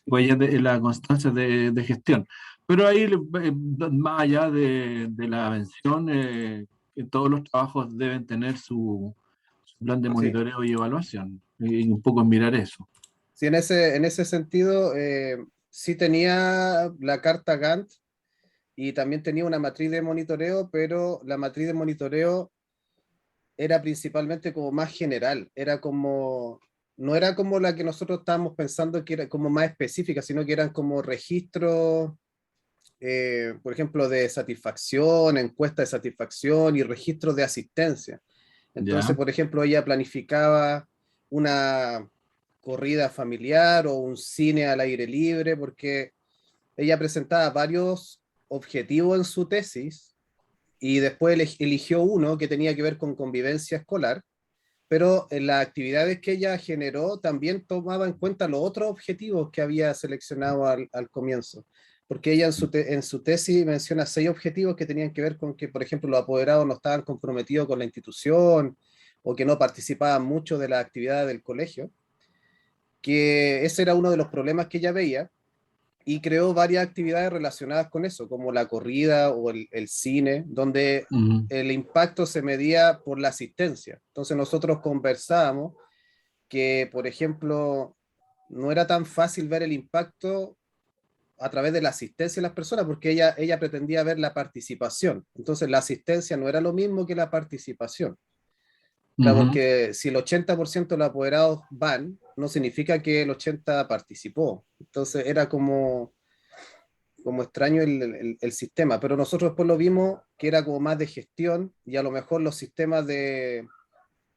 Pues ya la constancia de gestión. Pero ahí, más allá de la mención, que todos los trabajos deben tener su plan de Sí, monitoreo y evaluación, y un poco mirar eso. sí, en ese sentido, sí tenía la carta Gantt y también tenía una matriz de monitoreo, pero la matriz de monitoreo era principalmente como más general, era como, no era como la que nosotros estábamos pensando que era como más específica, sino que eran como registros, por ejemplo, de satisfacción, encuesta de satisfacción y registros de asistencia. Entonces, ¿Ya? por ejemplo, ella planificaba una corrida familiar o un cine al aire libre, porque ella presentaba varios objetivos en su tesis y después eligió uno que tenía que ver con convivencia escolar, pero en las actividades que ella generó también tomaba en cuenta los otros objetivos que había seleccionado al comienzo, porque ella en su tesis menciona 6 objetivos que tenían que ver con que, por ejemplo, los apoderados no estaban comprometidos con la institución o que no participaban mucho de las actividades del colegio, que ese era uno de los problemas que ella veía y creó varias actividades relacionadas con eso, como la corrida o el cine, donde Ujú. el impacto se medía por la asistencia. Entonces nosotros conversábamos que, por ejemplo, no era tan fácil ver el impacto a través de la asistencia de las personas, porque ella pretendía ver la participación. Entonces la asistencia no era lo mismo que la participación. Claro, Ujú. porque si el 80% de los apoderados van, no significa que el 80% participó. Entonces era como extraño el sistema, pero nosotros después lo vimos que era como más de gestión y a lo mejor los sistemas de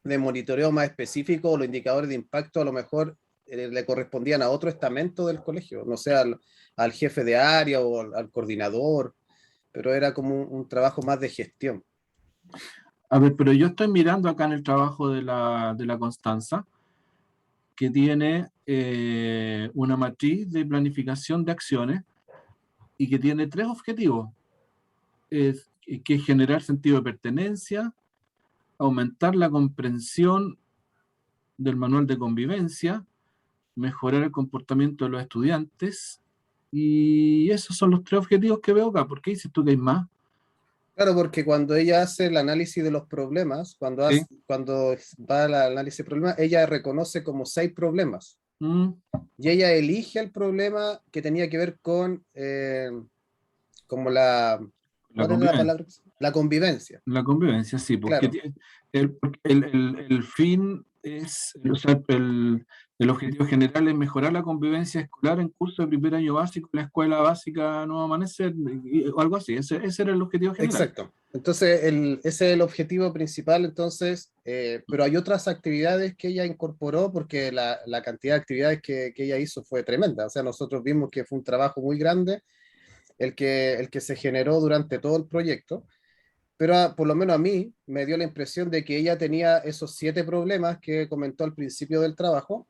monitoreo más específicos o los indicadores de impacto a lo mejor le correspondían a otro estamento del colegio, no sé, al jefe de área o al coordinador, pero era como un trabajo más de gestión. A ver, pero yo estoy mirando acá en el trabajo de la Constanza, que tiene una matriz de planificación de acciones y que tiene tres objetivos. Que es generar sentido de pertenencia, aumentar la comprensión del manual de convivencia, mejorar el comportamiento de los estudiantes, y esos son los tres objetivos que veo acá. ¿Por qué dices tú que hay más? Claro, porque cuando ella hace el análisis de los problemas, Sí. cuando va al análisis de problemas, ella reconoce como 6 problemas Mm, y ella elige el problema que tenía que ver con como la ¿cuál era la convivencia. palabra? La convivencia, La convivencia, sí, porque claro. el fin es, o sea, el objetivo general es mejorar la convivencia escolar en curso de primer año básico, la escuela básica Nuevo Amanecer, o algo así. Ese era el objetivo general. Exacto. Entonces, ese es el objetivo principal, entonces, pero hay otras actividades que ella incorporó porque la cantidad de actividades que ella hizo fue tremenda. O sea, nosotros vimos que fue un trabajo muy grande el que se generó durante todo el proyecto, pero por lo menos a mí me dio la impresión de que ella tenía esos 7 problemas que comentó al principio del trabajo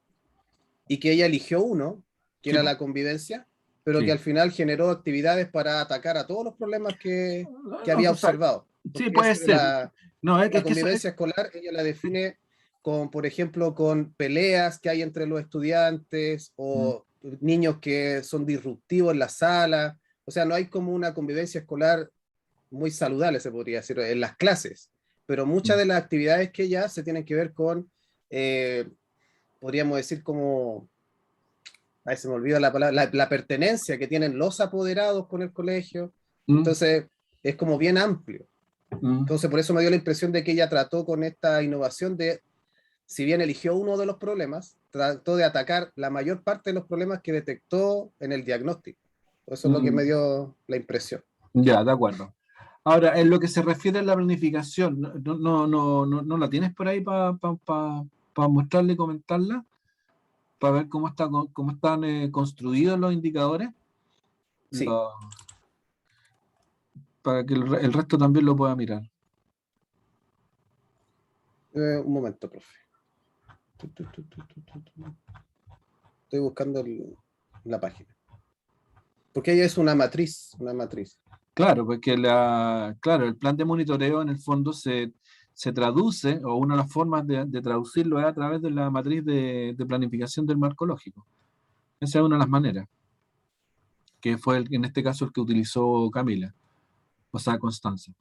y que ella eligió uno, que Sí, era po, la convivencia, pero que sí. al final generó actividades para atacar a todos los problemas que había O sea, observado. sí, Porque puede ser. No, la es que eso es. convivencia escolar ella la define con, por ejemplo, con peleas que hay entre los estudiantes Mm, o niños que son disruptivos en la sala. O sea, no hay como una convivencia escolar muy saludable, se podría decir, en las clases. Pero muchas mm. de las actividades que ella hace tienen que ver con, eh, podríamos decir, como ahí se me olvida la palabra, la pertenencia que tienen los apoderados con el colegio. Mm, Entonces, es como bien amplio. mm. Entonces, por eso me dio la impresión de que ella trató con esta innovación de, si bien eligió uno de los problemas, trató de atacar la mayor parte de los problemas que detectó en el diagnóstico. Eso es lo que me Mm. dio la impresión. Ya, de acuerdo. Ahora, en lo que se refiere a la planificación, ¿no la tienes por ahí para mostrarle y comentarla? Para ver cómo están construidos los indicadores, Sí, Lo- para que el resto también lo pueda mirar. un momento, profe. Estoy buscando la página. Porque ella es una matriz. Claro, porque claro, el plan de monitoreo en el fondo se traduce, o una de las formas de traducirlo es a través de la matriz de planificación del marco lógico. Esa es una de las maneras, que fue en este caso el que utilizó Camila, o sea, Constanza.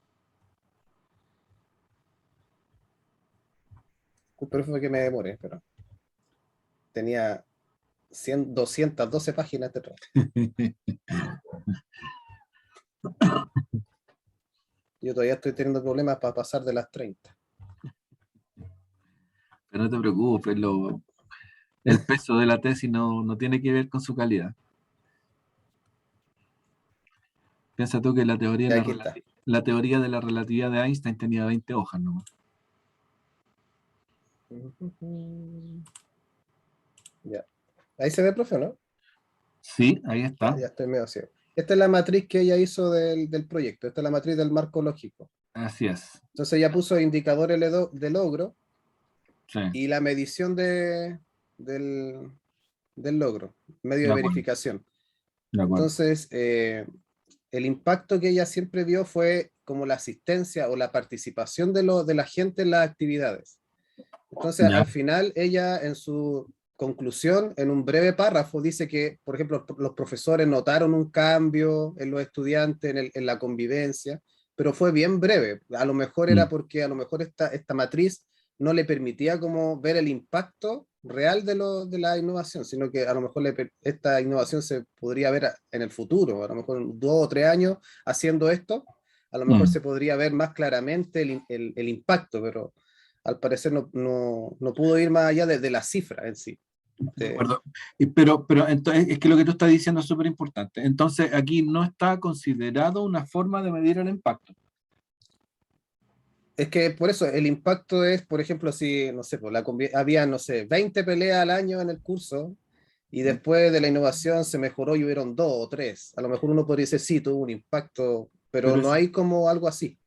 Pero fue que me demoré, pero tenía 212 páginas detrás. Yo todavía estoy teniendo problemas para pasar de las 30. Pero no te preocupes, el peso de la tesis no tiene que ver con su calidad. Piensa tú que Y aquí está. la teoría de la relatividad de Einstein tenía 20 hojas nomás. Ya. Ahí se ve, profe, ¿no? Sí, ahí está. Ya estoy medio ciego. Esta es la matriz que ella hizo del proyecto. Esta es la matriz del marco lógico. Así es. Entonces ella puso indicadores de logro Sí, y la medición del, del logro, medio de de acuerdo, verificación. de acuerdo. Entonces, el impacto que ella siempre vio fue como la asistencia o la participación de la gente en las actividades. Entonces, Ya, al final, ella en su conclusión, en un breve párrafo, dice que, por ejemplo, los profesores notaron un cambio en los estudiantes, en la convivencia, pero fue bien breve. A lo mejor era mm, porque a lo mejor esta matriz no le permitía como ver el impacto real de la innovación, sino que a lo mejor esta innovación se podría ver en el futuro, a lo mejor en 2 o 3 años haciendo esto, a lo mejor mm. se podría ver más claramente el impacto, pero al parecer no pudo ir más allá de la cifra en sí. De acuerdo. Pero entonces, es que lo que tú estás diciendo es súper importante. Entonces, aquí no está considerado una forma de medir el impacto. Es que por eso el impacto es, por ejemplo, si, no sé, pues había, no sé, 20 peleas al año en el curso y después de la innovación se mejoró y hubieron 2 o 3. A lo mejor uno podría decir, sí, tuvo un impacto, pero Pero no eso hay como algo así.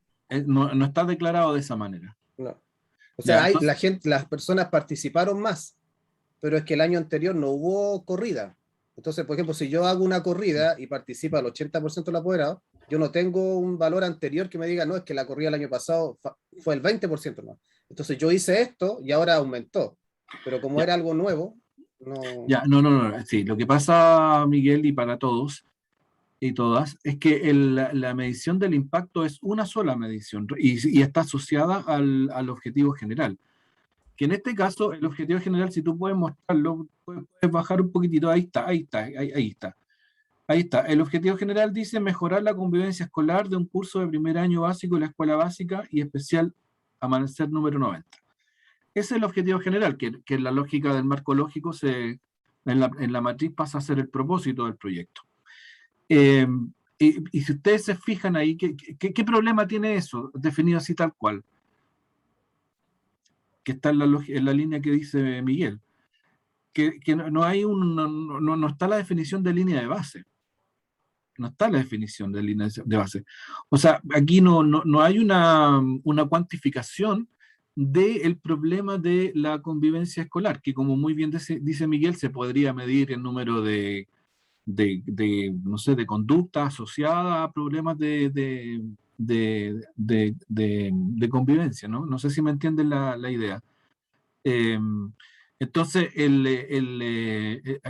no está declarado de esa manera. No. O Ya, sea, entonces, las personas participaron más, pero es que el año anterior no hubo corrida. Entonces, por ejemplo, si yo hago una corrida y participa el 80% del apoderado, yo no tengo un valor anterior que me diga, no, es que la corrida el año pasado fue el 20% más. Entonces yo hice esto y ahora aumentó. Pero como ya, era algo nuevo, no. ya, no. Sí, lo que pasa, Miguel, y para todos y todas, es que la medición del impacto es una sola medición y está asociada al objetivo general. Que en este caso, el objetivo general, si tú puedes mostrarlo, puedes bajar un poquitito, ahí está. Ahí está. El objetivo general dice mejorar la convivencia escolar de un curso de primer año básico de la escuela básica y especial Amanecer número 90. Ese es el objetivo general, que en la lógica del marco lógico en la matriz pasa a ser el propósito del proyecto. Eh, y si ustedes se fijan ahí, ¿qué problema tiene eso? Definido así tal cual, que está en la línea que dice Miguel, que no hay no está la definición de línea de base. No está la definición de línea de base. O sea, aquí no hay una cuantificación del problema de la convivencia escolar, que como muy bien dice Miguel, se podría medir el número no sé, de conducta asociada a problemas de convivencia, ¿no? No sé si me entienden la idea. Eh, entonces,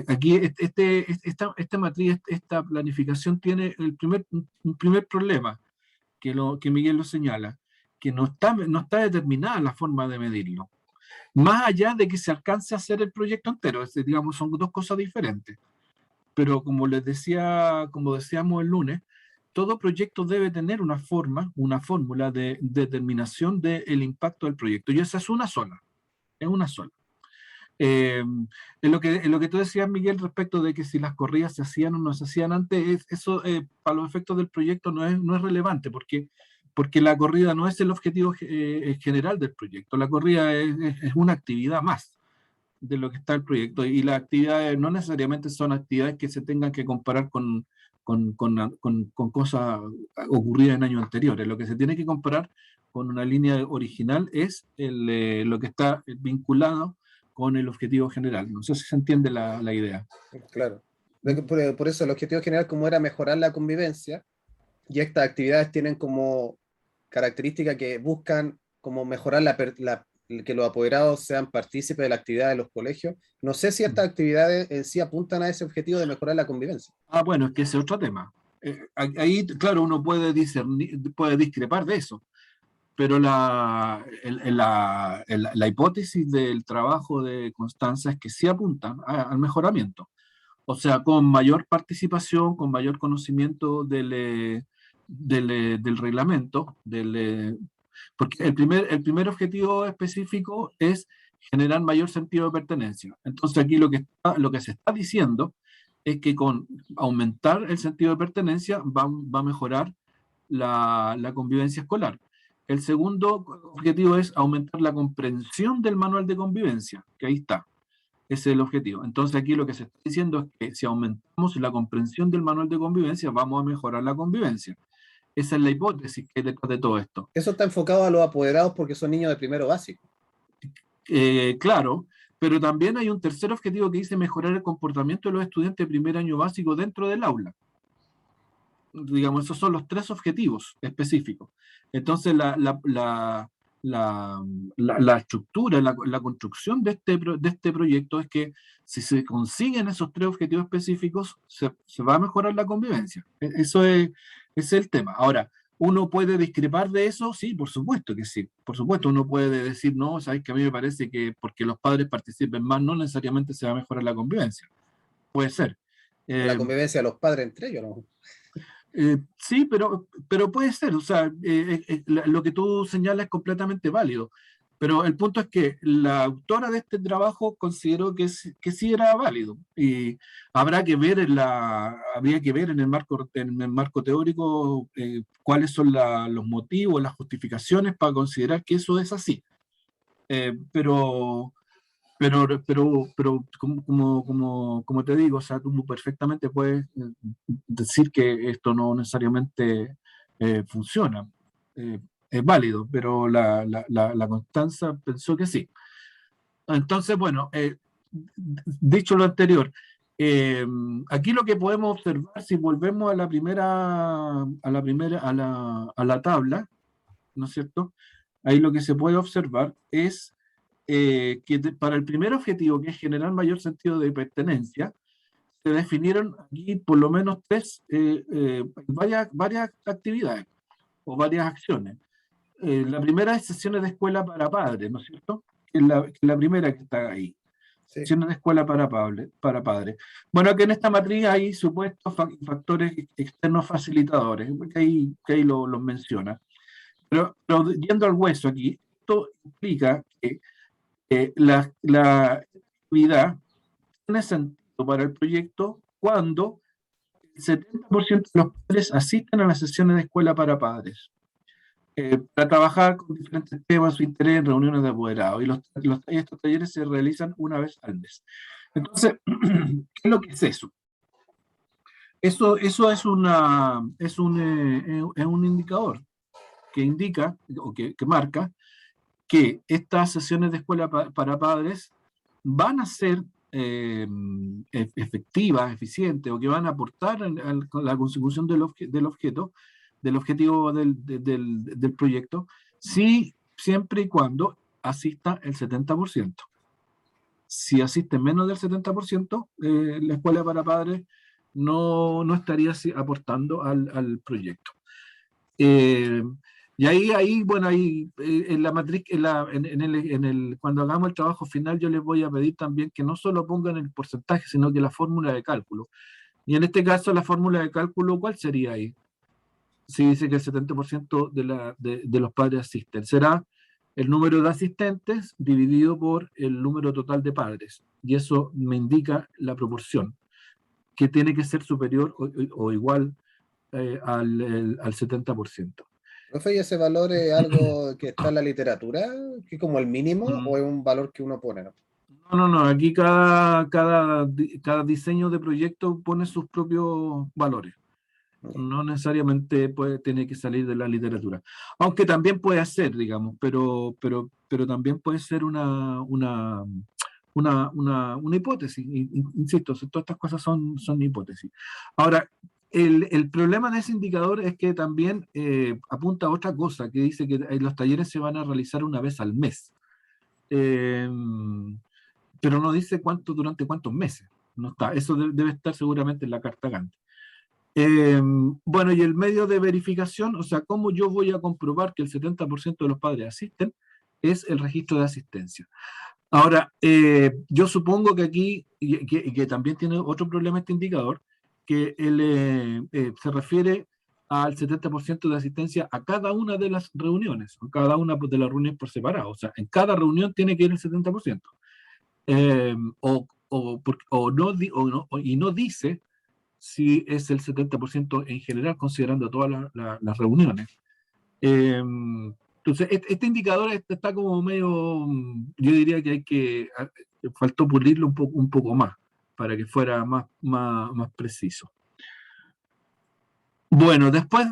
aquí esta matriz, esta planificación tiene un primer problema, que Miguel lo señala, que no está determinada la forma de medirlo. Más allá de que se alcance a hacer el proyecto entero, digamos, son dos cosas diferentes. Pero como les decía, como decíamos el lunes, todo proyecto debe tener una forma, una fórmula de determinación del impacto del proyecto. Y esa es una sola. Eh, en lo que tú decías, Miguel, respecto de que si las corridas se hacían o no se hacían antes, eso para los efectos del proyecto no es relevante, porque la corrida no es el objetivo general del proyecto. La corrida es una actividad más de lo que está el proyecto, y las actividades no necesariamente son actividades que se tengan que comparar con cosas ocurridas en años anteriores. Lo que se tiene que comparar con una línea original es lo que está vinculado con el objetivo general. No sé si se entiende la idea. Claro. ¿Mm? Por eso el objetivo general como era mejorar la convivencia y estas actividades tienen como característica que buscan como mejorar que los apoderados sean partícipes de la actividad de los colegios. No sé si estas actividades en sí apuntan a ese objetivo de mejorar la convivencia. Ah, bueno, es que ese es otro tema. Ahí, claro, uno puede puede discrepar de eso, pero la hipótesis del trabajo de Constanza es que sí apuntan al mejoramiento. O sea, con mayor participación, con mayor conocimiento del reglamento, porque el primer objetivo específico es generar mayor sentido de pertenencia. Entonces aquí lo que se está diciendo es que con aumentar el sentido de pertenencia va a mejorar la convivencia escolar. El segundo objetivo es aumentar la comprensión del manual de convivencia, que ahí está. Ese es el objetivo. Entonces aquí lo que se está diciendo es que si aumentamos la comprensión del manual de convivencia, vamos a mejorar la convivencia. Esa es la hipótesis que hay detrás de todo esto. Eso está enfocado a los apoderados porque son niños de primero básico. Claro, pero también hay un tercer objetivo que dice mejorar el comportamiento de los estudiantes de primer año básico dentro del aula. Digamos, esos son los tres objetivos específicos. Entonces, la estructura, la construcción de este proyecto es que si se consiguen esos tres objetivos específicos, se va a mejorar la convivencia. Ese es el tema. Ahora, ¿uno puede discrepar de eso? Sí, por supuesto que sí. Por supuesto, uno puede decir, no, sabes que a mí me parece que porque los padres participen más, no necesariamente se va a mejorar la convivencia. Puede ser. O la Eh, convivencia de los padres entre ellos, ¿no? Sí, pero puede ser, o sea, lo que tú señalas es completamente válido, pero el punto es que la autora de este trabajo consideró que sí era válido y habría que ver en el marco teórico cuáles son los motivos, las justificaciones para considerar que eso es así. Pero como te digo, o sea, tú perfectamente puedes decir que esto no necesariamente funciona. Es válido, pero la Constanza pensó que sí. Entonces, bueno, dicho lo anterior, eh, aquí lo que podemos observar, si volvemos a la tabla, ¿no es cierto? Ahí lo que se puede observar es que para el primer objetivo, que es generar mayor sentido de pertenencia, se definieron aquí por lo menos varias actividades o varias acciones. La primera es sesiones de escuela para padres, ¿no es cierto? Que es la primera que está ahí. Sí. Sesiones de escuela para padres. Bueno, que en esta matriz hay supuestos factores externos facilitadores, que ahí los menciona. Pero yendo al hueso aquí, esto implica que la actividad tiene sentido para el proyecto cuando el 70% de los padres asisten a las sesiones de escuela para padres, para trabajar con diferentes temas, su interés en reuniones de apoderados. Y estos talleres se realizan una vez al mes. Entonces, ¿qué es lo que es eso? Eso es un indicador que indica o que marca que estas sesiones de escuela para padres van a ser efectivas, eficientes, o que van a aportar con la consecución del objetivo del proyecto, siempre y cuando asista el 70%. Si asiste menos del 70%, la escuela para padres no estaría aportando al proyecto. Eh, y bueno, en la matriz, cuando hagamos el trabajo final, yo les voy a pedir también que no solo pongan el porcentaje, sino que la fórmula de cálculo. Y en este caso, la fórmula de cálculo, ¿cuál sería ahí? Si dice que el 70% de los padres asisten, será el número de asistentes dividido por el número total de padres. Y eso me indica la proporción, que tiene que ser superior o igual al 70%. Profe, ¿y ese valor es algo que está en la literatura, que es como el mínimo, o es un valor que uno pone, ¿no? No, aquí cada diseño de proyecto pone sus propios valores. No necesariamente tiene que salir de la literatura. Aunque también puede ser, digamos, pero también puede ser una hipótesis. Insisto, todas estas cosas son hipótesis. Ahora, el problema de ese indicador es que también apunta a otra cosa, que dice que los talleres se van a realizar una vez al mes. eh, pero no dice cuánto, durante cuántos meses. No está. Eso debe estar seguramente en la carta Gantt. Bueno, y el medio de verificación, o sea, ¿cómo yo voy a comprobar que el 70% de los padres asisten? Es el registro de asistencia. Ahora, yo supongo que aquí, y que también tiene otro problema este indicador, que se refiere al 70% de asistencia a cada una de las reuniones, a cada una de las reuniones por separado. O sea, en cada reunión tiene que ir el 70%. Y no dice si es el 70% en general, considerando todas las reuniones. Entonces, este indicador está como medio, yo diría que faltó pulirlo un poco más, para que fuera más preciso. Bueno, después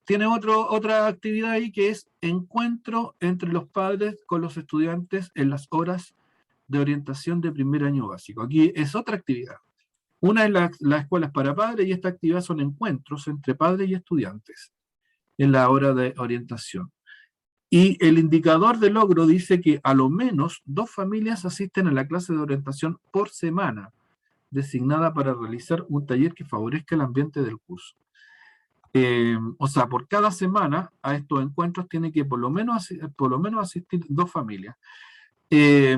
tiene otra actividad ahí que es encuentro entre los padres con los estudiantes en las horas de orientación de primer año básico. Aquí es otra actividad. Una es las escuelas para padres, y esta actividad son encuentros entre padres y estudiantes en la hora de orientación. Y el indicador de logro dice que a lo menos 2 familias asisten a la clase de orientación por semana, designada para realizar un taller que favorezca el ambiente del curso. O sea, por cada semana a estos encuentros tiene que por lo menos asistir 2 familias. De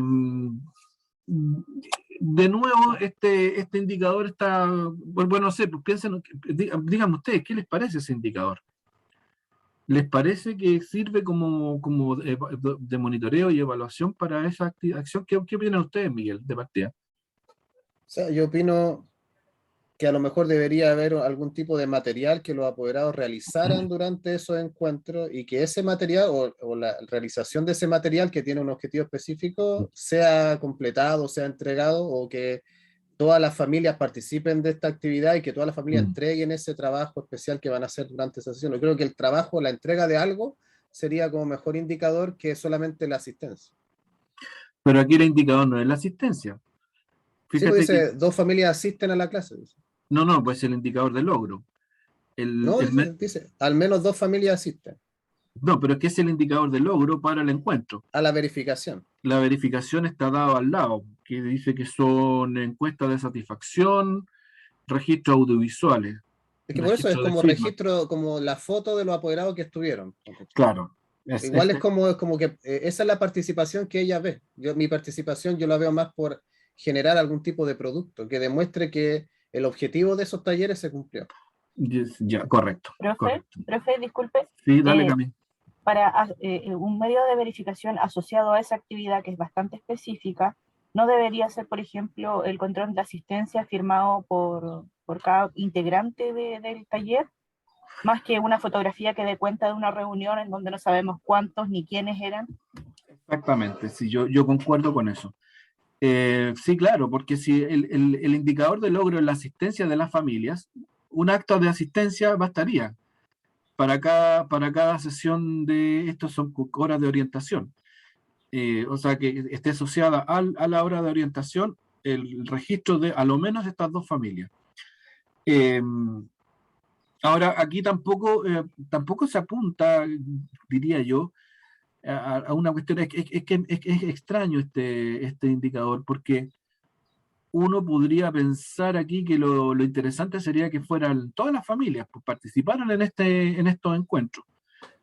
nuevo, este indicador está, bueno, no sé, pues piensen, díganme ustedes, ¿qué les parece ese indicador? ¿Les parece que sirve como de monitoreo y evaluación para esa acción? ¿Qué opinan ustedes, Miguel, de partida? O sea, yo opino que a lo mejor debería haber algún tipo de material que los apoderados realizaran durante esos encuentros y que ese material o la realización de ese material que tiene un objetivo específico sea completado, sea entregado, o que todas las familias participen de esta actividad y que todas las familias entreguen ese trabajo especial que van a hacer durante esa sesión. Yo creo que el trabajo, la entrega de algo sería como mejor indicador que solamente la asistencia. Pero aquí el indicador no es la asistencia. Sí, pues Fíjate que, dice, 2 familias asisten a la clase. Dice. no, pues el indicador de logro. No, dice, al menos 2 familias asisten No, pero es que es el indicador de logro para el encuentro. a la verificación. La verificación está dado al lado, que dice que son encuestas de satisfacción, registros audiovisuales, Es que por eso es registro de como feedback. registro, como la foto de los apoderados que estuvieron. Claro. Igual es como que esa es la participación que ella ve. Mi participación yo la veo más por generar algún tipo de producto que demuestre que el objetivo de esos talleres se cumplió. Ya, correcto, correcto. Profe, disculpe, Sí, dale, Cami. para un medio de verificación asociado a esa actividad que es bastante específica, ¿no debería ser, por ejemplo, el control de asistencia firmado por cada integrante del taller? Más que una fotografía que dé cuenta de una reunión en donde no sabemos cuántos ni quiénes eran. Exactamente, sí, yo concuerdo con eso. Sí, claro, porque si el indicador de logro es la asistencia de las familias, un acto de asistencia bastaría para cada sesión de estos son horas de orientación. O sea, que esté asociada a la hora de orientación el registro de a lo menos estas 2 familias. Ahora, aquí tampoco se apunta, diría yo, a una cuestión. Es extraño este indicador, porque uno podría pensar aquí que lo interesante sería que fueran todas las familias, pues participaran en estos encuentros,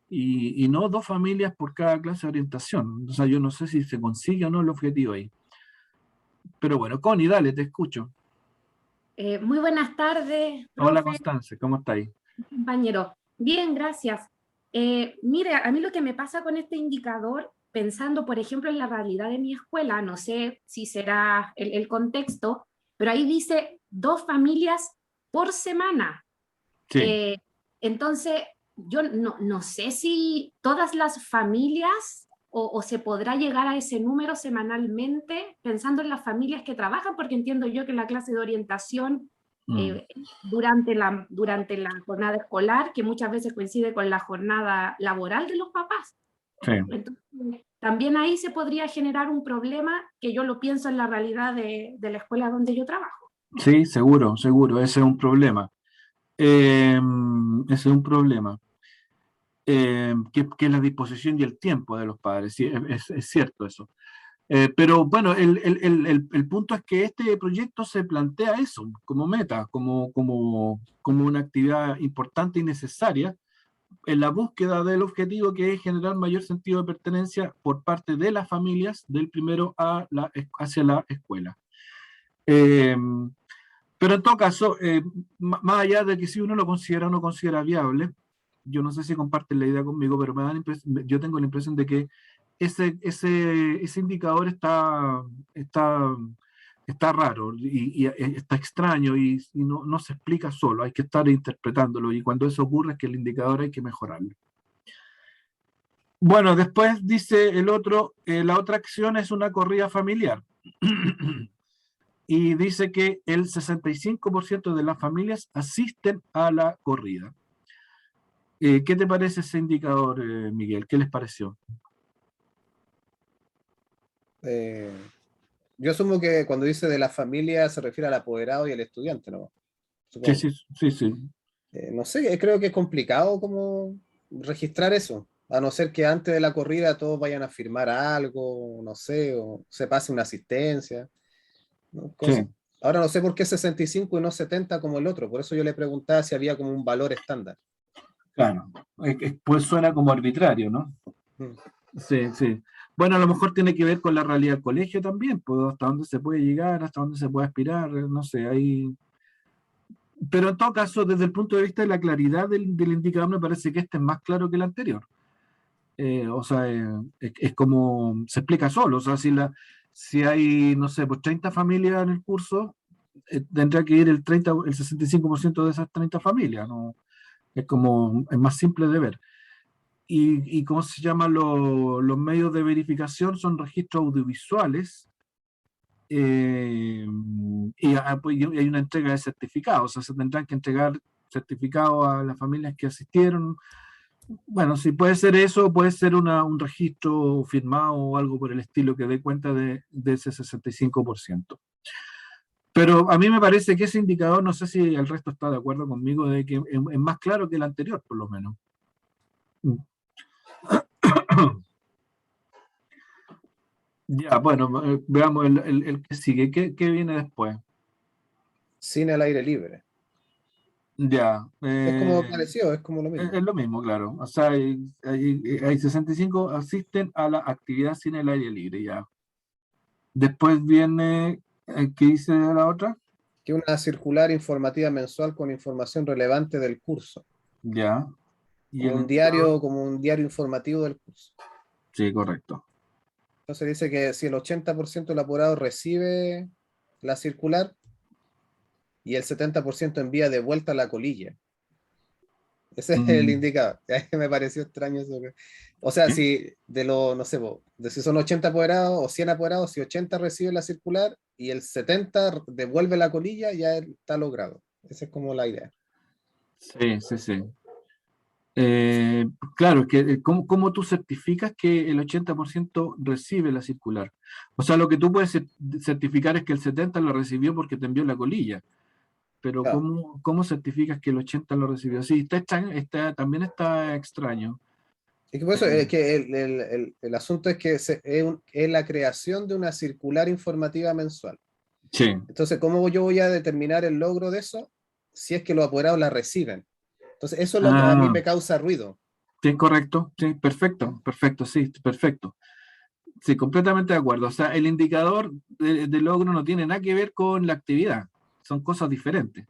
y no 2 familias por cada clase de orientación. O sea, yo no sé si se consigue o no el objetivo ahí. Pero bueno, Connie, dale, te escucho. Muy buenas tardes, Hola, profe, Constance, ¿cómo estáis? compañero. Bien, gracias. Mire, a mí lo que me pasa con este indicador, pensando, por ejemplo, en la realidad de mi escuela, no sé si será el contexto, pero ahí dice 2 familias por semana. Sí. Entonces, yo no sé si todas las familias o se podrá llegar a ese número semanalmente pensando en las familias que trabajan, porque entiendo yo que la clase de orientación durante la jornada escolar, que muchas veces coincide con la jornada laboral de los papás. Sí. Entonces, también ahí se podría generar un problema que yo lo pienso en la realidad de la escuela donde yo trabajo. Sí, seguro, ese es un problema. Ese es un problema. Que es la disposición y el tiempo de los padres. Sí, es cierto eso. Pero bueno, el punto es que este proyecto se plantea eso como meta, como una actividad importante y necesaria en la búsqueda del objetivo, que es generar mayor sentido de pertenencia por parte de las familias del primero hacia la escuela. Pero en todo caso, más allá de que si uno lo considera o no considera viable, yo no sé si comparten la idea conmigo, pero yo tengo la impresión de que ese indicador está raro y está extraño y no se explica solo, hay que estar interpretándolo, y cuando eso ocurre es que el indicador hay que mejorarlo. Bueno, después dice el otro, la otra acción es una corrida familiar. Y dice que el 65% de las familias asisten a la corrida. ¿Qué te parece ese indicador, Miguel? ¿Qué les pareció? Yo asumo que cuando dice de la familia se refiere al apoderado y al estudiante, ¿no? Sí, sí. No sé, creo que es complicado como registrar eso, a no ser que antes de la corrida todos vayan a firmar algo, no sé, o se pase una asistencia, ¿no? Sí. Ahora no sé por qué 65 y no 70 como el otro, por eso yo le preguntaba si había como un valor estándar. Claro, pues suena como arbitrario, ¿no? Sí. Bueno, a lo mejor tiene que ver con la realidad del colegio también, pues hasta dónde se puede llegar, hasta dónde se puede aspirar, no sé, ahí. Pero en todo caso, desde el punto de vista de la claridad del indicador, me parece que este es más claro que el anterior. O sea, es como, se explica solo, o sea, si hay, no sé, pues 30 familias en el curso, tendría que ir el 65% de esas 30 familias, ¿no? Es más simple de ver. Y ¿cómo se llama? Los medios de verificación son registros audiovisuales, pues, y hay una entrega de certificados, o sea, se tendrán que entregar certificados a las familias que asistieron. Bueno, si puede ser eso, puede ser un registro firmado o algo por el estilo que dé cuenta de ese 65%. Pero a mí me parece que ese indicador, no sé si el resto está de acuerdo conmigo, de que es más claro que el anterior, por lo menos. Ya, bueno, veamos el que sigue. ¿Qué viene después? Cine al aire libre. Ya. Es como parecido, es como lo mismo. Es lo mismo, claro. O sea, hay 65 asisten a la actividad cine al aire libre, ya. Después viene, ¿qué dice la otra? Que una circular informativa mensual con información relevante del curso. Ya. ¿Y Como un diario informativo del curso. Sí, correcto. Entonces dice que si el 80% del apurado recibe la circular y el 70% envía de vuelta la colilla. Ese es el indicador. Me pareció extraño eso. O sea, si de lo, no sé, de si son 80 apoderados o 100 apoderados, si 80 reciben la circular y el 70 devuelve la colilla, ya está logrado. Esa es como la idea. Sí. Claro, que ¿cómo tú certificas que el 80% recibe la circular? O sea, lo que tú puedes certificar es que el 70% lo recibió porque te envió la colilla. Pero Claro. ¿cómo certificas que el 80% lo recibió? Sí, también está extraño. Es que por eso es que el asunto es que es la creación de una circular informativa mensual. Sí. Entonces, ¿cómo yo voy a determinar el logro de eso si es que los apoderados la reciben? Entonces, eso es lo que a mí me causa ruido. Sí, correcto. Sí, perfecto, sí, perfecto. Sí, completamente de acuerdo. O sea, el indicador de logro no tiene nada que ver con la actividad. Son cosas diferentes.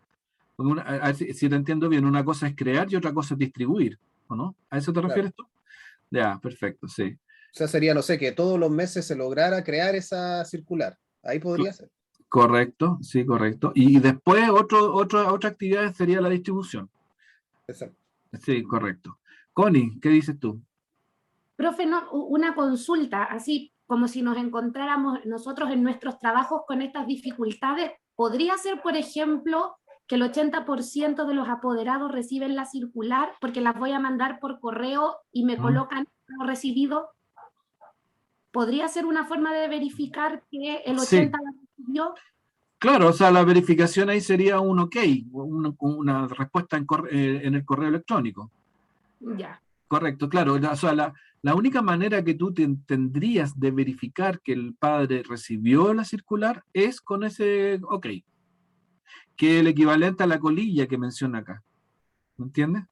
A ver si te entiendo bien, una cosa es crear y otra cosa es distribuir, ¿o no? ¿A eso te refieres tú? Ya, perfecto, sí. O sea, sería, no sé, que todos los meses se lograra crear esa circular. Ahí podría ser. Correcto, sí, correcto. Y después otra actividad sería la distribución. Exacto. Sí, correcto. Connie, ¿qué dices tú? Profe, no, una consulta, así como si nos encontráramos nosotros en nuestros trabajos con estas dificultades, ¿podría ser, por ejemplo, que el 80% de los apoderados reciben la circular porque las voy a mandar por correo y me colocan no recibido? ¿Podría ser una forma de verificar que el 80% la recibió? Claro, o sea, la verificación ahí sería un OK, una respuesta en el correo electrónico. Ya. Correcto, claro. O sea, La única manera que tú tendrías de verificar que el padre recibió la circular es con ese OK, que es el equivalente a la colilla que menciona acá. ¿Me entiendes?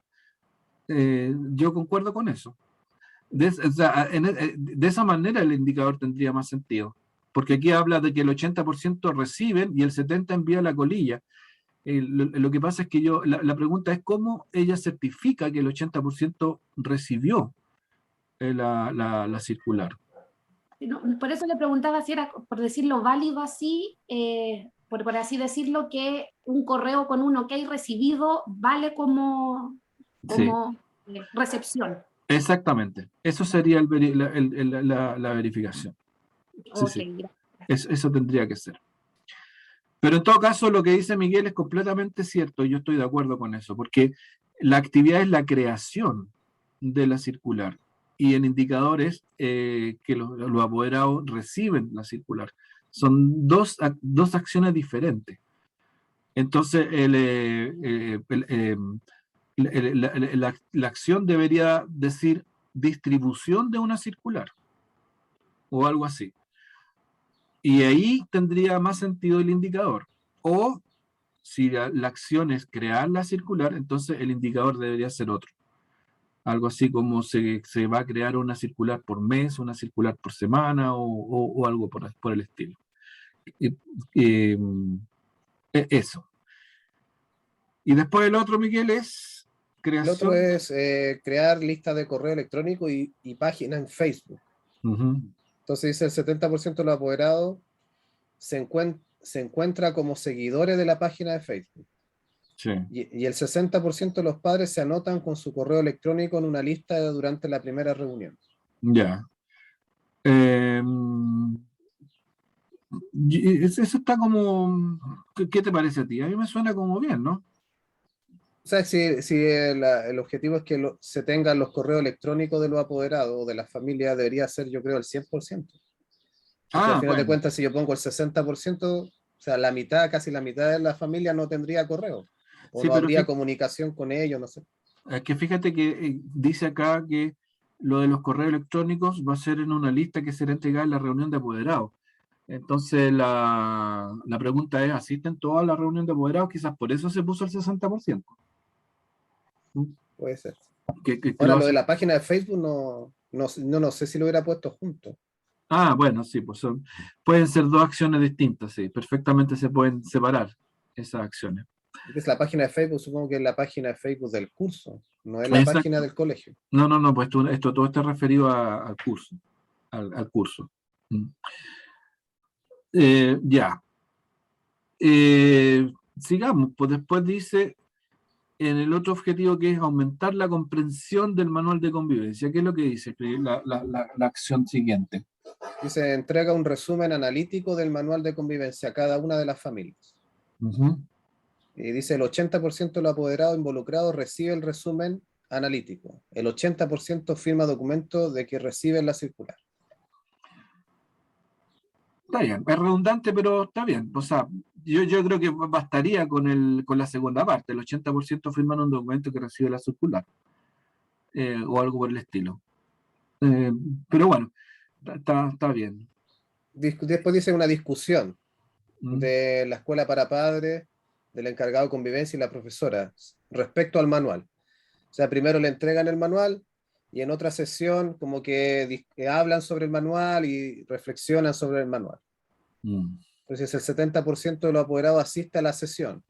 Yo concuerdo con eso. O sea, de esa manera el indicador tendría más sentido. Porque aquí habla de que el 80% reciben y el 70% envía la colilla. Lo que pasa es que la pregunta es cómo ella certifica que el 80% recibió la circular. No, por eso le preguntaba si era, por decirlo válido así, por así decirlo, que un correo con un OK recibido vale como Sí, recepción. exactamente. Eso sería la verificación. Sí, Ok, sí. gracias. Eso tendría que ser. Pero en todo caso, lo que dice Miguel es completamente cierto, y yo estoy de acuerdo con eso, porque la actividad es la creación de la circular, y el indicador es que los apoderados reciben la circular. Son dos acciones diferentes. Entonces, la acción debería decir distribución de una circular, o algo así. Y ahí tendría más sentido el indicador. O si la acción es crear la circular, entonces el indicador debería ser otro. Algo así como se va a crear una circular por mes, una circular por semana o algo por el estilo. Eso. Y después el otro, Miguel, es El otro creación. es crear listas de correo electrónico y páginas en Facebook. Uh-huh. Entonces dice el 70% de los apoderados se encuentra como seguidores de la página de Facebook. Sí. Y el 60% de los padres se anotan con su correo electrónico en una lista durante la primera reunión. Ya. Eso está como... ¿Qué te parece a ti? A mí me suena como bien, ¿no? O sea, si el objetivo es que se tengan los correos electrónicos de los apoderados o de la familia, debería ser, yo creo, el 100%. Porque al final de Bueno. cuentas, si yo pongo el 60%, o sea, la mitad, casi la mitad de la familia no tendría correo. O Sí, no pero habría comunicación con ellos, no sé. es que fíjate que dice acá que lo de los correos electrónicos va a ser en una lista que será entregada en la reunión de apoderados. Entonces la pregunta es, ¿asisten todas a la reunión de apoderados? Quizás por eso se puso el 60%. Puede ser. Que Ahora, lo lo de hace. la página de Facebook no sé si lo hubiera puesto junto. Bueno, sí, pues pueden ser dos acciones distintas, sí, perfectamente se pueden separar esas acciones. Es la página de Facebook, supongo que es la página de Facebook del curso, no es la Exacto. página del colegio. No, pues esto todo está referido al curso, al curso. Ya. Sigamos, pues después dice en el otro objetivo que es aumentar la comprensión del manual de convivencia. ¿Qué es lo que dice la acción siguiente? Dice, entrega un resumen analítico del manual de convivencia a cada una de las familias. Uh-huh. Y dice, el 80% de los apoderados involucrados recibe el resumen analítico. El 80% firma documentos de que reciben la circular. Está bien, es redundante, pero está bien. O sea, yo creo que bastaría con la segunda parte. El 80% firman un documento que recibe la circular. O algo por el estilo. Pero bueno, está bien. Después dice una discusión Mm. de la escuela para padres, del encargado de convivencia y la profesora respecto al manual. O sea, primero le entregan el manual y en otra sesión como que hablan sobre el manual y reflexionan sobre el manual. Entonces el 70% de los apoderados asiste a la sesión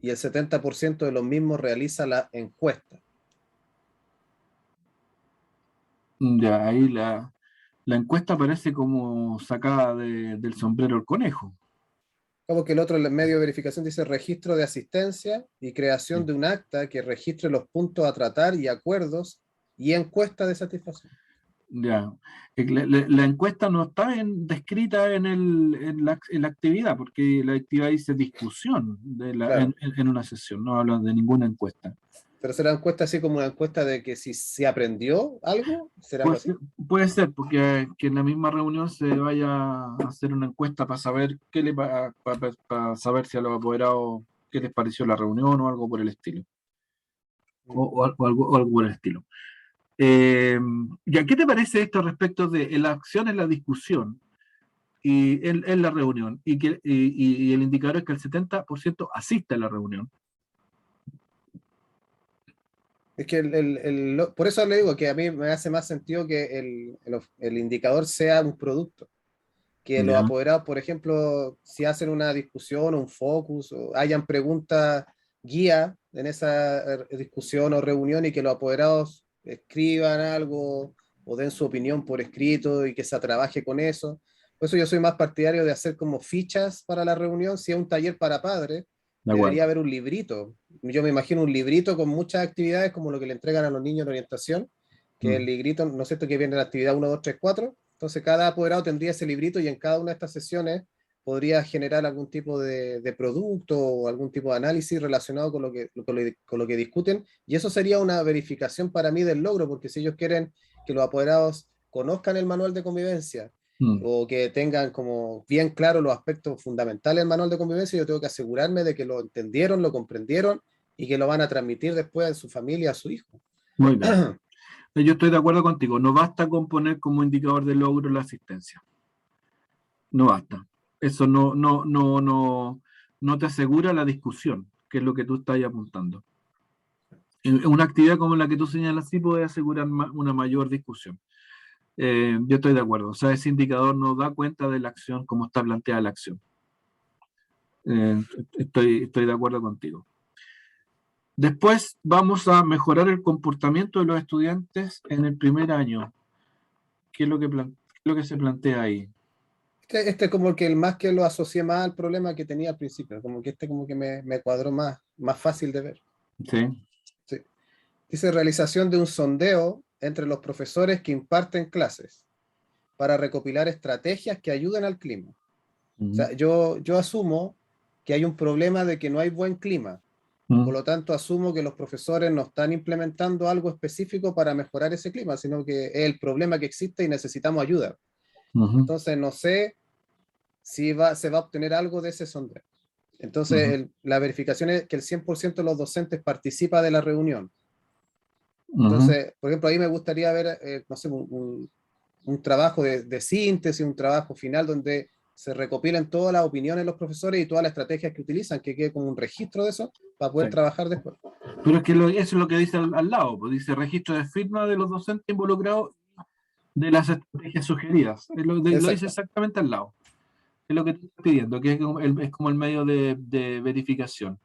y el 70% de los mismos realiza la encuesta. Ya, ahí la encuesta parece como sacada del sombrero el conejo. Como que el otro medio de verificación dice registro de asistencia y creación de un acta que registre los puntos a tratar y acuerdos y encuesta de satisfacción. Ya. La encuesta no está descrita en la actividad, porque la actividad dice discusión Claro. en una sesión, no habla de ninguna encuesta. Pero será encuesta así como una encuesta de que si se aprendió algo, será algo así. Puede ser, porque que en la misma reunión se vaya a hacer una encuesta para saber para saber si a los apoderados qué les pareció la reunión o algo por el estilo. O algo por el estilo. ¿Ya qué te parece esto respecto de la acción en la discusión y en la reunión? Y el indicador es que el 70% asiste a la reunión. Es que por eso le digo que a mí me hace más sentido que el indicador sea un producto. Que los Ya. apoderados, por ejemplo, si hacen una discusión o un focus, o hayan preguntas guía en esa discusión o reunión y que los apoderados escriban algo o den su opinión por escrito y que se trabaje con eso. Por eso yo soy más partidario de hacer como fichas para la reunión. Si es un taller para padres, De debería acuerdo. haber un librito. Yo me imagino un librito con muchas actividades como lo que le entregan a los niños en orientación, que el librito, ¿no es cierto?, que viene la actividad 1, 2, 3, 4. Entonces cada apoderado tendría ese librito y en cada una de estas sesiones podría generar algún tipo de producto o algún tipo de análisis relacionado con lo que discuten. Y eso sería una verificación para mí del logro, porque si ellos quieren que los apoderados conozcan el manual de convivencia Mm. o que tengan como bien claro los aspectos fundamentales del manual de convivencia, yo tengo que asegurarme de que lo entendieron, lo comprendieron y que lo van a transmitir después a su familia, a su hijo. Muy bien. Yo estoy de acuerdo contigo. No basta con poner como indicador de logro la asistencia. No basta. Eso no te asegura la discusión, que es lo que tú estás ahí apuntando. En una actividad como la que tú señalas sí puede asegurar una mayor discusión. Yo estoy de acuerdo. O sea, ese indicador no da cuenta de la acción como está planteada la acción. Estoy de acuerdo contigo. Después vamos a mejorar el comportamiento de los estudiantes en el primer año. ¿Qué es lo que se plantea ahí? Este es como que el más que lo asocié más al problema que tenía al principio, como que como que me cuadró más fácil de ver. Sí. Sí. Dice realización de un sondeo entre los profesores que imparten clases para recopilar estrategias que ayuden al clima. O sea, yo asumo que hay un problema de que no hay buen clima. Por lo tanto, asumo que los profesores no están implementando algo específico para mejorar ese clima, sino que es el problema que existe y necesitamos ayuda. Entonces, no sé si se va a obtener algo de ese sondeo. Entonces, la verificación es que el 100% de los docentes participa de la reunión. Entonces, por ejemplo, ahí me gustaría ver, no sé, un trabajo de síntesis, un trabajo final donde se recopilen todas las opiniones de los profesores y todas las estrategias que utilizan, que quede como un registro de eso para poder trabajar después. Pero es que eso es lo que dice al lado, pues dice registro de firma de los docentes involucrados de las estrategias sugeridas. Lo dice exactamente al lado. Es lo que te estoy pidiendo, que es como el medio de verificación.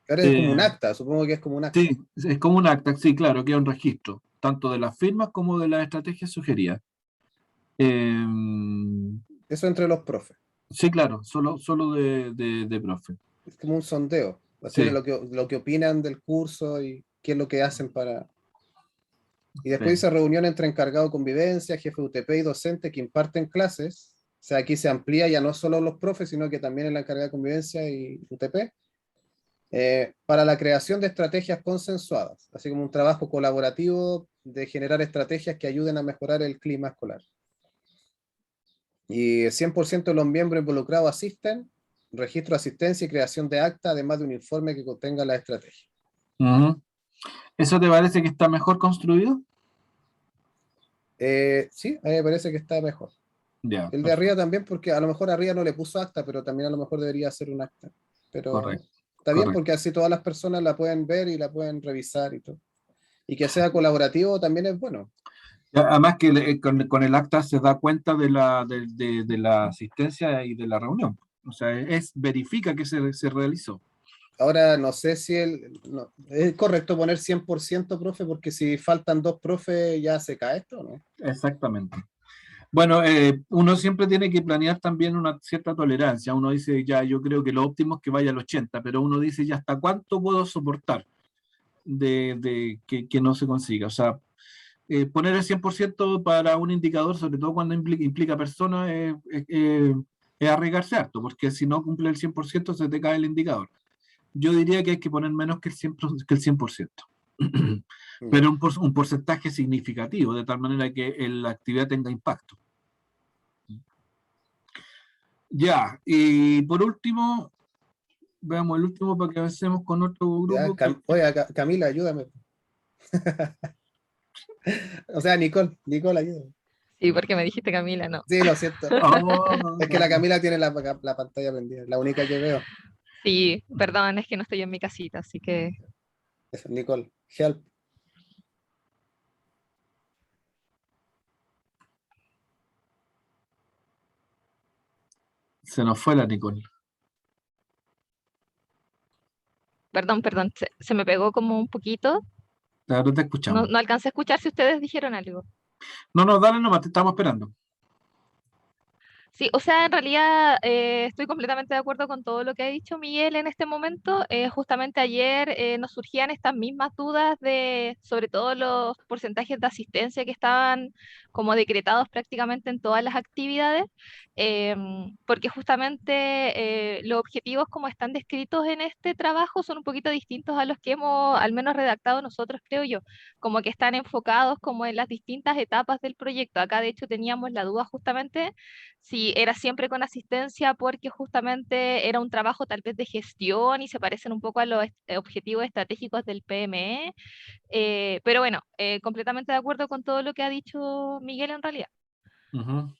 Ahora es como un acta, supongo que es como un acta. Sí, es como un acta, sí, claro, que es un registro, tanto de las firmas como de las estrategias sugeridas. Eso entre los profes. Sí, claro, solo de profe. Es como un sondeo, así Sí. de lo que opinan del curso y qué es lo que hacen para... Y después dice reunión entre encargado de convivencia, jefe de UTP y docente que imparten clases. O sea, aquí se amplía ya no solo los profes, sino que también el encargado de convivencia y UTP. Para la creación de estrategias consensuadas, así como un trabajo colaborativo de generar estrategias que ayuden a mejorar el clima escolar. Y 100% de los miembros involucrados asisten, registro de asistencia y creación de acta, además de un informe que contenga la estrategia. ¿Eso te parece que está mejor construido? Sí, a mí me parece que está mejor. Ya, el de arriba también, porque a lo mejor arriba no le puso acta, pero también a lo mejor debería ser un acta. Pero correcto, está bien porque así todas las personas la pueden ver y la pueden revisar y todo. Y que sea colaborativo también es bueno. Además que con el acta se da cuenta de la asistencia y de la reunión. O sea, verifica que se realizó. Ahora no sé si es correcto poner 100%, profe, porque si faltan 2 profes ya se cae esto, ¿no? Exactamente. Bueno, uno siempre tiene que planear también una cierta tolerancia. Uno dice, ya, yo creo que lo óptimo es que vaya al 80, pero uno dice, ya, ¿hasta cuánto puedo soportar de que no se consiga? O sea, poner el 100% para un indicador, sobre todo cuando implica personas, es arriesgarse harto, porque si no cumple el 100% se te cae el indicador. Yo diría que hay que poner menos que el 100%. Pero un porcentaje significativo, de tal manera que la actividad tenga impacto. Ya, y por último, veamos el último para que avancemos con otro grupo. Oye, Camila, ayúdame. O sea, Nicole, ayuda. Sí, porque me dijiste Camila, no. Sí, lo siento. Oh, Es que la Camila tiene la pantalla prendida, la única que veo. Sí, perdón, es que no estoy en mi casita, así que Eso, Nicole, help. se nos fue la Nicole. perdón, se me pegó como un poquito. Ahora te No, escuchamos. no alcancé a escuchar si ustedes dijeron algo. No, dale nomás, te estamos esperando. Sí, o sea, en realidad estoy completamente de acuerdo con todo lo que ha dicho Miguel en este momento. Justamente ayer nos surgían estas mismas dudas de, sobre todo los porcentajes de asistencia que estaban como decretados prácticamente en todas las actividades, porque justamente los objetivos como están descritos en este trabajo son un poquito distintos a los que hemos al menos redactado nosotros, creo yo, como que están enfocados como en las distintas etapas del proyecto. Acá de hecho teníamos la duda justamente si era siempre con asistencia porque justamente era un trabajo tal vez de gestión y se parecen un poco a los objetivos estratégicos del PME, pero bueno, completamente de acuerdo con todo lo que ha dicho Miguel en realidad. Ujú,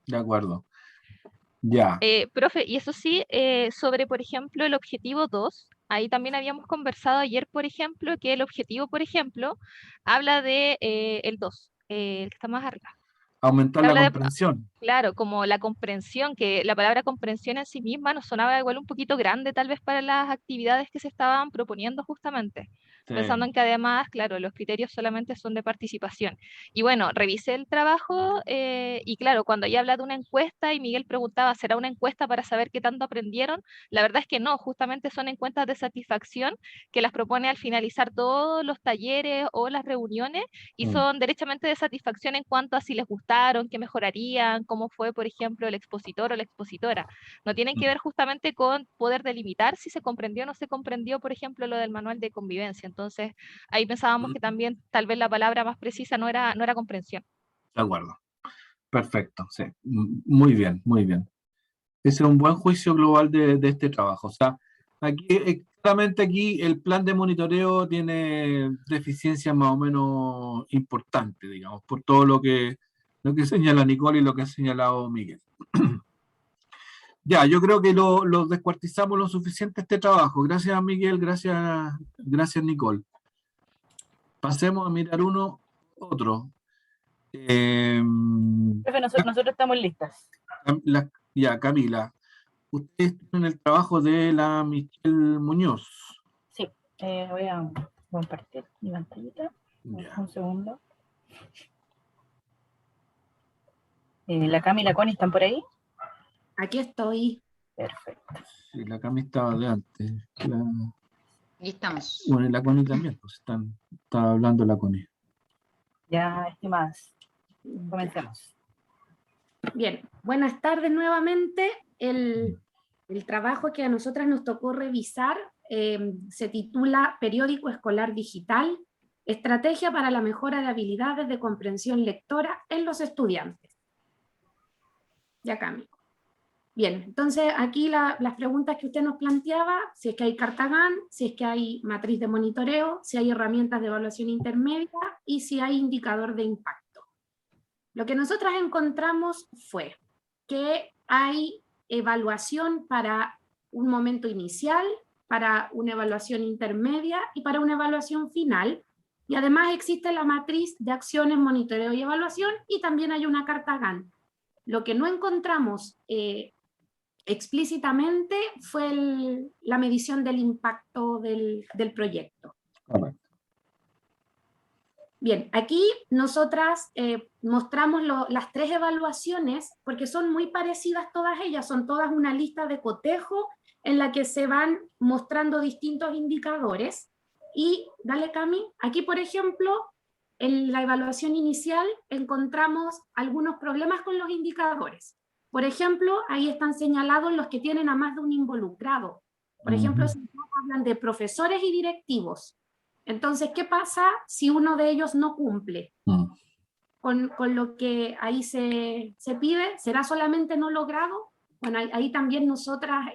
de acuerdo. Ya. Profe, y eso sí, sobre, por ejemplo, el objetivo 2, ahí también habíamos conversado ayer, por ejemplo, que el objetivo, por ejemplo, habla de el 2, el que está más arriba. Aumentar la Habla de, comprensión. claro, como la comprensión, que la palabra comprensión en sí misma nos sonaba igual un poquito grande tal vez para las actividades que se estaban proponiendo justamente, Sí. pensando en que además, claro, los criterios solamente son de participación. Y bueno, revisé el trabajo y claro, cuando ella habla de una encuesta y Miguel preguntaba, ¿será una encuesta para saber qué tanto aprendieron? La verdad es que no, justamente son encuestas de satisfacción que las propone al finalizar todos los talleres o las reuniones y son derechamente de satisfacción en cuanto a si les gustaron, qué mejorarían, cómo fue, por ejemplo, el expositor o la expositora. No tienen que ver justamente con poder delimitar si se comprendió o no se comprendió, por ejemplo, lo del manual de convivencia. Entonces, ahí pensábamos que también tal vez la palabra más precisa no era comprensión. De acuerdo. Perfecto, sí. Muy bien, muy bien. Ese es un buen juicio global de este trabajo. O sea, aquí, claramente aquí el plan de monitoreo tiene deficiencias más o menos importantes, digamos, por todo lo que señala Nicole y lo que ha señalado Miguel. Ya, yo creo que lo descuartizamos lo suficiente este trabajo. Gracias, Miguel, gracias, Nicole. Pasemos a mirar otro. Profe, nosotros estamos listas. Ya, Camila, ustedes tienen el trabajo de la Michelle Muñoz. Sí, voy a compartir mi pantallita. Ya. Un segundo. La Cami y la Connie están por ahí. Aquí estoy. Perfecto. Sí, la Cami estaba de antes. Ahí estamos. Bueno, y la Connie también, pues estaba hablando la Connie. Ya, estimadas, comencemos. Bien, buenas tardes nuevamente. El trabajo que a nosotras nos tocó revisar se titula Periódico Escolar Digital, Estrategia para la mejora de habilidades de comprensión lectora en los estudiantes. Ya, Cami. Bien, entonces aquí las preguntas que usted nos planteaba, si es que hay carta GAN, si es que hay matriz de monitoreo, si hay herramientas de evaluación intermedia y si hay indicador de impacto. Lo que nosotras encontramos fue que hay evaluación para un momento inicial, para una evaluación intermedia y para una evaluación final, y además existe la matriz de acciones, monitoreo y evaluación, y también hay una carta GAN. Lo que no encontramos explícitamente fue la medición del impacto del proyecto. Correcto. Bien, aquí nosotras mostramos las 3 evaluaciones porque son muy parecidas todas ellas, son todas una lista de cotejo en la que se van mostrando distintos indicadores. Y, dale Cami, aquí por ejemplo, en la evaluación inicial encontramos algunos problemas con los indicadores. Por ejemplo, ahí están señalados los que tienen a más de un involucrado. Por ejemplo, si hablan de profesores y directivos. Entonces, ¿qué pasa si uno de ellos no cumple con lo que ahí se pide? ¿Será solamente no logrado? Bueno, ahí también nosotras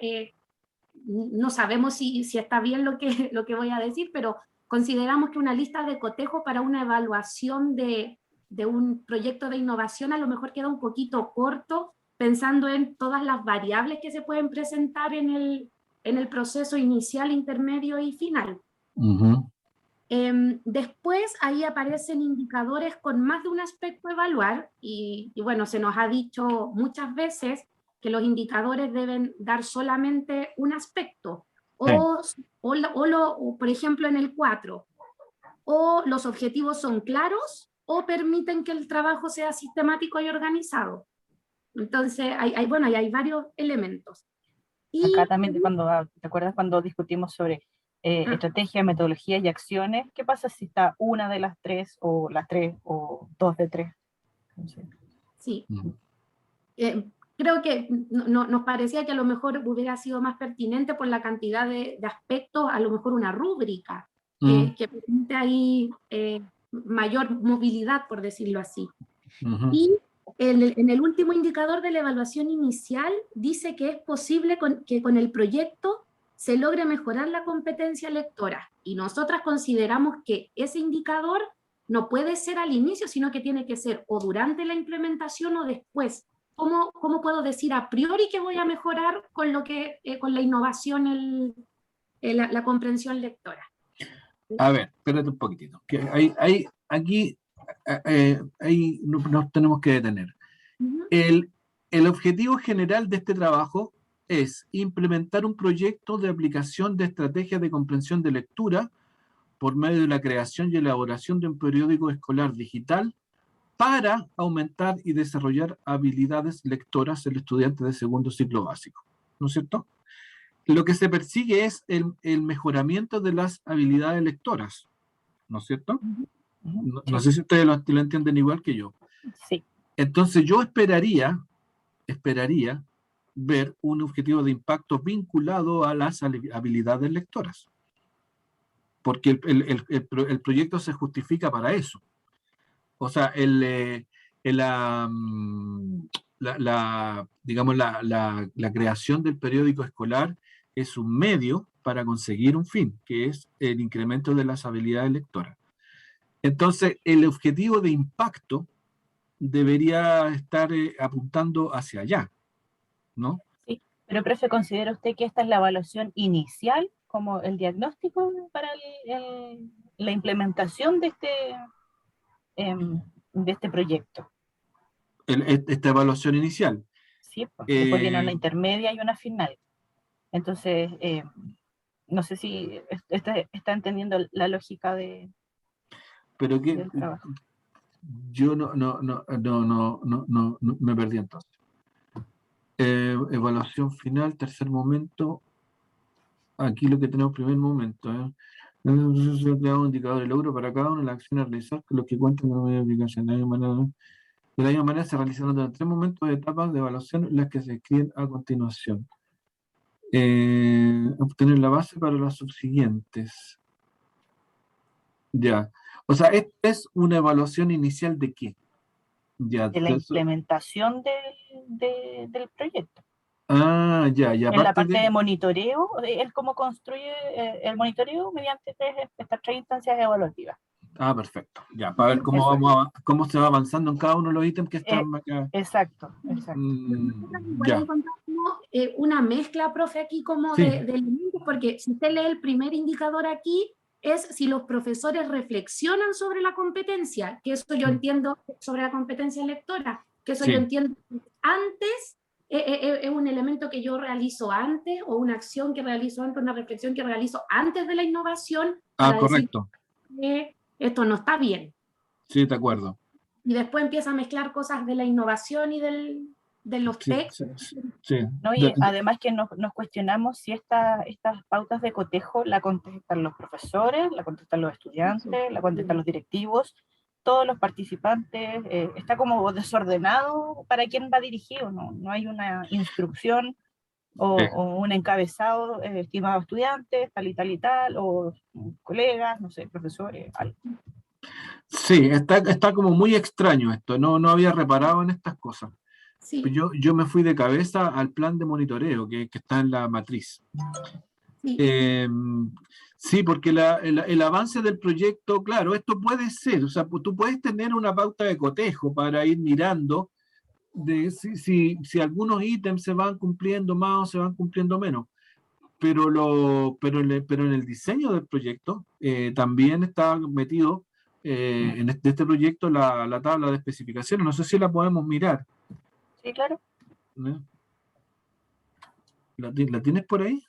no sabemos si está bien lo que voy a decir, pero consideramos que una lista de cotejo para una evaluación de un proyecto de innovación a lo mejor queda un poquito corto, pensando en todas las variables que se pueden presentar en el proceso inicial, intermedio y final. Después ahí aparecen indicadores con más de un aspecto a evaluar y bueno, se nos ha dicho muchas veces que los indicadores deben dar solamente un aspecto, o por ejemplo en el 4, o los objetivos son claros o permiten que el trabajo sea sistemático y organizado. Entonces hay varios elementos. Y, acá también, ¿te acuerdas cuando discutimos sobre estrategia, metodología y acciones? ¿Qué pasa si está una de las tres, o las tres, o dos de tres? No sé. Sí. Creo que nos parecía que a lo mejor hubiera sido más pertinente por la cantidad de aspectos, a lo mejor una rúbrica que permite ahí mayor movilidad, por decirlo así. Y en el último indicador de la evaluación inicial dice que es posible que con el proyecto se logre mejorar la competencia lectora. Y nosotras consideramos que ese indicador no puede ser al inicio, sino que tiene que ser o durante la implementación o después. ¿Cómo puedo decir a priori que voy a mejorar con la innovación la comprensión lectora? A ver, espérate un poquitito. Que aquí nos tenemos que detener. El objetivo general de este trabajo es implementar un proyecto de aplicación de estrategias de comprensión de lectura por medio de la creación y elaboración de un periódico escolar digital para aumentar y desarrollar habilidades lectoras en el estudiante de segundo ciclo básico. ¿No es cierto? Lo que se persigue es el mejoramiento de las habilidades lectoras, ¿no es cierto? No sé si ustedes lo entienden igual que yo. Sí. Entonces yo esperaría ver un objetivo de impacto vinculado a las habilidades lectoras, porque el proyecto se justifica para eso. O sea, digamos, la creación del periódico escolar es un medio para conseguir un fin, que es el incremento de las habilidades lectoras. Entonces, el objetivo de impacto debería estar apuntando hacia allá, ¿no? Sí, pero profe, ¿considera usted que esta es la evaluación inicial, como el diagnóstico para la implementación de este proyecto? Esta evaluación inicial. Sí, pues, después viene una intermedia y una final. Entonces, no sé si está entendiendo la lógica del trabajo. Yo no me perdí entonces. Evaluación final, tercer momento. Aquí lo que tenemos, primer momento. Un indicador de logro para cada una de las acciones a realizar, que los que cuentan con una aplicación. De la misma manera se realizan los 3 momentos de etapas de evaluación, las que se escriben a continuación. Obtener la base para las subsiguientes. Ya. O sea, ¿esta es una evaluación inicial de qué? Ya, de la implementación del proyecto. Ya. En la parte de monitoreo, es como construye el monitoreo mediante estas 3 instancias evaluativas. Perfecto. Ya, para ver cómo se va avanzando en cada uno de los ítems que están acá. Exacto. Ya. Encontramos una mezcla, profe, aquí como de elementos, porque si usted lee el primer indicador aquí, es si los profesores reflexionan sobre la competencia, que eso yo entiendo sobre la competencia lectora, que eso yo entiendo antes, es un elemento que yo realizo antes, o una acción que realizo antes, una reflexión que realizo antes de la innovación, para correcto. decir que esto no está bien. Sí, de acuerdo. Y después empieza a mezclar cosas de la innovación y de los textos. ¿No? Y además que nos cuestionamos si estas pautas de cotejo la contestan los profesores, la contestan los estudiantes, la contestan los directivos, todos los participantes. Está como desordenado para quién va dirigido, no hay una instrucción o un encabezado, estimados estudiantes, tal y tal y tal, o colegas, no sé, profesores, algo. Sí, está como muy extraño esto, no había reparado en estas cosas. Sí. Yo me fui de cabeza al plan de monitoreo que está en la matriz. Sí. Sí, porque el avance del proyecto, claro, esto puede ser, o sea, tú puedes tener una pauta de cotejo para ir mirando de si algunos ítems se van cumpliendo más o se van cumpliendo menos. Pero en el diseño del proyecto también está metido en este proyecto la tabla de especificaciones. No sé si la podemos mirar. Sí, claro. ¿No? ¿La tienes por ahí?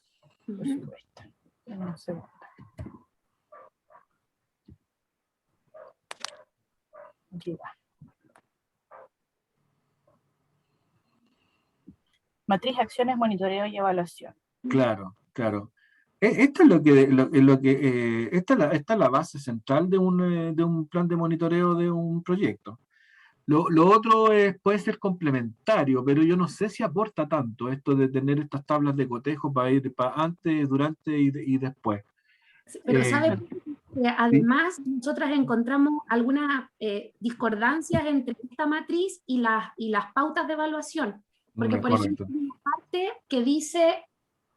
Por supuesto. Dame un segundo. Aquí va. Matriz, acciones, monitoreo y evaluación. Claro, claro. Esto es esta es la base central de un plan de monitoreo de un proyecto. Lo otro puede ser complementario, pero yo no sé si aporta tanto esto de tener estas tablas de cotejo para ir para antes, durante y después. Pero ¿sabes? Además, ¿sí? nosotras encontramos algunas discordancias entre esta matriz y las pautas de evaluación. Porque, por ejemplo, hay una parte que dice,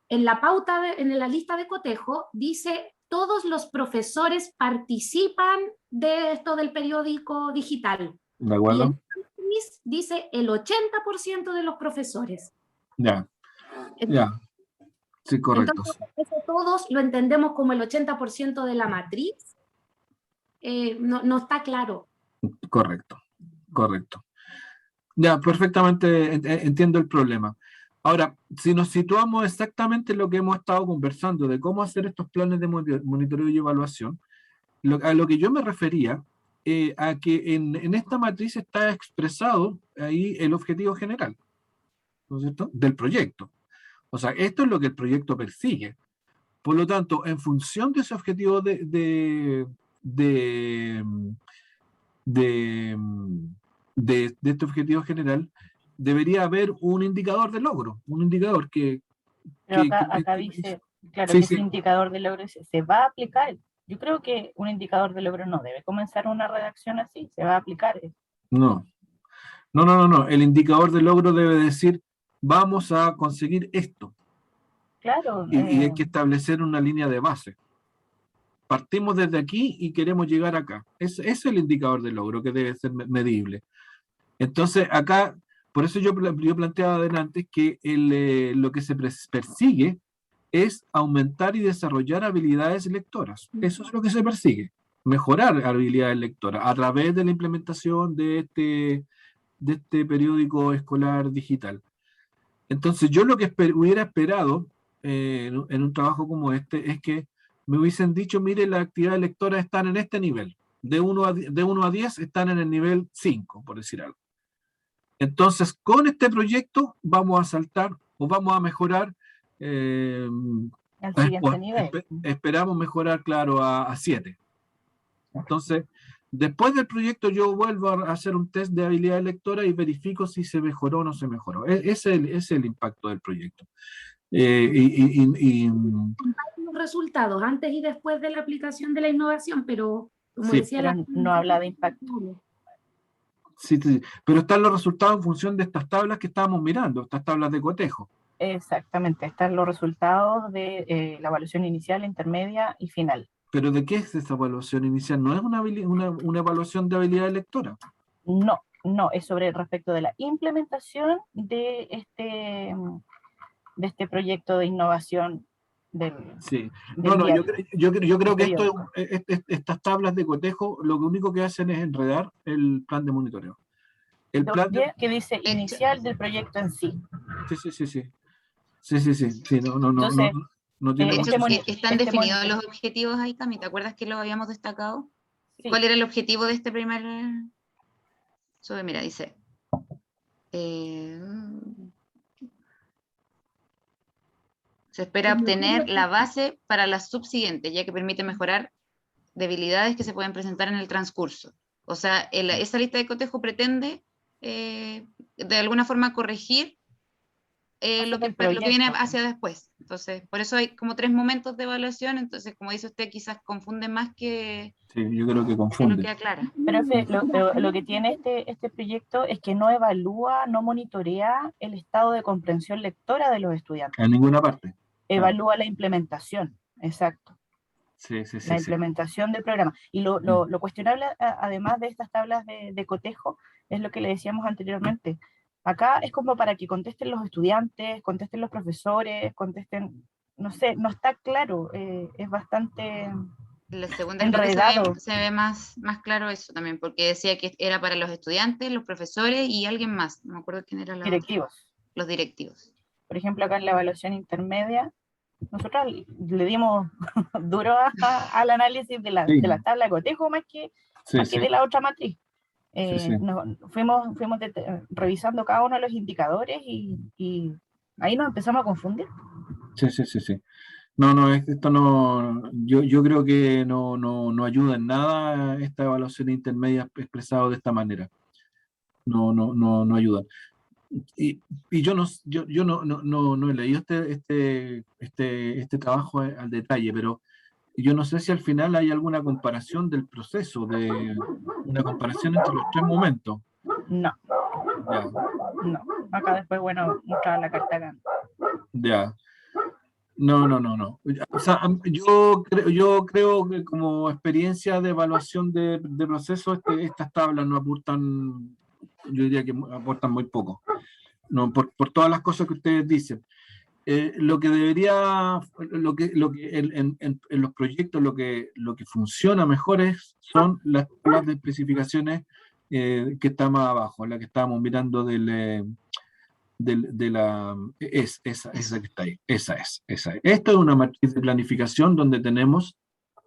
en la pauta, en la lista de cotejo, dice, todos los profesores participan de esto del periódico digital. ¿De acuerdo? Y en esta matriz dice el 80% de los profesores. Ya, ya. Sí, correcto. Entonces, eso todos lo entendemos como el 80% de la matriz. No está claro. Correcto, correcto. Ya, perfectamente entiendo el problema. Ahora, si nos situamos exactamente en lo que hemos estado conversando, de cómo hacer estos planes de monitoreo y evaluación, a lo que yo me refería, a que en esta matriz está expresado ahí el objetivo general, ¿no es cierto?, del proyecto. O sea, esto es lo que el proyecto persigue. Por lo tanto, en función de ese objetivo de este objetivo general, debería haber un indicador de logro, un indicador Pero acá dice, claro, sí, que sí. ese indicador de logro se va a aplicar. Yo creo que un indicador de logro no debe comenzar una redacción así, se va a aplicar. No. El indicador de logro debe decir, vamos a conseguir esto. Claro. Y hay que establecer una línea de base. Partimos desde aquí y queremos llegar acá. Es el indicador de logro que debe ser medible. Entonces, acá, por eso yo planteaba adelante que lo que se persigue es aumentar y desarrollar habilidades lectoras. Eso es lo que se persigue. Mejorar habilidades lectoras a través de la implementación de este periódico escolar digital. Entonces, yo lo que hubiera esperado en un trabajo como este es que me hubiesen dicho, mire, las actividades lectoras están en este nivel. De 1 a 10 están en el nivel 5, por decir algo. Entonces, con este proyecto vamos a saltar o vamos a mejorar. Al siguiente nivel. Esperamos mejorar, claro, a 7. Entonces, después del proyecto yo vuelvo a hacer un test de habilidad lectora y verifico si se mejoró o no se mejoró. Ese es el impacto del proyecto. Los resultados antes y después de la aplicación de la innovación, pero como sí, decía no habla de impacto. Sí, pero están los resultados en función de estas tablas que estábamos mirando, estas tablas de cotejo. Exactamente, están los resultados de la evaluación inicial, intermedia y final. ¿Pero de qué es esa evaluación inicial? ¿No es una evaluación de habilidad lectora? No, es sobre respecto de la implementación de este proyecto de innovación sí. Yo creo que estas tablas de cotejo lo único que hacen es enredar el plan de monitoreo. El plan que dice inicial del proyecto en sí. Sí. Entonces, no tiene de hecho, están definidos los objetivos ahí, Cami. ¿Te acuerdas que lo habíamos destacado? Sí. ¿Cuál era el objetivo de este primer? Mira, dice. Se espera obtener la base para la subsiguiente, ya que permite mejorar debilidades que se pueden presentar en el transcurso. O sea, esa lista de cotejo pretende de alguna forma corregir lo que viene hacia después. Entonces, por eso hay como 3 momentos de evaluación. Entonces, como dice usted, quizás confunde más que... Sí, yo creo que confunde. Lo que aclara. Pero lo que tiene este proyecto es que no evalúa, no monitorea el estado de comprensión lectora de los estudiantes. En ninguna parte. Evalúa la implementación, exacto. Sí, sí, la sí, sí. implementación del programa. Y lo cuestionable, además de estas tablas de cotejo, es lo que le decíamos anteriormente. Acá es como para que contesten los estudiantes, contesten los profesores, contesten, no sé, no está claro, es bastante La segunda creo que enredado. se ve más claro eso también, porque decía que era para los estudiantes, los profesores y alguien más. No me acuerdo quién era Directivos. los directivos. Por ejemplo, acá en la evaluación intermedia, nosotros le dimos duro al análisis de Sí, la tabla de cotejo más que sí, de la otra matriz. sí, sí. Fuimos revisando cada uno de los indicadores y ahí nos empezamos a confundir. Sí, sí, sí, sí. No, esto no, yo creo que no ayuda en nada esta evaluación intermedia expresado de esta manera. No ayuda. Y yo no he leído este trabajo al detalle, pero yo no sé si al final hay alguna comparación del proceso, una comparación entre los tres momentos. No, Ya, no. Acá después, bueno, mostrar la carta acá. ya. No. O sea, yo creo que como experiencia de evaluación de procesos, estas tablas no aportan, yo diría que aportan muy poco, no, por todas las cosas que ustedes dicen. Lo que debería, en los proyectos, lo que funciona mejor son las tablas de especificaciones que está más abajo, la que estábamos mirando de la, esa que está ahí, esa es. Esta es una matriz de planificación donde tenemos,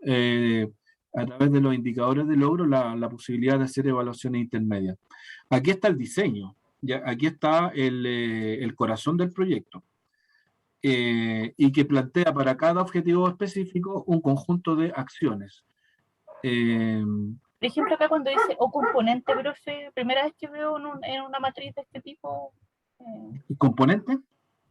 a través de los indicadores de logro, la posibilidad de hacer evaluaciones intermedias. Aquí está el diseño, ¿ya? Aquí está el corazón del proyecto, y que plantea para cada objetivo específico un conjunto de acciones. Por ejemplo, acá cuando dice o componente, profe, primera vez que veo en una matriz de este tipo, ¿Componente?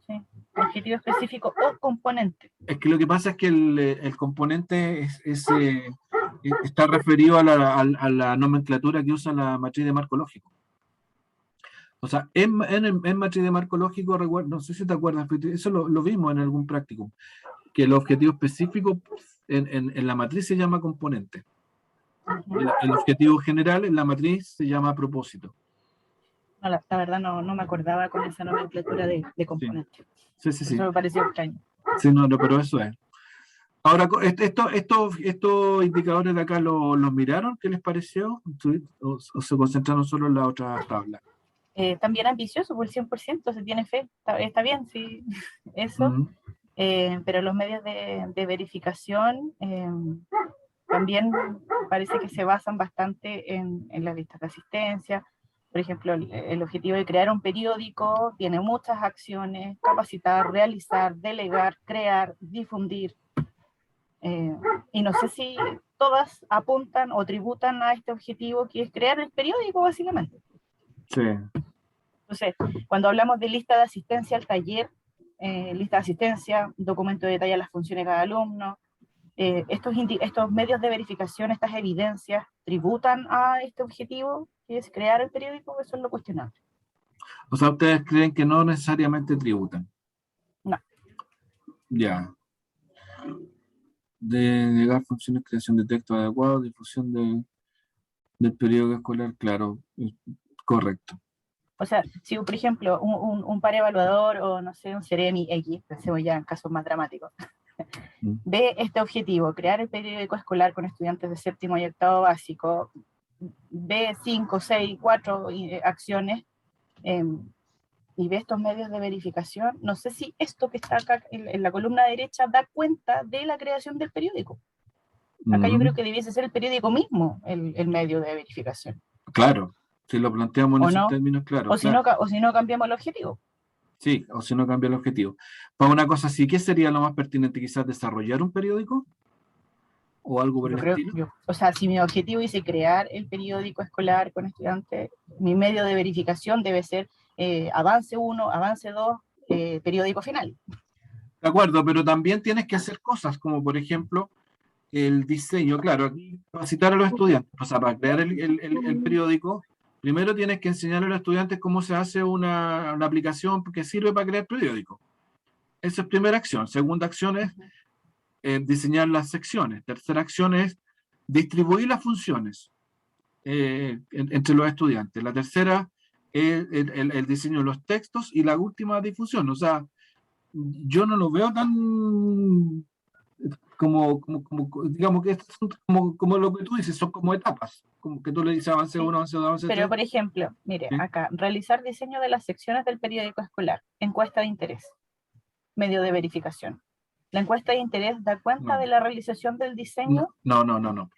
sí, objetivo específico o componente. Es que lo que pasa es que el componente está referido a la nomenclatura que usa la matriz de marco lógico. O sea, en matriz de marco lógico, no sé si te acuerdas, pero eso lo vimos en algún práctico, que el objetivo específico en la matriz se llama componente. El objetivo general en la matriz se llama propósito. No, la verdad no me acordaba con esa nomenclatura de componente. Sí. Eso me pareció extraño. Sí, no, pero eso es. Ahora, estos indicadores de acá los miraron, ¿qué les pareció? ¿O se concentraron solo en la otra tabla? También ambicioso, por el 100%, se tiene fe, está bien, sí, eso. Pero los medios de verificación también parece que se basan bastante en las listas de asistencia. Por ejemplo, el objetivo de crear un periódico tiene muchas acciones: capacitar, realizar, delegar, crear, difundir. Y no sé si todas apuntan o tributan a este objetivo, que es crear el periódico, básicamente. Sí. Entonces, cuando hablamos de lista de asistencia al taller, lista de asistencia, documento de detalle de las funciones de cada alumno, estos medios de verificación, estas evidencias, ¿tributan a este objetivo, que es crear el periódico? Eso es lo cuestionable. O sea, ¿ustedes creen que no necesariamente tributan? No. Ya. De negar funciones, creación de texto adecuado, difusión del periódico escolar, claro, correcto. O sea, si por ejemplo un par evaluador o no sé, un Ceremi X, pensemos ya en casos más dramáticos, ve este objetivo, crear el periódico escolar con estudiantes de séptimo y octavo básico, ve 5, 6, 4 acciones, y ve estos medios de verificación, no sé si esto que está acá en la columna derecha da cuenta de la creación del periódico. Acá yo creo que debiese ser el periódico mismo el medio de verificación. Claro, si lo planteamos en esos términos, claro. O si no cambiamos el objetivo. Sí, o si no cambia el objetivo. Para una cosa así, ¿qué sería lo más pertinente? ¿Quizás desarrollar un periódico? ¿O algo por el estilo? O sea, si mi objetivo dice crear el periódico escolar con estudiantes, mi medio de verificación debe ser avance 1, avance 2, periódico final. De acuerdo, pero también tienes que hacer cosas como, por ejemplo, el diseño. Claro, aquí capacitar a los estudiantes. O sea, para crear el periódico, primero tienes que enseñarle a los estudiantes cómo se hace una aplicación que sirve para crear periódico. Esa es primera acción. Segunda acción es diseñar las secciones. Tercera acción es distribuir las funciones entre los estudiantes. La tercera es el diseño de los textos y la última difusión. O sea, yo no lo veo tan digamos que estos son como lo que tú dices, son como etapas, como que tú le dices avance 1, avance 2, avance 3. Pero, por ejemplo, mire, ¿Sí? acá, realizar diseño de las secciones del periódico escolar, encuesta de interés, medio de verificación. La encuesta de interés da cuenta No. de la realización del diseño, No,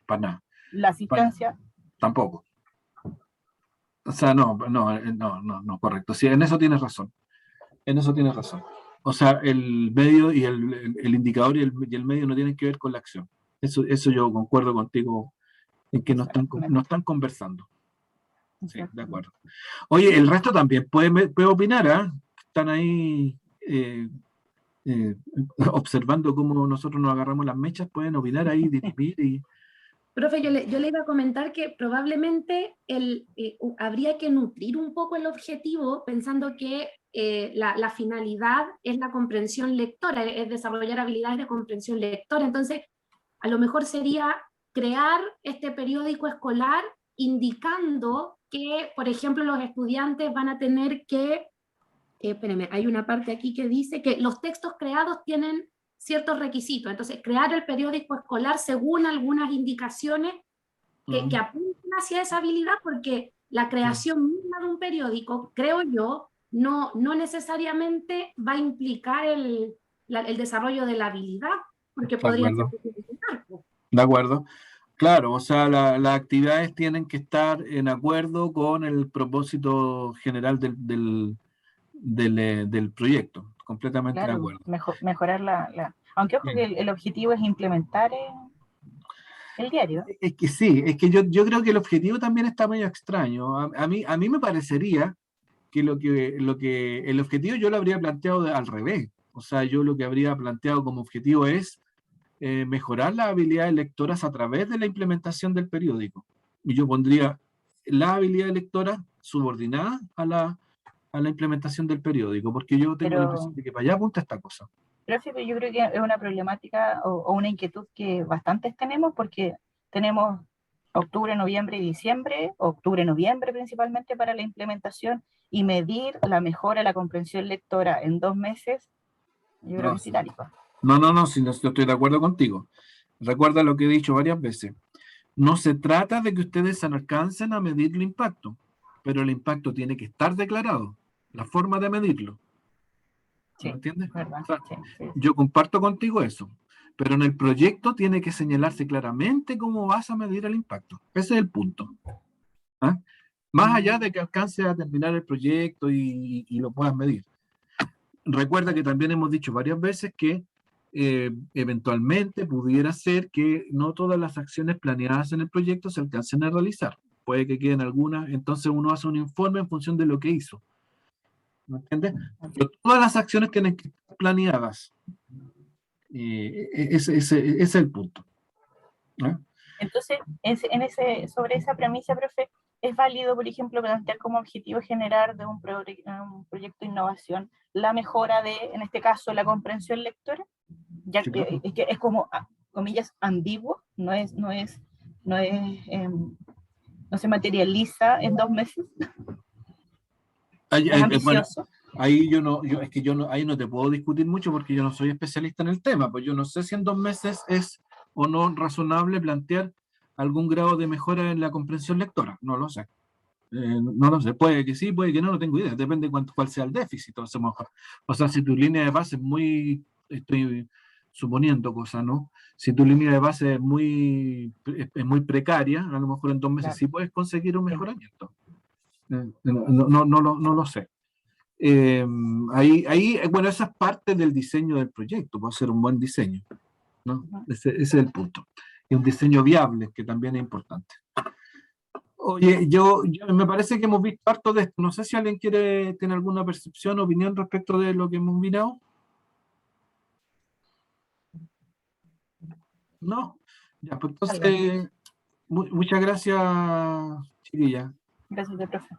para nada. la asistencia. Tampoco. O sea, no, correcto. Sí, en eso tienes razón. En eso tienes razón. O sea, el medio y el indicador y el medio no tienen que ver con la acción. Eso yo concuerdo contigo en que no están conversando. Sí, de acuerdo. Oye, el resto también puede opinar, ¿ah? Están ahí observando cómo nosotros nos agarramos las mechas, pueden opinar ahí, dirimir y... Profe, yo le iba a comentar que probablemente habría que nutrir un poco el objetivo pensando que la finalidad es la comprensión lectora, es desarrollar habilidades de comprensión lectora. Entonces, a lo mejor sería crear este periódico escolar indicando que, por ejemplo, los estudiantes van a tener que, espérenme, hay una parte aquí que dice que los textos creados tienen ciertos requisitos. Entonces, crear el periódico escolar según algunas indicaciones que apunten hacia esa habilidad, porque la creación misma de un periódico, creo yo, no necesariamente va a implicar el desarrollo de la habilidad, porque podría ser... De acuerdo. Claro, o sea, las actividades tienen que estar en acuerdo con el propósito general del proyecto. Completamente Claro, de acuerdo. mejorar aunque ojo que el objetivo es implementar el diario. Es que sí, es que yo creo que el objetivo también está medio extraño. A mí me parecería que el objetivo yo lo habría planteado al revés. O sea, yo lo que habría planteado como objetivo es mejorar las habilidades lectoras a través de la implementación del periódico. Y yo pondría la habilidad lectora subordinada a la implementación del periódico, porque yo tengo la impresión de que para allá apunta esta cosa. Pero yo creo que es una problemática o una inquietud que bastantes tenemos, porque tenemos octubre, noviembre y diciembre, octubre, noviembre principalmente para la implementación, y medir la mejora, la comprensión lectora en 2 meses, yo creo que es titánico. No, si no estoy de acuerdo contigo. Recuerda lo que he dicho varias veces. No se trata de que ustedes alcancen a medir el impacto, pero el impacto tiene que estar declarado, la forma de medirlo. Sí, ¿Me entiendes? ¿verdad? O sea, Sí. yo comparto contigo eso, pero en el proyecto tiene que señalarse claramente cómo vas a medir el impacto. Ese es el punto. ¿Ah? Más allá de que alcance a terminar el proyecto y lo puedas medir. Recuerda que también hemos dicho varias veces que eventualmente pudiera ser que no todas las acciones planeadas en el proyecto se alcancen a realizar. Puede que queden algunas, entonces uno hace un informe en función de lo que hizo. ¿Me entiendes? Pero todas las acciones tienen que estar planeadas. Ese es el punto. ¿Eh? Entonces, sobre esa premisa, profe, ¿es válido, por ejemplo, plantear como objetivo generar de un proyecto de innovación la mejora de, en este caso, la comprensión lectora? Ya Sí, que es como, comillas, ambiguo, no se materializa en 2 meses. Es ambicioso. Bueno, ahí no te puedo discutir mucho porque yo no soy especialista en el tema, pues yo no sé si en 2 meses es o no razonable plantear algún grado de mejora en la comprensión lectora, no lo sé. No lo sé, puede que sí, puede que no tengo idea, depende de cuál sea el déficit. O sea, si tu línea de base es muy, estoy suponiendo cosas, ¿no? Si tu línea de base es muy precaria, a lo mejor en 2 meses sí puedes conseguir un mejoramiento. No lo sé. Bueno, esa es parte del diseño del proyecto, puede ser un buen diseño, ¿no? Ese es el punto. Y un diseño viable, que también es importante. Oye, me parece que hemos visto harto de esto. No sé si alguien tiene alguna percepción o opinión respecto de lo que hemos mirado. ¿No? Ya, pues entonces, muchas gracias, chiquilla. Gracias, profe.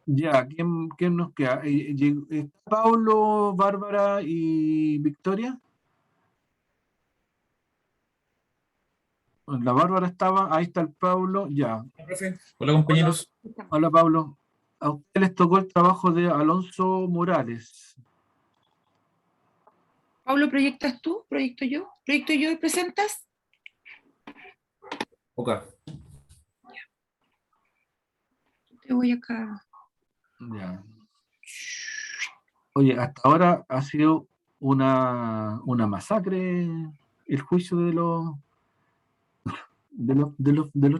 Ya, ¿quién nos queda? ¿Paulo, Bárbara y Victoria? La Bárbara estaba, ahí está el Pablo, ya. Profe. Hola, compañeros. Hola, Pablo. A ustedes les tocó el trabajo de Alonso Morales. Pablo, ¿proyectas tú? ¿Proyecto yo? ¿Proyecto yo y presentas? Ok. Te voy acá. Ya. Oye, hasta ahora ha sido una masacre el juicio de los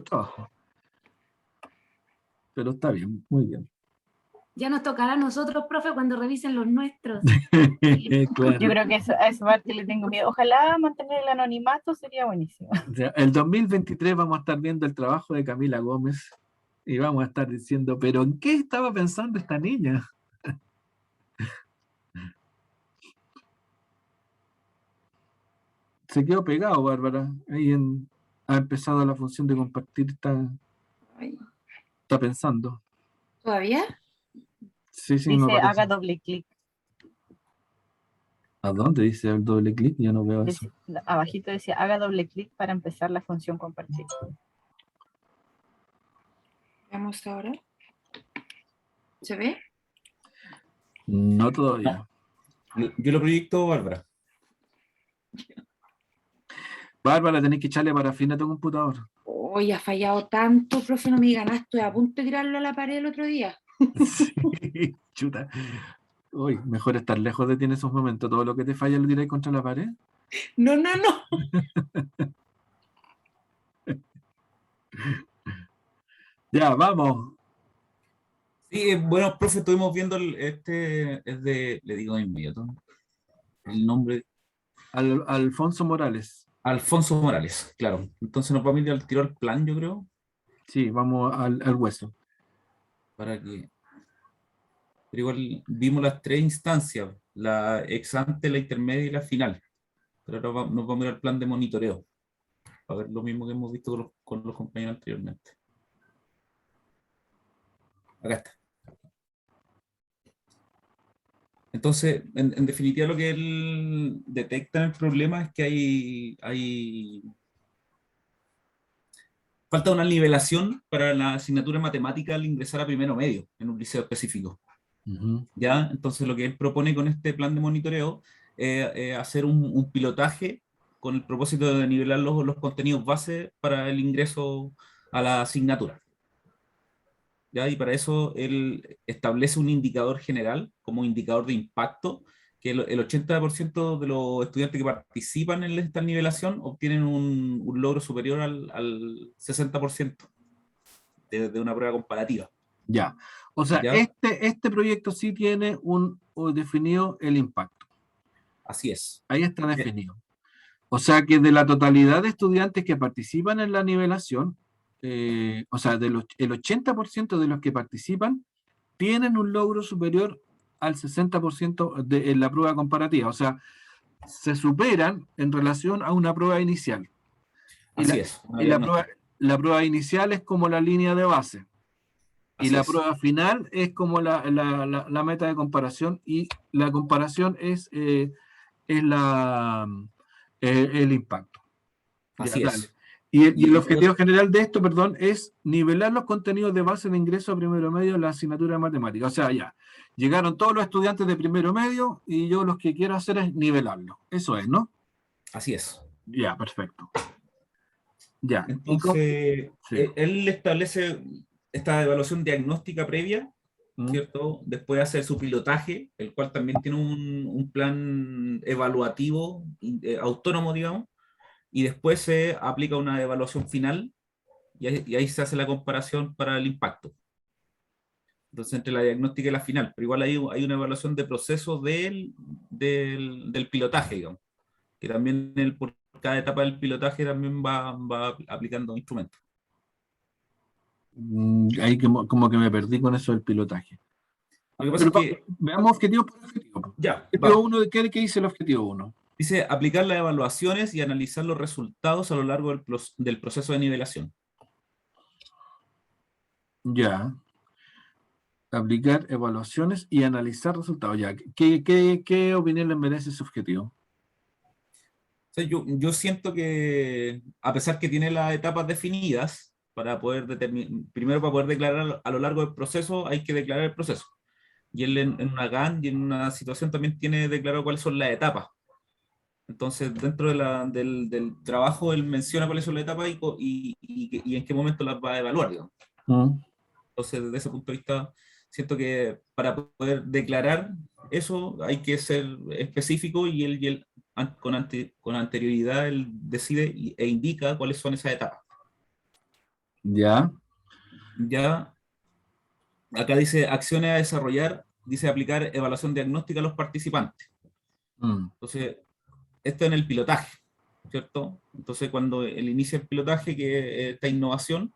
trabajos. Pero está bien, muy bien. Ya nos tocará a nosotros, profe, cuando revisen los nuestros. Claro. Yo creo que a esa parte le tengo miedo. Ojalá mantener el anonimato sería buenísimo. O sea, el 2023 vamos a estar viendo el trabajo de Camila Gómez y vamos a estar diciendo, ¿pero en qué estaba pensando esta niña? Se quedó pegado, Bárbara. Ha empezado la función de compartir, Ay, está pensando. ¿todavía? Sí, me Dice, parece. haga doble clic. ¿A dónde dice el doble clic? Yo no veo eso. Abajito decía, haga doble clic para empezar la función compartir. Veamos ahora. ¿Se ve? No todavía. Yo lo proyecto, Bárbara. Bárbara, tenés que echarle parafina a tu computador. Hoy ha fallado tanto, profe, no me digan nada, estoy a punto de tirarlo a la pared el otro día. Sí, chuta. Uy, mejor estar lejos de ti en esos momentos. Todo lo que te falla lo tiráis contra la pared. No, no, no. Ya, vamos. Sí, bueno, profe, estuvimos viendo este, es de, le digo de inmediato, el nombre, Alfonso Morales. Alfonso Morales, claro. Entonces nos vamos a ir al tiro al plan, yo creo, Sí, vamos al hueso. para que... Pero igual vimos las tres instancias, la ex ante, la intermedia y la final. Pero ahora nos vamos a ir al plan de monitoreo, para ver lo mismo que hemos visto con los compañeros anteriormente. Acá está. Entonces, en definitiva, lo que él detecta en el problema es que hay falta una nivelación para la asignatura de matemática al ingresar a primero medio en un liceo específico. Ujú. ¿Ya? Entonces, lo que él propone con este plan de monitoreo es hacer un pilotaje con el propósito de nivelar los contenidos base para el ingreso a la asignatura. ¿Ya? Y para eso él establece un indicador general como indicador de impacto, que el 80% de los estudiantes que participan en esta nivelación obtienen un logro superior al 60% de una prueba comparativa. Ya. O sea, ¿Ya? este proyecto sí tiene definido el impacto. Así es. Ahí está definido. O sea que de la totalidad de estudiantes que participan en la nivelación, o sea, el 80% de los que participan tienen un logro superior al 60% en la prueba comparativa. O sea, se superan en relación a una prueba inicial. Así es. Y la prueba inicial es como la línea de base. Y Así la es. prueba final es como la meta de comparación. Y la comparación es el impacto. Así Ya, es. dale. Y el Y objetivo general de esto, perdón, es nivelar los contenidos de base de ingreso a primero medio en la asignatura de matemáticas. O sea, ya, llegaron todos los estudiantes de primero medio y yo lo que quiero hacer es nivelarlo. Eso es, ¿no? así es. Ya, perfecto. Ya. Entonces, Sí. él establece esta evaluación diagnóstica previa, ¿cierto? Después hace su pilotaje, el cual también tiene un plan evaluativo autónomo, digamos, y después se aplica una evaluación final y ahí se hace la comparación para el impacto. Entonces, entre la diagnóstica y la final, pero igual hay una evaluación de proceso del pilotaje, digamos, que también por cada etapa del pilotaje también va aplicando instrumentos. Ahí como que me perdí con eso del pilotaje. Lo que pasa es que, Veamos objetivo por objetivo. ya, Objetivo va. 1, ¿qué dice el objetivo 1? Dice aplicar las evaluaciones y analizar los resultados a lo largo del proceso de nivelación. Ya. Aplicar evaluaciones y analizar resultados. Ya. ¿Qué opinión le merece ese objetivo? sea, yo siento que, a pesar que tiene las etapas definidas, para poder primero para poder declarar a lo largo del proceso, hay que declarar el proceso. Y él en una GAN y en una situación también tiene declarado cuáles son las etapas. Entonces, dentro del trabajo, él menciona cuáles son las etapas y en qué momento las va a evaluar, digamos. Entonces, desde ese punto de vista, siento que para poder declarar eso hay que ser específico y él con anterioridad él decide e indica cuáles son esas etapas. Ya. Ya, acá dice acciones a desarrollar, dice aplicar evaluación diagnóstica a los participantes. Entonces, esto en el pilotaje, ¿cierto? Entonces, cuando él inicia el pilotaje, que esta innovación,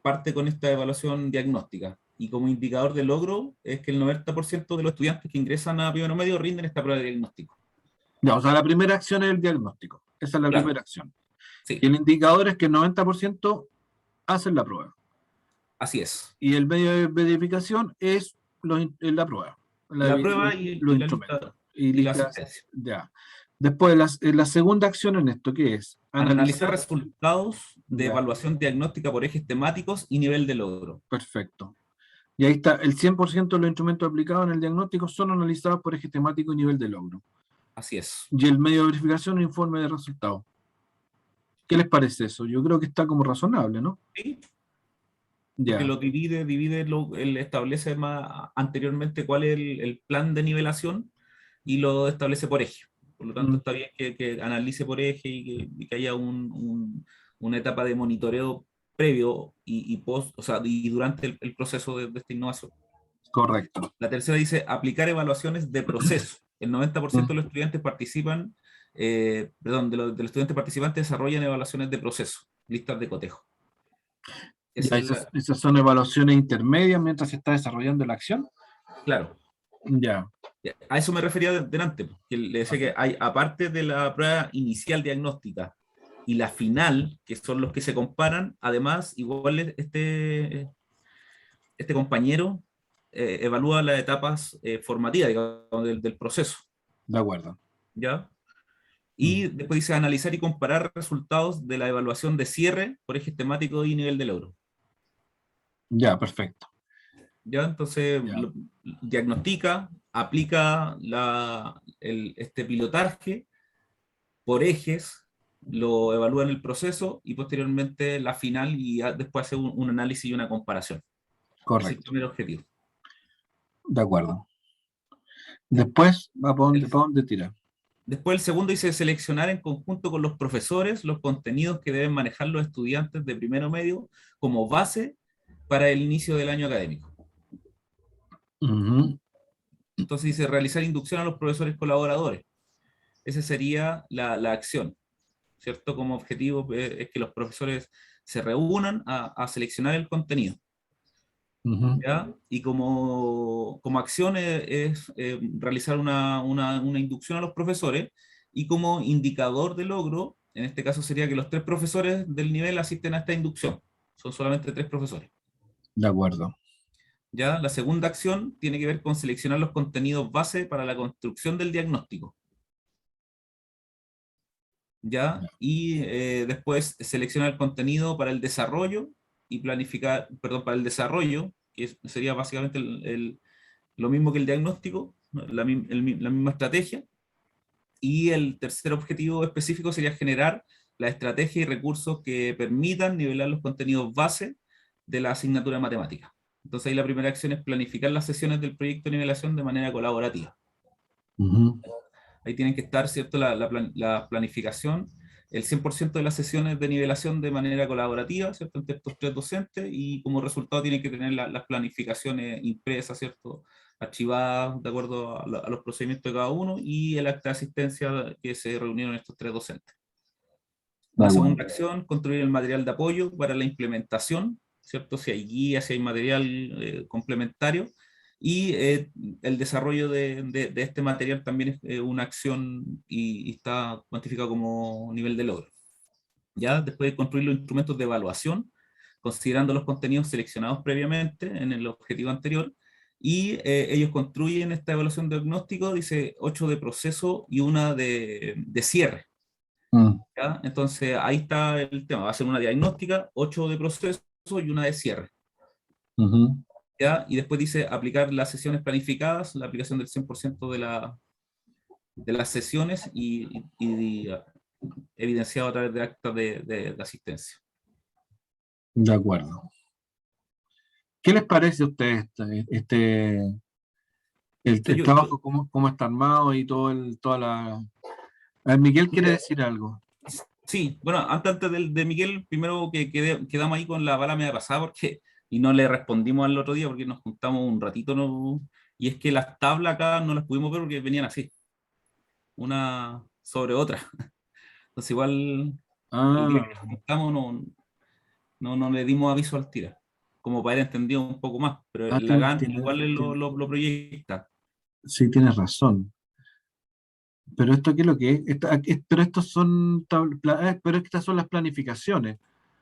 parte con esta evaluación diagnóstica. Y como indicador de logro, es que el 90% de los estudiantes que ingresan a primero medio rinden esta prueba de diagnóstico. Ya, o sea, la primera acción es el diagnóstico. Esa es la Claro. primera acción. Sí. Y el indicador es que el 90% hacen la prueba. Así es. Y el medio de verificación es la prueba. La prueba y los la instrumentos. y la listas, asistencia. ya. Después, la segunda acción en esto, ¿qué es? Analizar resultados de Ya. evaluación diagnóstica por ejes temáticos y nivel de logro. Perfecto. Y ahí está, el 100% de los instrumentos aplicados en el diagnóstico son analizados por eje temático y nivel de logro. Así es. Y el medio de verificación, un informe de resultados. ¿Qué les parece eso? Yo creo que está como razonable, ¿no? Sí. Ya. Porque lo divide, él establece más anteriormente cuál es el plan de nivelación y lo establece por eje. Por lo tanto, está bien que analice por eje y que haya una etapa de monitoreo previo y post, o sea, y durante el proceso de esta innovación. Correcto. La tercera dice aplicar evaluaciones de proceso. El 90% de los estudiantes participan, de los estudiantes participantes desarrollan evaluaciones de proceso, listas de cotejo. Ya, esas son evaluaciones intermedias mientras se está desarrollando la acción. Claro. Ya. A eso me refería delante, que le decía que hay, aparte de la prueba inicial diagnóstica y la final, que son los que se comparan, además, igual este compañero evalúa las etapas formativas, digamos, del proceso. De acuerdo. ¿Ya? Y después dice analizar y comparar resultados de la evaluación de cierre por ejes temáticos y nivel de logro. Ya, perfecto. ¿Ya? Entonces, Ya. diagnostica, aplica este pilotaje por ejes, lo evalúa en el proceso y posteriormente la final y después hace un análisis y una comparación. Correcto. Ese es el primer objetivo. De acuerdo. Después, ¿va para dónde tira? Después el segundo dice seleccionar en conjunto con los profesores los contenidos que deben manejar los estudiantes de primero medio como base para el inicio del año académico. Entonces dice realizar inducción a los profesores colaboradores. Esa sería la acción, ¿cierto? Como objetivo es que los profesores se reúnan a seleccionar el contenido. ¿Ya? Y como acción es realizar una inducción a los profesores, y como indicador de logro, en este caso sería que los 3 profesores del nivel asisten a esta inducción. Son solamente 3 profesores. De acuerdo. ¿Ya? La segunda acción tiene que ver con seleccionar los contenidos base para la construcción del diagnóstico. ¿Ya? Y después seleccionar el contenido para el desarrollo y planificar, perdón, para el desarrollo, que sería básicamente lo mismo que el diagnóstico, la misma estrategia. Y el tercer objetivo específico sería generar la estrategia y recursos que permitan nivelar los contenidos base de la asignatura de matemáticas. Entonces ahí la primera acción es planificar las sesiones del proyecto de nivelación de manera colaborativa. Ahí tienen que estar, ¿cierto?, la planificación, el 100% de las sesiones de nivelación de manera colaborativa, ¿cierto?, entre estos 3 docentes, y como resultado tienen que tener las planificaciones impresas, ¿cierto?, archivadas de acuerdo a los procedimientos de cada uno, y el acta de asistencia que se reunieron estos 3 docentes. La segunda acción, construir el material de apoyo para la implementación, ¿cierto?, si hay guías, si hay material complementario, y el desarrollo de este material también es una acción y está cuantificado como nivel de logro. Ya después de construir los instrumentos de evaluación, considerando los contenidos seleccionados previamente en el objetivo anterior, y ellos construyen esta evaluación de diagnóstico, dice 8 de proceso y una de cierre. ¿ya? Entonces, ahí está el tema. Va a ser una diagnóstica, 8 de proceso y una de cierre. ¿Ya? Y después dice aplicar las sesiones planificadas, la aplicación del 100% de las sesiones y evidenciado a través de actas de asistencia. De acuerdo. ¿Qué les parece a ustedes el trabajo, cómo está armado y toda la... A ver, Miguel quiere decir algo. Sí, bueno, antes de Miguel, primero que quedamos ahí con la bala media pasada, y no le respondimos al otro día porque nos juntamos un ratito, ¿no? Y es que las tablas acá no las pudimos ver porque venían así, una sobre otra. Entonces igual, el día que nos juntamos no le dimos aviso al tira, como para haber entendido un poco más, pero la GAN igual lo proyecta. Sí, tienes razón. Pero esto, ¿qué es lo que es? Pero estos son pero estas son las planificaciones.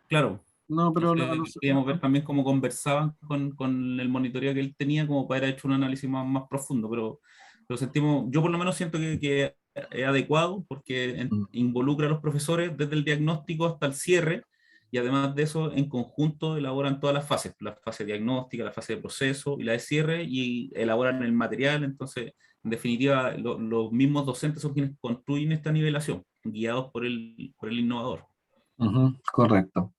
Claro. No, pero Entonces, queríamos ver también cómo conversaban con el monitoreo que él tenía, como para haber hecho un análisis más profundo, pero lo sentimos, yo por lo menos siento que es adecuado porque involucra a los profesores desde el diagnóstico hasta el cierre, y además de eso, en conjunto elaboran todas las fases, la fase diagnóstica, la fase de proceso y la de cierre, y elaboran el material. Entonces, en definitiva, los mismos docentes son quienes construyen esta nivelación, guiados por el innovador. Correcto.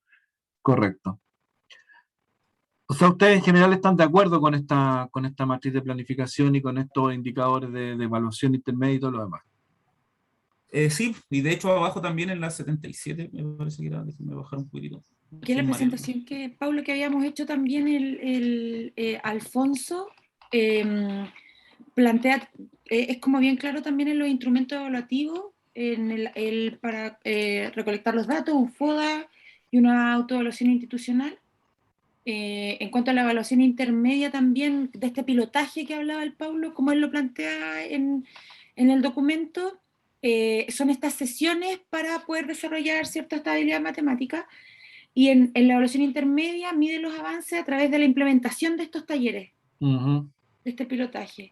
O sea, ustedes en general están de acuerdo con esta matriz de planificación y con estos indicadores de evaluación intermedia y todo lo demás. Sí, y de hecho abajo también en la 77, me parece que era, déjenme bajar un poquitito. Que es la presentación que, Pablo, que habíamos hecho también Alfonso, plantea, es como bien claro también en los instrumentos evaluativos, para recolectar los datos, un FODA y una autoevaluación institucional. En cuanto a la evaluación intermedia también, de este pilotaje que hablaba el Pablo, como él lo plantea en el documento, son estas sesiones para poder desarrollar cierta estabilidad matemática, y en la evaluación intermedia mide los avances a través de la implementación de estos talleres, de este pilotaje.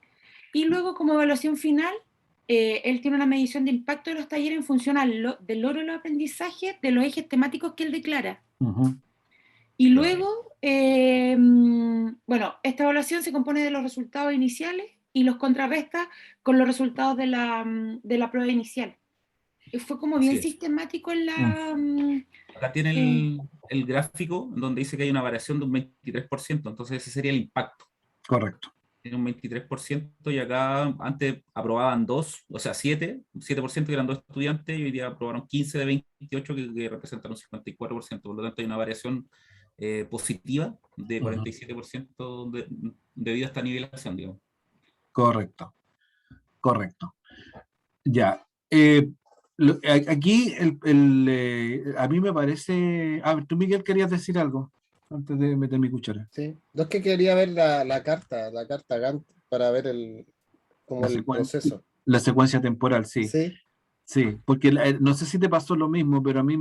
Y luego, como evaluación final, él tiene una medición de impacto de los talleres en función del logro de los aprendizajes de los ejes temáticos que él declara. Y luego, bueno, esta evaluación se compone de los resultados iniciales y los contrarresta con los resultados de la prueba inicial. Fue como bien sistemático en la... Acá tiene el gráfico donde dice que hay una variación de un 23%, entonces ese sería el impacto. Correcto. Tiene un 23%, y acá antes aprobaban 7% que eran 2 estudiantes, y hoy día aprobaron 15 de 28 que representan un 54%, por lo tanto hay una variación positiva de 47% debido a esta nivelación, digamos. Correcto. Ya. Aquí a mí me parece... A ver, tú, Miguel, querías decir algo antes de meter mi cuchara. Sí, no, es que quería ver la carta Gantt para ver el proceso. La secuencia temporal, sí. Sí. Sí, porque no sé si te pasó lo mismo, pero a mí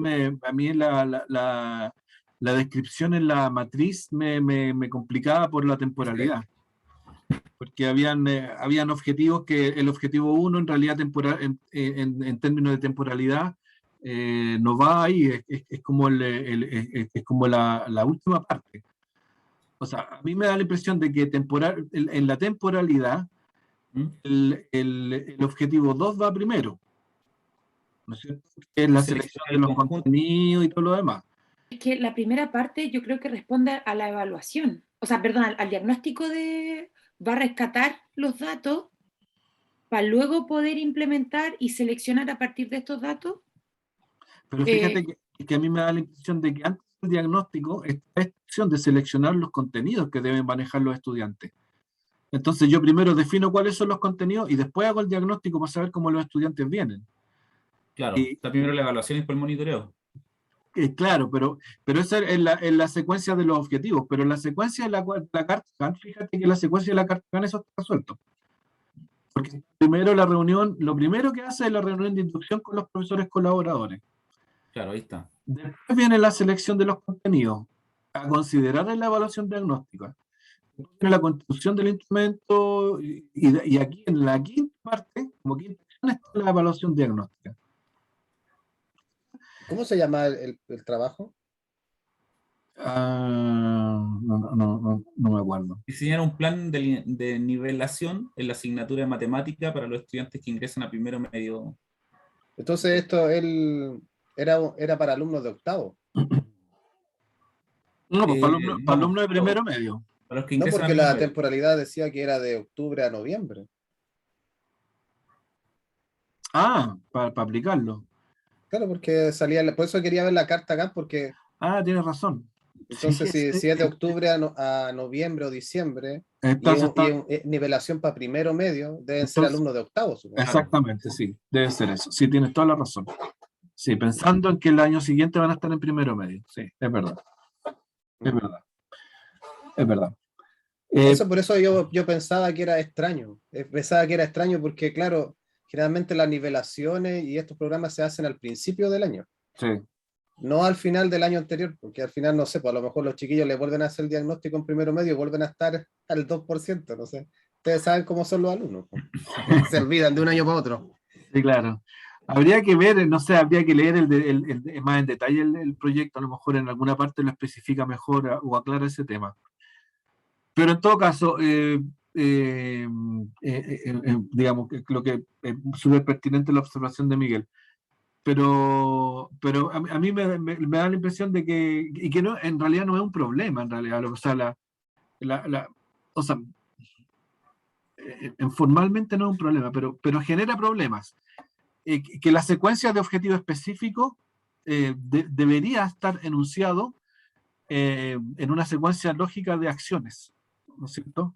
la descripción en la matriz me complicaba por la temporalidad. Porque habían objetivos que el objetivo 1 en realidad en términos de temporalidad no va ahí, es como, es como la última parte. O sea, a mí me da la impresión de que en la temporalidad el objetivo 2 va primero, ¿no es cierto? Que es la selección de los contenidos y todo lo demás. Es que la primera parte yo creo que responde a la evaluación, o sea, perdón, al diagnóstico va a rescatar los datos para luego poder implementar y seleccionar a partir de estos datos. Pero fíjate que a mí me da la impresión de que antes del diagnóstico está esta opción de seleccionar los contenidos que deben manejar los estudiantes. Entonces yo primero defino cuáles son los contenidos y después hago el diagnóstico para saber cómo los estudiantes vienen. Claro, está primero la evaluación y después el monitoreo. Claro, pero esa es la secuencia de los objetivos, pero la secuencia de la carta Gantt, fíjate que la secuencia de la carta Gantt, eso está resuelto. Porque primero lo primero que hace es la reunión de inducción con los profesores colaboradores. Claro, ahí está. Después viene la selección de los contenidos, a considerar en la evaluación diagnóstica. Después viene la construcción del instrumento, y aquí en la quinta parte, como quinta, está la evaluación diagnóstica. ¿Cómo se llama el trabajo? No me acuerdo. Diseñar un plan de nivelación en la asignatura de matemática para los estudiantes que ingresan a primero medio. Entonces esto era para alumnos de octavo. No, pues para No, alumnos de primero medio. para los que No, ingresan a porque primero la medio. temporalidad decía que era de octubre a noviembre. Ah, para aplicarlo. Claro, porque por eso quería ver la carta acá, porque Ah, tienes razón. entonces Sí, si es de octubre a noviembre o diciembre, entonces nivelación para primero medio, deben ser Entonces, alumnos de octavo, supongo. exactamente, sí, debe ser eso. Sí, tienes toda la razón. Sí, pensando en que el año siguiente van a estar en primero medio. Sí, es verdad. Es verdad. Es verdad. Por eso yo pensaba que era extraño. Pensaba que era extraño porque, claro, generalmente las nivelaciones y estos programas se hacen al principio del año. Sí. No al final del año anterior, porque al final, no sé, pues a lo mejor los chiquillos le vuelven a hacer el diagnóstico en primero medio y vuelven a estar al 2%, no sé. Ustedes saben cómo son los alumnos. Se olvidan de un año para otro. Sí, claro. Habría que ver, no sé, habría que leer más en detalle el proyecto, a lo mejor en alguna parte lo especifica mejor o aclara ese tema. Pero en todo caso, digamos que lo que es súper pertinente la observación de Miguel. Pero a mí me da la impresión de que no, en realidad no es un problema, en realidad. O sea, o sea, formalmente no es un problema, pero genera problemas. Que la secuencia de objetivos específicos debería estar enunciado en una secuencia lógica de acciones, ¿no es cierto?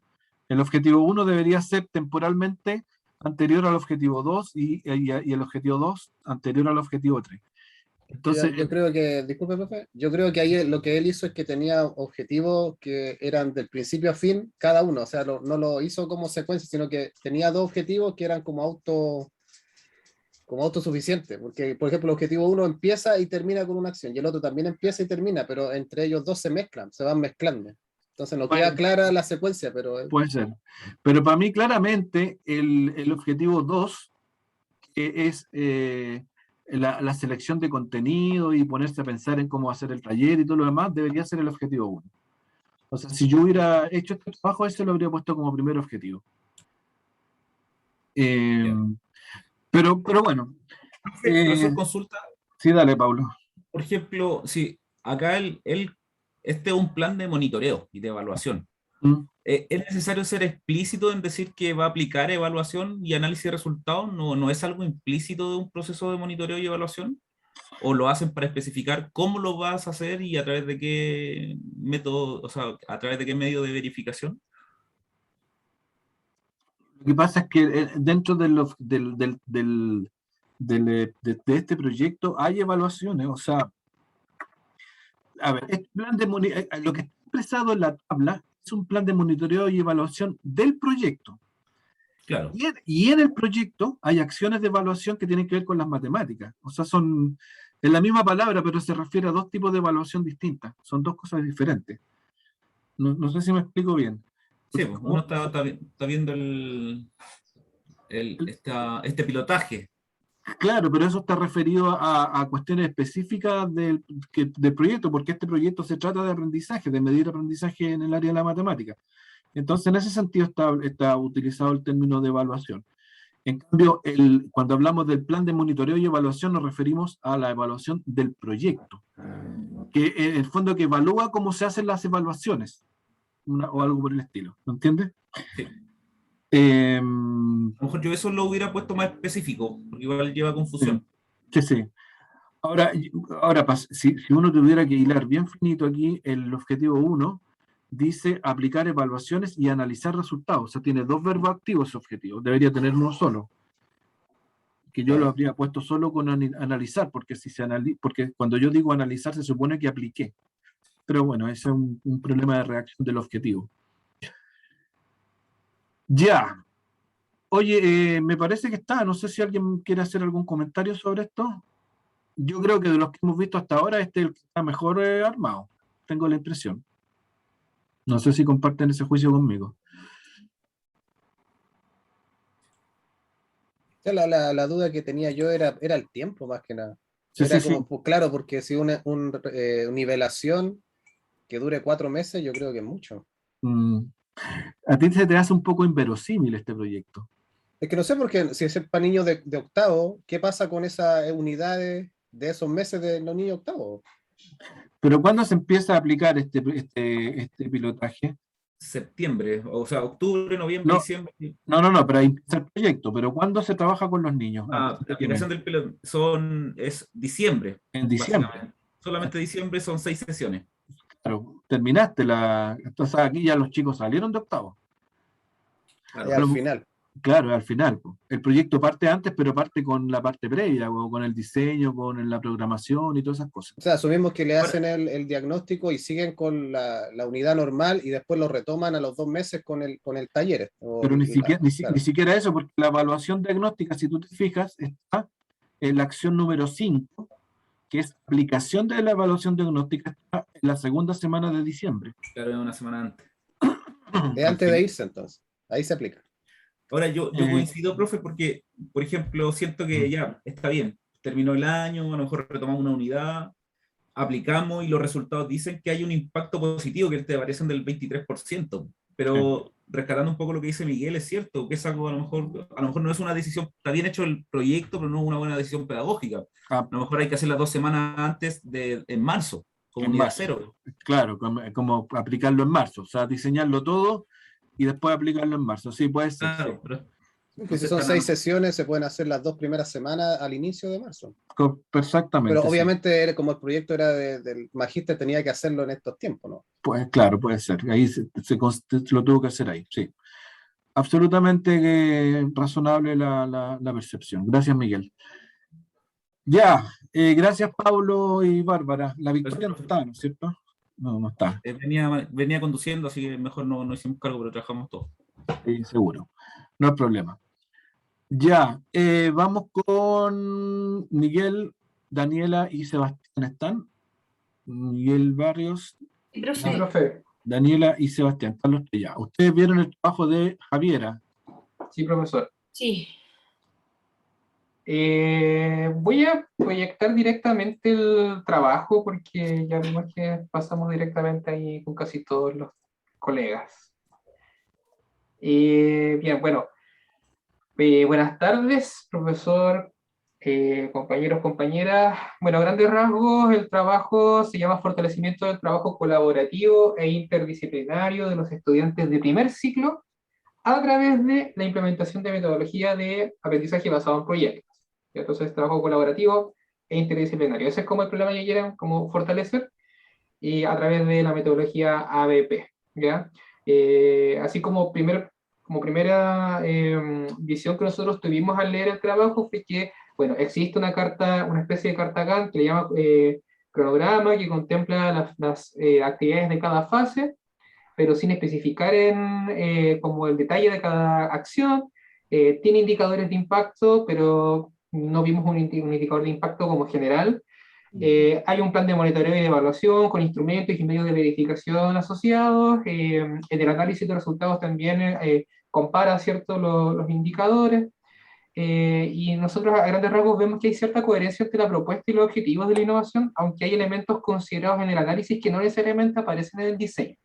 El objetivo 1 debería ser temporalmente anterior al objetivo 2 y el objetivo 2 anterior al objetivo 3. Entonces, Yo creo que, disculpe, profe, yo creo que ahí lo que él hizo es que tenía objetivos que eran del principio a fin cada uno, o sea, no lo hizo como secuencia, sino que tenía dos objetivos que eran como autosuficientes, porque, por ejemplo, el objetivo 1 empieza y termina con una acción, y el otro también empieza y termina, pero entre ellos dos se mezclan, se van mezclando. Entonces no queda clara la secuencia, pero... Puede ser. Pero para mí, claramente, el objetivo 2 es la selección de contenido y ponerse a pensar en cómo hacer el taller y todo lo demás, debería ser el objetivo 1. O sea, si yo hubiera hecho este trabajo, ese lo habría puesto como primer objetivo. Pero bueno. Profesor, consulta. Sí, dale, Pablo. Por ejemplo, si acá este es un plan de monitoreo y de evaluación. ¿Es necesario ser explícito en decir que va a aplicar evaluación y análisis de resultados? ¿No es algo implícito de un proceso de monitoreo y evaluación? ¿O lo hacen para especificar cómo lo vas a hacer y a través de qué método, o sea, a través de qué medio de verificación? Lo que pasa es que dentro de este proyecto hay evaluaciones, o sea, a ver, este plan lo que está expresado en la tabla es un plan de monitoreo y evaluación del proyecto. Claro. Y en el proyecto hay acciones de evaluación que tienen que ver con las matemáticas. O sea, es la misma palabra, pero se refiere a dos tipos de evaluación distintas. Son dos cosas diferentes. No sé si me explico bien. Sí, pues, uno está viendo este pilotaje. Claro, pero eso está referido a cuestiones específicas del proyecto, porque este proyecto se trata de aprendizaje, de medir aprendizaje en el área de la matemática. Entonces, en ese sentido está utilizado el término de evaluación. En cambio, cuando hablamos del plan de monitoreo y evaluación, nos referimos a la evaluación del proyecto, que en el fondo que evalúa cómo se hacen las evaluaciones, o algo por el estilo. ¿Me entiendes? Sí. A lo mejor yo eso lo hubiera puesto más específico, porque igual lleva confusión. Sí. Ahora si uno tuviera que hilar bien finito aquí, el objetivo 1 dice aplicar evaluaciones y analizar resultados. O sea, tiene dos verbos activos ese objetivo. Debería tener uno solo. Que yo lo habría puesto solo con analizar, porque porque cuando yo digo analizar se supone que apliqué. Pero bueno, ese es un problema de reacción del objetivo. Ya. Oye, me parece que está. No sé si alguien quiere hacer algún comentario sobre esto. Yo creo que de los que hemos visto hasta ahora, este es el que está mejor armado. Tengo la impresión. No sé si comparten ese juicio conmigo. La duda que tenía yo era el tiempo, más que nada. Sí, Era sí, como, sí. pues, claro, porque si una nivelación que dure 4 meses, yo creo que es mucho. Mm. A ti se te hace un poco inverosímil este proyecto. Es que no sé por qué, si es para niños de octavo, ¿qué pasa con esas unidades de esos meses de los niños octavos? Pero ¿cuándo se empieza a aplicar este pilotaje? Septiembre, o sea, octubre, noviembre, No, diciembre. no, pero ahí empieza el proyecto. Pero ¿cuándo se trabaja con los niños? La aplicación del piloto es diciembre, En diciembre. básicamente. Solamente diciembre son 6 sesiones. Claro, terminaste la. Entonces aquí ya los chicos salieron de octavo. Claro. Al final. Claro, al final. Po. El proyecto parte antes, pero parte con la parte previa, o con el diseño, con la programación y todas esas cosas. O sea, asumimos que le Ahora- hacen el diagnóstico y siguen con la unidad normal y después lo retoman a los 2 meses con el taller. Pero Claro. ni siquiera eso, porque la evaluación diagnóstica, si tú te fijas, está en la acción número 5, que es aplicación de la evaluación diagnóstica, está en la segunda semana de diciembre. Claro, es una semana antes. Es antes de irse, entonces. Ahí se aplica. Ahora, yo coincido, profe, porque, por ejemplo, siento que ya está bien, terminó el año, a lo mejor retomamos una unidad, aplicamos y los resultados dicen que hay un impacto positivo, que te variación del 23%, pero rescatando un poco lo que dice Miguel, es cierto, que es algo a lo mejor no es una decisión, está bien hecho el proyecto, pero no es una buena decisión pedagógica. A lo mejor hay que hacerla 2 semanas antes en marzo, como En unidad marzo. cero. Claro, como aplicarlo en marzo, o sea, diseñarlo todo y después aplicarlo en marzo. Sí, puede ser. Claro, Sí. pero Que si son 6 sesiones, se pueden hacer las 2 primeras semanas al inicio de marzo. Exactamente. Pero obviamente, como el proyecto era del magíster, tenía que hacerlo en estos tiempos, ¿no? Pues claro, puede ser. Ahí lo tuvo que hacer ahí, sí. Absolutamente razonable la percepción. Gracias, Miguel. Ya, gracias, Pablo y Bárbara. La Victoria no está, ¿no es cierto? No está, venía conduciendo, así que mejor no hicimos cargo, pero trabajamos todos. sí, seguro. No hay problema. Ya, vamos con Miguel, Daniela y Sebastián. ¿Están? Miguel Barrios, Profe. Daniela y Sebastián. Están los tres ya. Ustedes vieron el trabajo de Javiera. Sí, profesor. Sí. Voy a proyectar directamente el trabajo porque ya vimos que pasamos directamente ahí con casi todos los colegas. Bien, bueno. Buenas tardes, profesor, compañeros, compañeras. Bueno, a grandes rasgos, el trabajo se llama Fortalecimiento del trabajo colaborativo e interdisciplinario de los estudiantes de primer ciclo a través de la implementación de metodología de aprendizaje basado en proyectos. Entonces, trabajo colaborativo e interdisciplinario. Ese es como el problema que quieren como fortalecer y a través de la metodología ABP. ¿Ya? Así como primera visión que nosotros tuvimos al leer el trabajo fue que, bueno, existe una especie de carta Gantt que le llama cronograma, que contempla las actividades de cada fase, pero sin especificar como el detalle de cada acción. Tiene indicadores de impacto, pero no vimos un indicador de impacto como general. Hay un plan de monitoreo y de evaluación con instrumentos y medios de verificación asociados. El análisis de resultados también compara, ¿cierto?, los indicadores. Y nosotros a grandes rasgos vemos que hay cierta coherencia entre la propuesta y los objetivos de la innovación, aunque hay elementos considerados en el análisis que no necesariamente aparecen en el diseño.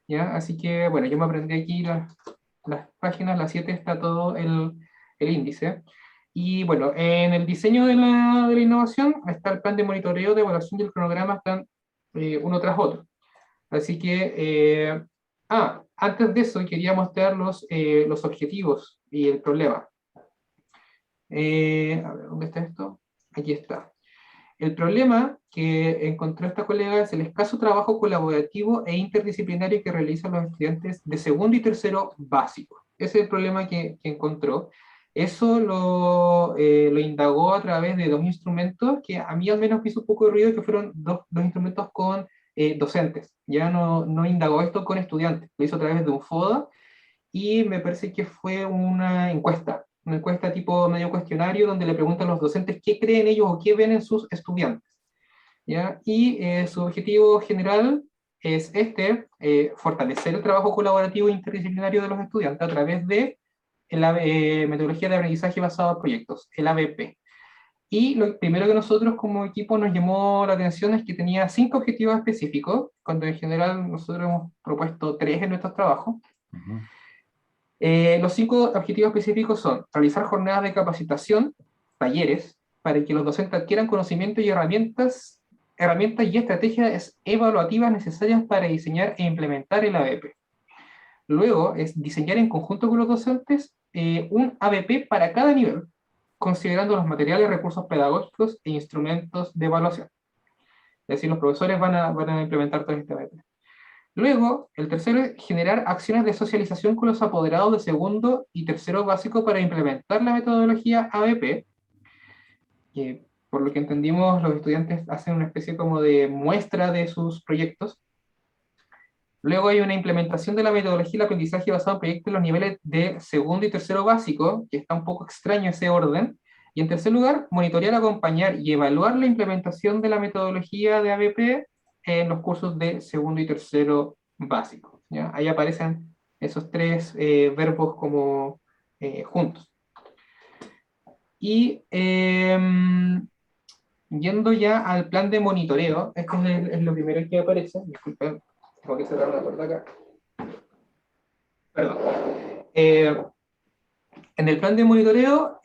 ¿Ya? Así que, bueno, yo me aprendí aquí las páginas, las 7 está todo el índice. Y bueno, en el diseño de la innovación está el plan de monitoreo, de evaluación y el cronograma están uno tras otro. Así que, antes de eso quería mostrar los objetivos y el problema. A ver, ¿dónde está esto? Aquí está. El problema que encontró esta colega es el escaso trabajo colaborativo e interdisciplinario que realizan los estudiantes de segundo y tercero básico. Ese es el problema que encontró. Eso lo indagó a través de 2 instrumentos que a mí al menos me hizo un poco de ruido, que fueron dos instrumentos con docentes. Ya no indagó esto con estudiantes, lo hizo a través de un FODA y me parece que fue una encuesta tipo medio cuestionario donde le preguntan a los docentes qué creen ellos o qué ven en sus estudiantes. ¿Ya? Y su objetivo general es fortalecer el trabajo colaborativo e interdisciplinario de los estudiantes a través de la metodología de aprendizaje basado en proyectos, el ABP. Y lo primero que nosotros como equipo nos llamó la atención es que tenía 5 objetivos específicos, cuando en general nosotros hemos propuesto 3 en nuestros trabajos. Los 5 objetivos específicos son realizar jornadas de capacitación, talleres, para que los docentes adquieran conocimiento y herramientas y estrategias evaluativas necesarias para diseñar e implementar el ABP. Luego es diseñar en conjunto con los docentes un ABP para cada nivel, considerando los materiales, recursos pedagógicos e instrumentos de evaluación. Es decir, los profesores van a implementar todo este ABP. Luego, el tercero es generar acciones de socialización con los apoderados de segundo y tercero básico para implementar la metodología ABP. Que, por lo que entendimos, los estudiantes hacen una especie como de muestra de sus proyectos. Luego hay una implementación de la metodología y el aprendizaje basado en proyectos en los niveles de segundo y tercero básico, que está un poco extraño ese orden. Y en tercer lugar, monitorear, acompañar y evaluar la implementación de la metodología de ABP en los cursos de segundo y tercero básico. ¿Ya? Ahí aparecen esos 3 verbos como juntos. Y yendo ya al plan de monitoreo, esto es lo primero que aparece. Disculpen, tengo que cerrar la puerta acá. Perdón. En el plan de monitoreo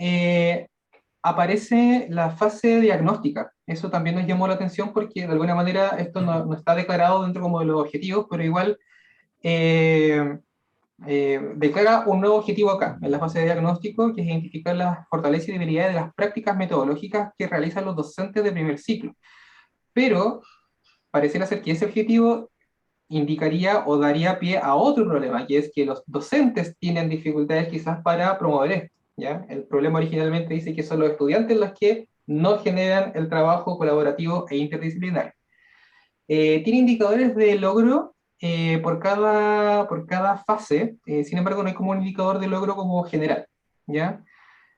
aparece la fase diagnóstica. Eso también nos llamó la atención porque de alguna manera esto no está declarado dentro como de los objetivos, pero igual declara un nuevo objetivo acá, en la fase de diagnóstico, que es identificar las fortalezas y debilidades de las prácticas metodológicas que realizan los docentes de primer ciclo. Pero pareciera ser que ese objetivo indicaría o daría pie a otro problema, que es que los docentes tienen dificultades quizás para promover esto, ¿ya? El problema originalmente dice que son los estudiantes los que no generan el trabajo colaborativo e interdisciplinario. Tiene indicadores de logro por cada fase, sin embargo no hay como un indicador de logro como general, ¿ya?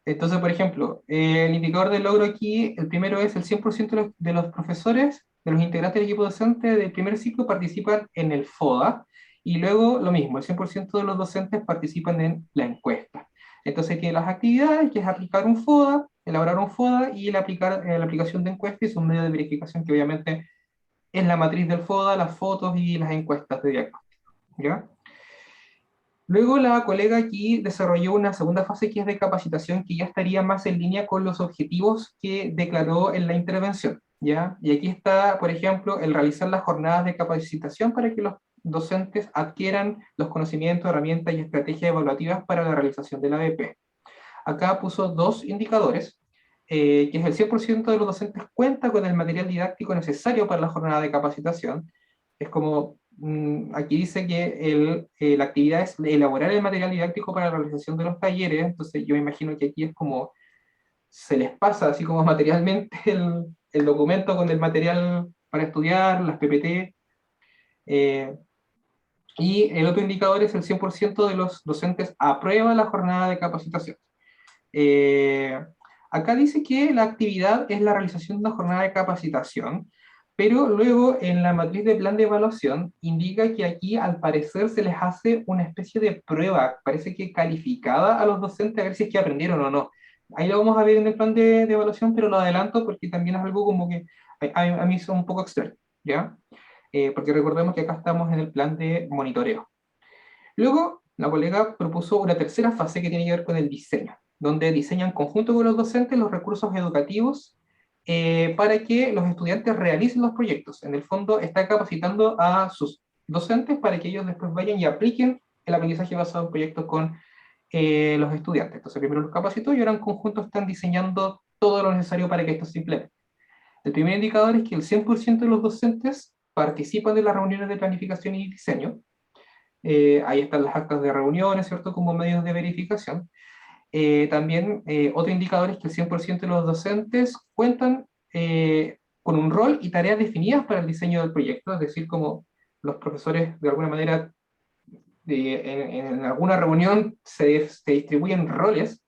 Entonces, por ejemplo, el indicador de logro aquí, el primero es el 100% de los profesores, de los integrantes del equipo docente del primer ciclo participan en el FODA, y luego lo mismo, el 100% de los docentes participan en la encuesta. Entonces tiene las actividades, que es aplicar un FODA, elaborar un FODA, y la aplicación de encuesta es un medio de verificación que obviamente es la matriz del FODA, las fotos y las encuestas de diagnóstico, ¿ya? Luego la colega aquí desarrolló una segunda fase que es de capacitación, que ya estaría más en línea con los objetivos que declaró en la intervención, ¿ya? Y aquí está, por ejemplo, el realizar las jornadas de capacitación para que los docentes adquieran los conocimientos, herramientas y estrategias evaluativas para la realización de la ABP. Acá puso 2 indicadores, que es el 100% de los docentes cuenta con el material didáctico necesario para la jornada de capacitación. Es como, aquí dice que la actividad es elaborar el material didáctico para la realización de los talleres, entonces yo me imagino que aquí es como, se les pasa así como materialmente el documento con el material para estudiar, las PPT, y el otro indicador es el 100% de los docentes aprueba la jornada de capacitación. Acá dice que la actividad es la realización de una jornada de capacitación, pero luego en la matriz de plan de evaluación indica que aquí al parecer se les hace una especie de prueba, parece que calificada a los docentes a ver si es que aprendieron o no. Ahí lo vamos a ver en el plan de evaluación, pero lo adelanto porque también es algo como que a mí es un poco extraño, ¿ya? Porque recordemos que acá estamos en el plan de monitoreo. Luego, la colega propuso una tercera fase que tiene que ver con el diseño, donde diseñan en conjunto con los docentes los recursos educativos para que los estudiantes realicen los proyectos. En el fondo, está capacitando a sus docentes para que ellos después vayan y apliquen el aprendizaje basado en proyectos con los estudiantes. Entonces, primero los capacitó y ahora en conjunto están diseñando todo lo necesario para que esto se implemente. El primer indicador es que el 100% de los docentes participan de las reuniones de planificación y diseño. Ahí están las actas de reuniones, ¿cierto?, como medios de verificación. También otro indicador es que el 100% de los docentes cuentan con un rol y tareas definidas para el diseño del proyecto, es decir, como los profesores de alguna manera en alguna reunión se distribuyen roles,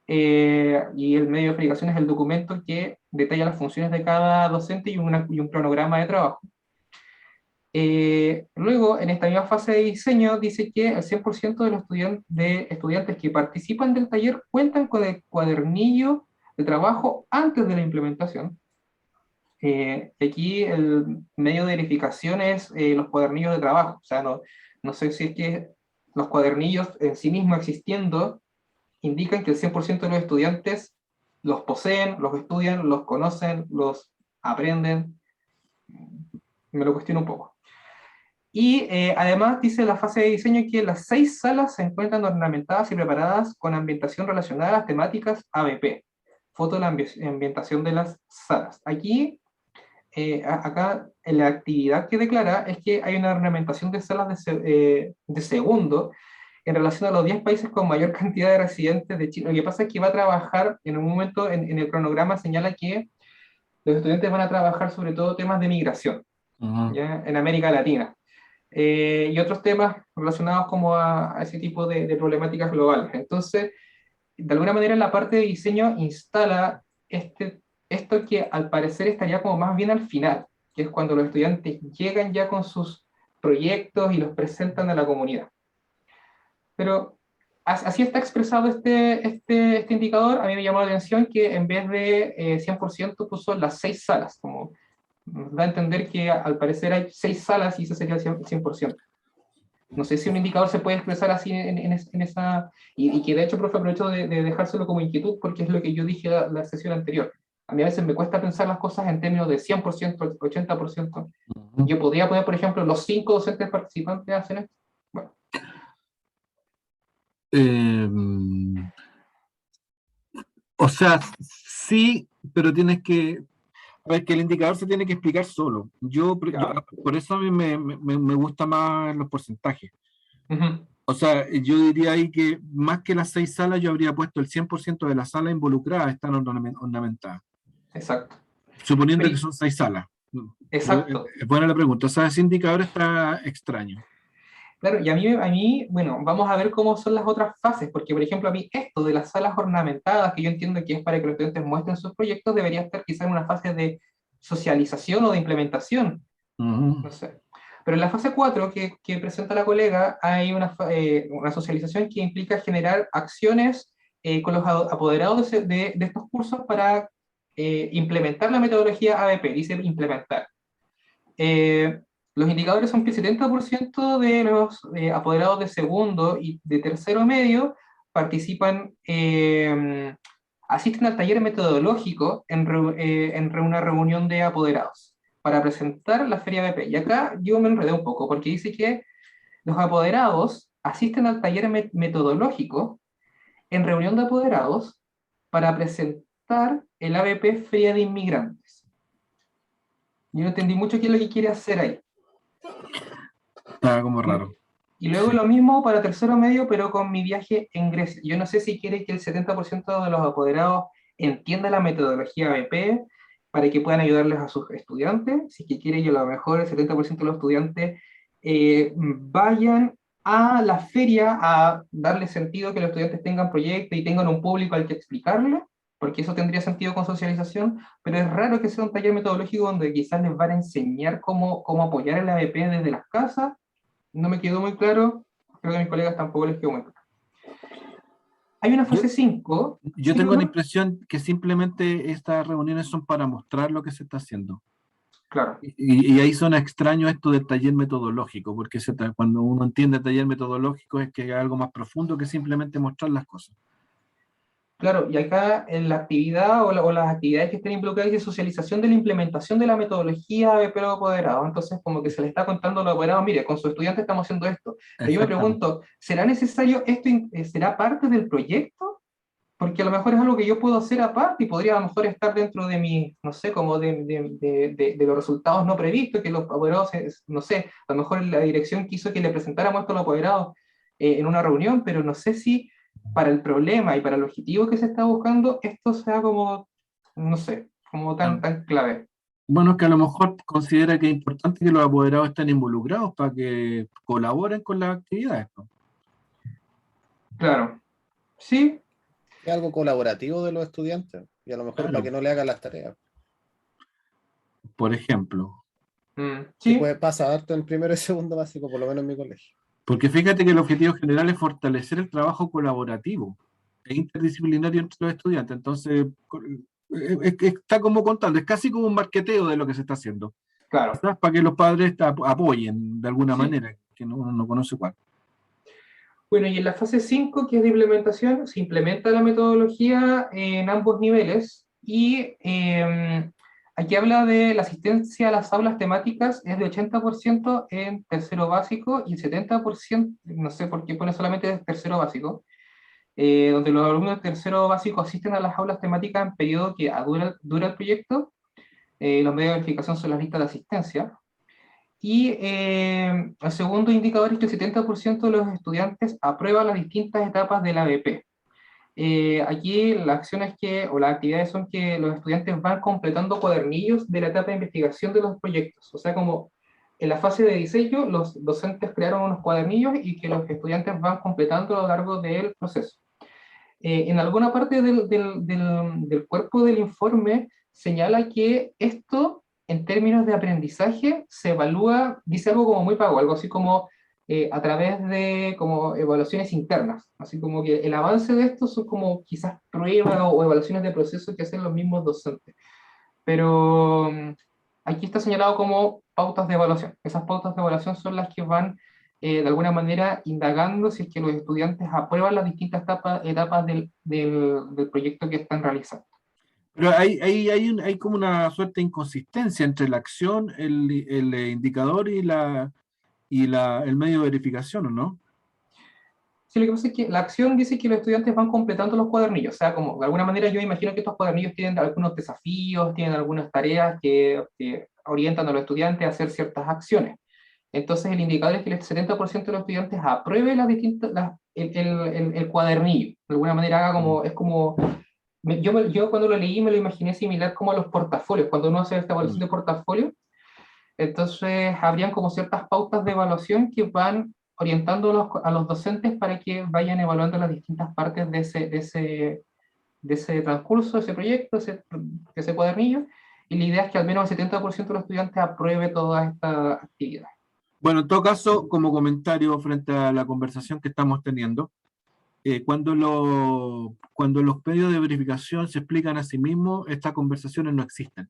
y el medio de verificación es el documento que detalla las funciones de cada docente y un cronograma de trabajo. Luego, en esta misma fase de diseño, dice que el 100% de los estudiantes que participan del taller cuentan con el cuadernillo de trabajo antes de la implementación. Aquí el medio de verificación es los cuadernillos de trabajo. O sea, no sé si es que los cuadernillos en sí mismos existiendo indican que el 100% de los estudiantes los poseen, los estudian, los conocen, los aprenden. Me lo cuestiono un poco. Y además dice la fase de diseño que las 6 salas se encuentran ornamentadas y preparadas con ambientación relacionada a las temáticas ABP. Foto de la ambientación de las salas. Aquí, acá, en la actividad que declara es que hay una ornamentación de salas de segundo en relación a los 10 países con mayor cantidad de residentes de Chile. Lo que pasa es que va a trabajar, en un momento en el cronograma señala que los estudiantes van a trabajar sobre todo temas de migración, ¿ya? En América Latina. Y otros temas relacionados como a ese tipo de problemáticas globales. Entonces, de alguna manera la parte de diseño instala esto que al parecer estaría como más bien al final, que es cuando los estudiantes llegan ya con sus proyectos y los presentan a la comunidad. Pero así está expresado este indicador. A mí me llamó la atención que en vez de 100% puso las 6 salas, como da a entender que al parecer hay 6 salas y eso sería el 100%. No sé si un indicador se puede expresar así en esa... Y que de hecho, profe, aprovecho de dejárselo como inquietud porque es lo que yo dije la sesión anterior. A mí a veces me cuesta pensar las cosas en términos de 100%, 80%. Yo podría poner, por ejemplo, los 5 docentes participantes hacen esto. Bueno. O sea, sí, pero tienes que... A ver, que el indicador se tiene que explicar solo. Por eso a mí me gusta más los porcentajes. O sea, yo diría ahí que más que las 6 salas, yo habría puesto el 100% de las salas involucradas están ornamentadas. Exacto. Suponiendo que son 6 salas. Exacto. Es buena la pregunta. O sea, ese indicador está extraño. Claro, y a mí, bueno, vamos a ver cómo son las otras fases, porque por ejemplo a mí esto de las salas ornamentadas, que yo entiendo que es para que los estudiantes muestren sus proyectos, debería estar quizás en una fase de socialización o de implementación, no sé. Pero en la fase 4 que presenta la colega hay una socialización que implica generar acciones con los apoderados de estos cursos para implementar la metodología ABP, dice implementar. Los indicadores son que el 70% de los apoderados de segundo y de tercero medio participan, asisten al taller metodológico en una reunión de apoderados para presentar la feria BP. Y acá yo me enredé un poco porque dice que los apoderados asisten al taller metodológico en reunión de apoderados para presentar el ABP Feria de Inmigrantes. Yo no entendí mucho qué es lo que quiere hacer ahí. Está como raro. Y luego lo mismo para tercero medio, pero con mi viaje en Grecia. Yo no sé si quiere que el 70% de los apoderados entienda la metodología ABP para que puedan ayudarles a sus estudiantes. Si que quiere que a lo mejor el 70% de los estudiantes vayan a la feria a darle sentido que los estudiantes tengan proyectos y tengan un público al que explicarle, porque eso tendría sentido con socialización, pero es raro que sea un taller metodológico donde quizás les van a enseñar cómo apoyar el ABP desde las casas. No me quedó muy claro, creo que a mis colegas tampoco les quedó muy claro. Hay una fase 5. Yo tengo la impresión que simplemente estas reuniones son para mostrar lo que se está haciendo. Claro. Y ahí suena extraño esto del taller metodológico, porque cuando uno entiende taller metodológico es que hay algo más profundo que simplemente mostrar las cosas. Claro, y acá en la actividad o las actividades que estén involucradas de socialización de la implementación de la metodología ABP a los apoderados. Entonces, como que se les está contando a los apoderados, mire, con su estudiante estamos haciendo esto. Pero yo me pregunto, ¿será necesario esto? ¿Será parte del proyecto? Porque a lo mejor es algo que yo puedo hacer aparte y podría a lo mejor estar dentro de mi, no sé, como de los resultados no previstos, que los apoderados, no sé, a lo mejor la dirección quiso que le presentáramos esto a los apoderados en una reunión, pero no sé si para el problema y para el objetivo que se está buscando, esto sea como, no sé, como tan clave. Bueno, es que a lo mejor considera que es importante que los apoderados estén involucrados para que colaboren con las actividades, ¿no? Claro, sí. Es algo colaborativo de los estudiantes, y a lo mejor para que no le hagan las tareas. Por ejemplo. Sí. Pues pasa harto en primero y segundo básico, por lo menos en mi colegio. Porque fíjate que el objetivo general es fortalecer el trabajo colaborativo. es interdisciplinario entre los estudiantes. Entonces, está como contando, es casi como un marqueteo de lo que se está haciendo. Claro. Quizás para que los padres apoyen de alguna Sí. manera, que uno no conoce cuál. Bueno, y en la fase 5, que es de implementación, se implementa la metodología en ambos niveles y aquí habla de la asistencia a las aulas temáticas, es de 80% en tercero básico y el 70%, no sé por qué pone solamente tercero básico, donde los alumnos de tercero básico asisten a las aulas temáticas en periodo que dura el proyecto. Los medios de verificación son las listas de asistencia. Y el segundo indicador es que el 70% de los estudiantes aprueban las distintas etapas del ABP. Aquí las acciones o las actividades son que los estudiantes van completando cuadernillos de la etapa de investigación de los proyectos. O sea, como en la fase de diseño, los docentes crearon unos cuadernillos y que los estudiantes van completando a lo largo del proceso. En alguna parte del cuerpo del informe señala que esto, en términos de aprendizaje, se evalúa, dice algo como muy vago, algo así como a través de como evaluaciones internas, así como que el avance de esto son como quizás pruebas o evaluaciones de procesos que hacen los mismos docentes. Pero aquí está señalado como pautas de evaluación. Esas pautas de evaluación son las que van de alguna manera indagando si es que los estudiantes aprueban las distintas etapas del proyecto que están realizando. Pero hay como una suerte de inconsistencia entre la acción, el indicador y el medio de verificación, ¿o no? Sí, lo que pasa es que la acción dice que los estudiantes van completando los cuadernillos, o sea, como de alguna manera yo imagino que estos cuadernillos tienen algunos desafíos, tienen algunas tareas que orientan a los estudiantes a hacer ciertas acciones. Entonces el indicador es que el 70% de los estudiantes apruebe el cuadernillo, de alguna manera haga como, es como, yo cuando lo leí me lo imaginé similar como a los portafolios, cuando uno hace esta evaluación de portafolio, entonces habrían como ciertas pautas de evaluación que van orientando a los docentes para que vayan evaluando las distintas partes de ese transcurso, de ese proyecto, de ese cuadernillo, y la idea es que al menos el 70% de los estudiantes apruebe toda esta actividad. Bueno, en todo caso, como comentario frente a la conversación que estamos teniendo, cuando los medios de verificación se explican a sí mismos, estas conversaciones no existen.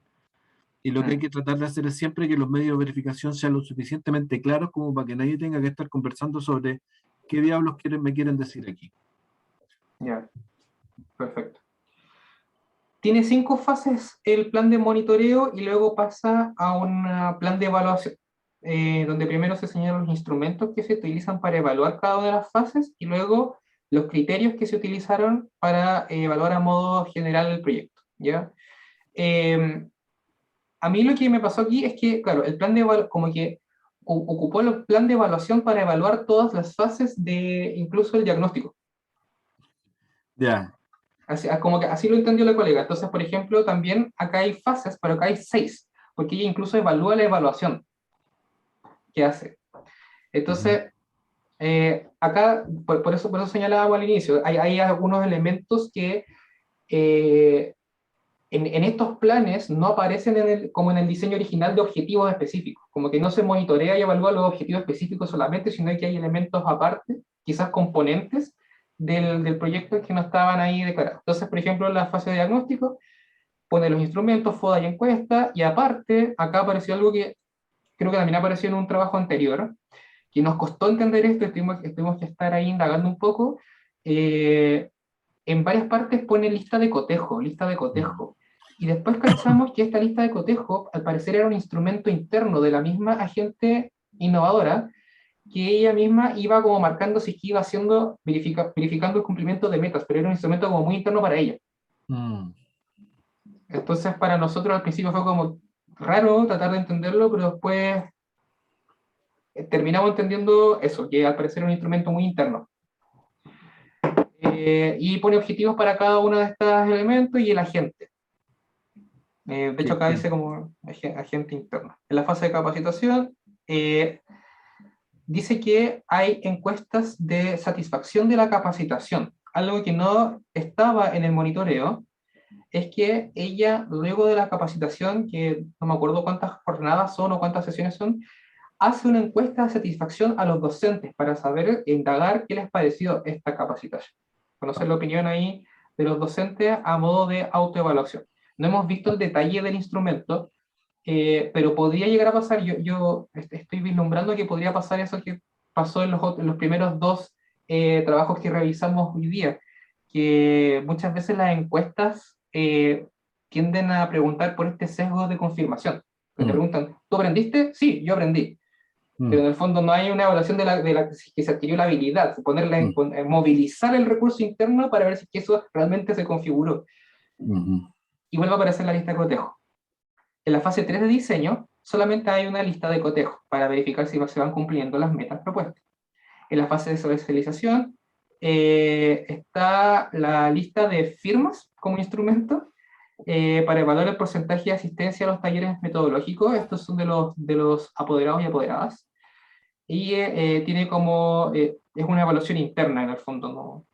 Y lo que hay que tratar de hacer es siempre que los medios de verificación sean lo suficientemente claros como para que nadie tenga que estar conversando sobre qué diablos me quieren decir aquí. Ya, perfecto. Tiene 5 fases el plan de monitoreo y luego pasa a un plan de evaluación, donde primero se señalan los instrumentos que se utilizan para evaluar cada una de las fases y luego los criterios que se utilizaron para evaluar a modo general el proyecto, ¿ya? A mí lo que me pasó aquí es que, claro, el plan de evaluación, como que ocupó el plan de evaluación para evaluar todas las fases de incluso el diagnóstico. Ya. Como que así lo entendió la colega. Entonces, por ejemplo, también acá hay fases, pero acá hay 6, porque ella incluso evalúa la evaluación que hace. Entonces, acá, por eso señalaba al inicio, hay algunos elementos que en estos planes no aparecen como en el diseño original de objetivos específicos, como que no se monitorea y evalúa los objetivos específicos solamente, sino que hay elementos aparte, quizás componentes del proyecto que no estaban ahí declarados. Entonces, por ejemplo, en la fase de diagnóstico, pone los instrumentos, FODA y encuesta, y aparte, acá apareció algo que creo que también apareció en un trabajo anterior, que nos costó entender esto, tuvimos que estar ahí indagando un poco. En varias partes pone lista de cotejo, y después cachamos que esta lista de cotejo, al parecer, era un instrumento interno de la misma agente innovadora, que ella misma iba como marcando si iba haciendo, verificando el cumplimiento de metas, pero era un instrumento como muy interno para ella. Entonces, para nosotros al principio fue como raro tratar de entenderlo, pero después terminamos entendiendo eso, que al parecer era un instrumento muy interno. Y pone objetivos para cada uno de estos elementos y el agente. De hecho, acá dice como agente interno. En la fase de capacitación, dice que hay encuestas de satisfacción de la capacitación. Algo que no estaba en el monitoreo es que ella, luego de la capacitación, que no me acuerdo cuántas jornadas son o cuántas sesiones son, hace una encuesta de satisfacción a los docentes para saber, indagar qué les pareció esta capacitación. conocer la opinión ahí de los docentes a modo de autoevaluación. No hemos visto el detalle del instrumento, pero podría llegar a pasar, yo estoy vislumbrando que podría pasar eso que pasó en los primeros dos trabajos que revisamos hoy día, que muchas veces las encuestas tienden a preguntar por este sesgo de confirmación. Que te preguntan, ¿tú aprendiste? Sí, yo aprendí. Pero en el fondo no hay una evaluación de la que se adquirió la habilidad, movilizar el recurso interno para ver si eso realmente se configuró. Y vuelve a aparecer la lista de cotejo. En la fase 3 de diseño, solamente hay una lista de cotejo para verificar si se van cumpliendo las metas propuestas. En la fase de socialización está la lista de firmas como instrumento para evaluar el porcentaje de asistencia a los talleres metodológicos. Estos son de los apoderados y apoderadas. Y tiene como, es una evaluación interna en el fondo, ¿no?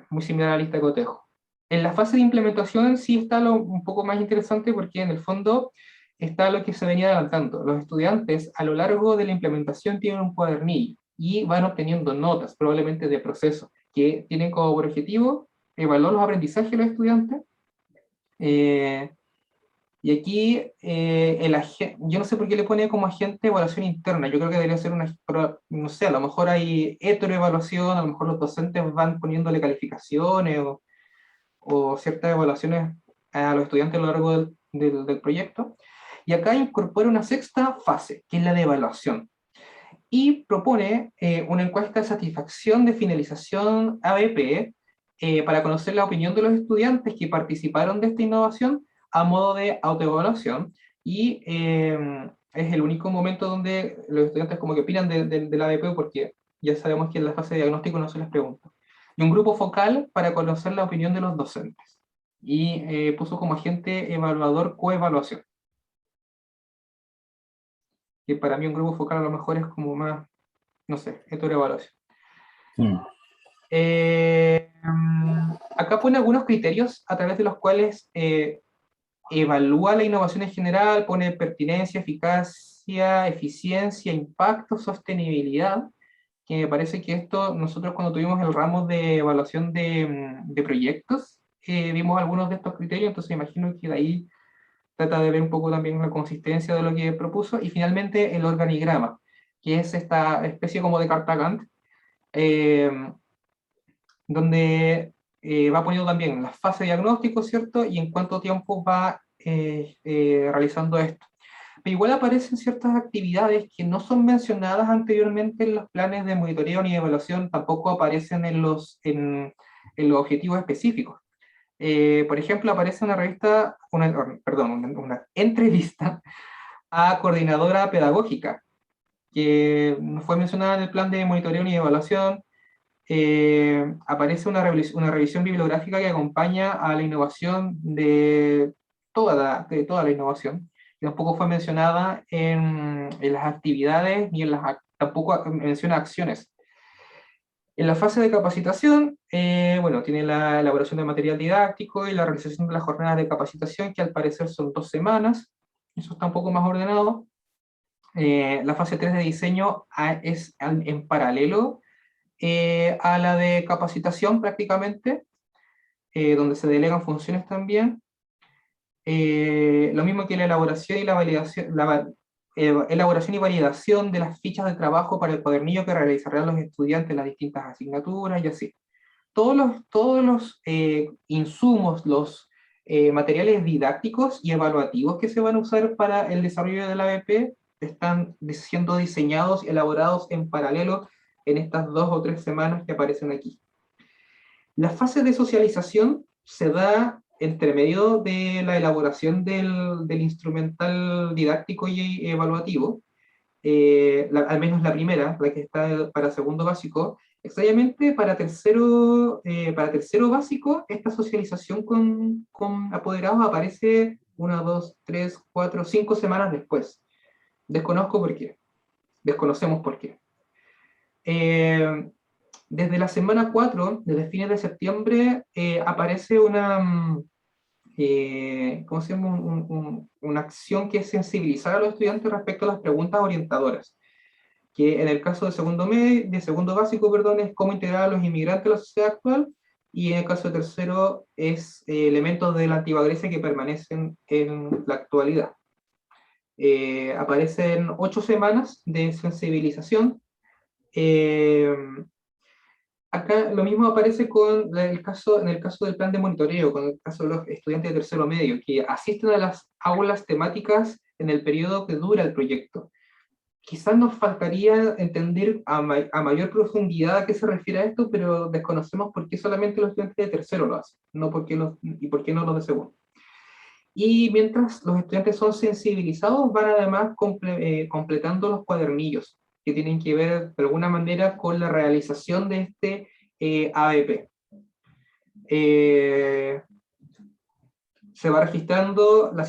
Muy similar a la lista de cotejo. En la fase de implementación sí está un poco más interesante porque en el fondo está lo que se venía adelantando. Los estudiantes a lo largo de la implementación tienen un cuadernillo y van obteniendo notas, probablemente de proceso, que tienen como objetivo evaluar los aprendizajes de los estudiantes. Y aquí, yo no sé por qué le pone como agente evaluación interna. Yo creo que debería ser no sé, a lo mejor hay heteroevaluación, a lo mejor los docentes van poniéndole calificaciones o ciertas evaluaciones a los estudiantes a lo largo del proyecto. Y acá incorpora una sexta fase, que es la de evaluación. Y propone una encuesta de satisfacción de finalización ABP para conocer la opinión de los estudiantes que participaron de esta innovación a modo de autoevaluación, y es el único momento donde los estudiantes como que opinan del ABP, porque ya sabemos que en la fase de diagnóstico no se les pregunta. Y un grupo focal para conocer la opinión de los docentes. Y puso como agente evaluador coevaluación. Que para mí un grupo focal a lo mejor es como más, no sé, heteroevaluación. Acá pone algunos criterios a través de los cuales evalúa la innovación en general, pone pertinencia, eficacia, eficiencia, impacto, sostenibilidad, que me parece que esto, nosotros cuando tuvimos el ramo de evaluación de proyectos, vimos algunos de estos criterios, entonces imagino que de ahí trata de ver un poco también la consistencia de lo que propuso, y finalmente el organigrama, que es esta especie como de carta Gantt, donde va poniendo también la fase de diagnóstico, ¿cierto? Y en cuánto tiempo va realizando esto. Pero igual aparecen ciertas actividades que no son mencionadas anteriormente en los planes de monitoreo ni de evaluación, tampoco aparecen en los objetivos específicos. Por ejemplo, aparece una entrevista a coordinadora pedagógica, que no fue mencionada en el plan de monitoreo ni de evaluación. Aparece una revisión bibliográfica que acompaña a la innovación de toda la innovación, que tampoco fue mencionada en las actividades, ni tampoco menciona acciones. En la fase de capacitación, bueno, tiene la elaboración de material didáctico y la realización de las jornadas de capacitación, que al parecer son 2 semanas, eso está un poco más ordenado. La fase 3 de diseño es en paralelo a la de capacitación prácticamente, donde se delegan funciones también. Lo mismo que la elaboración y la validación, elaboración y validación de las fichas de trabajo para el cuadernillo que realizarán los estudiantes en las distintas asignaturas y así. Todos los insumos, los materiales didácticos y evaluativos que se van a usar para el desarrollo del ABP están siendo diseñados y elaborados en paralelo en estas 2 o 3 semanas que aparecen aquí. La fase de socialización se da entre medio de la elaboración del instrumental didáctico y evaluativo, al menos la primera, la que está para segundo básico. Extrañamente, para tercero básico, esta socialización con apoderados aparece 1, 2, 3, 4, 5 semanas después. Desconozco por qué. Desconocemos por qué. Desde la semana 4, desde fines de septiembre, aparece una acción que es sensibilizar a los estudiantes respecto a las preguntas orientadoras. que en el caso de segundo básico, perdón, es cómo integrar a los inmigrantes a la sociedad actual, y en el caso de tercero es elementos de la antigua Grecia que permanecen en la actualidad. Aparecen 8 semanas de sensibilización. Acá lo mismo aparece en el caso del plan de monitoreo, con el caso de los estudiantes de tercero medio, que asisten a las aulas temáticas en el periodo que dura el proyecto. Quizás nos faltaría entender a mayor profundidad a qué se refiere a esto, pero desconocemos por qué solamente los estudiantes de tercero lo hacen, y por qué no los de segundo. Y mientras los estudiantes son sensibilizados, van además completando los cuadernillos, que tienen que ver de alguna manera con la realización de este ABP. Se va registrando la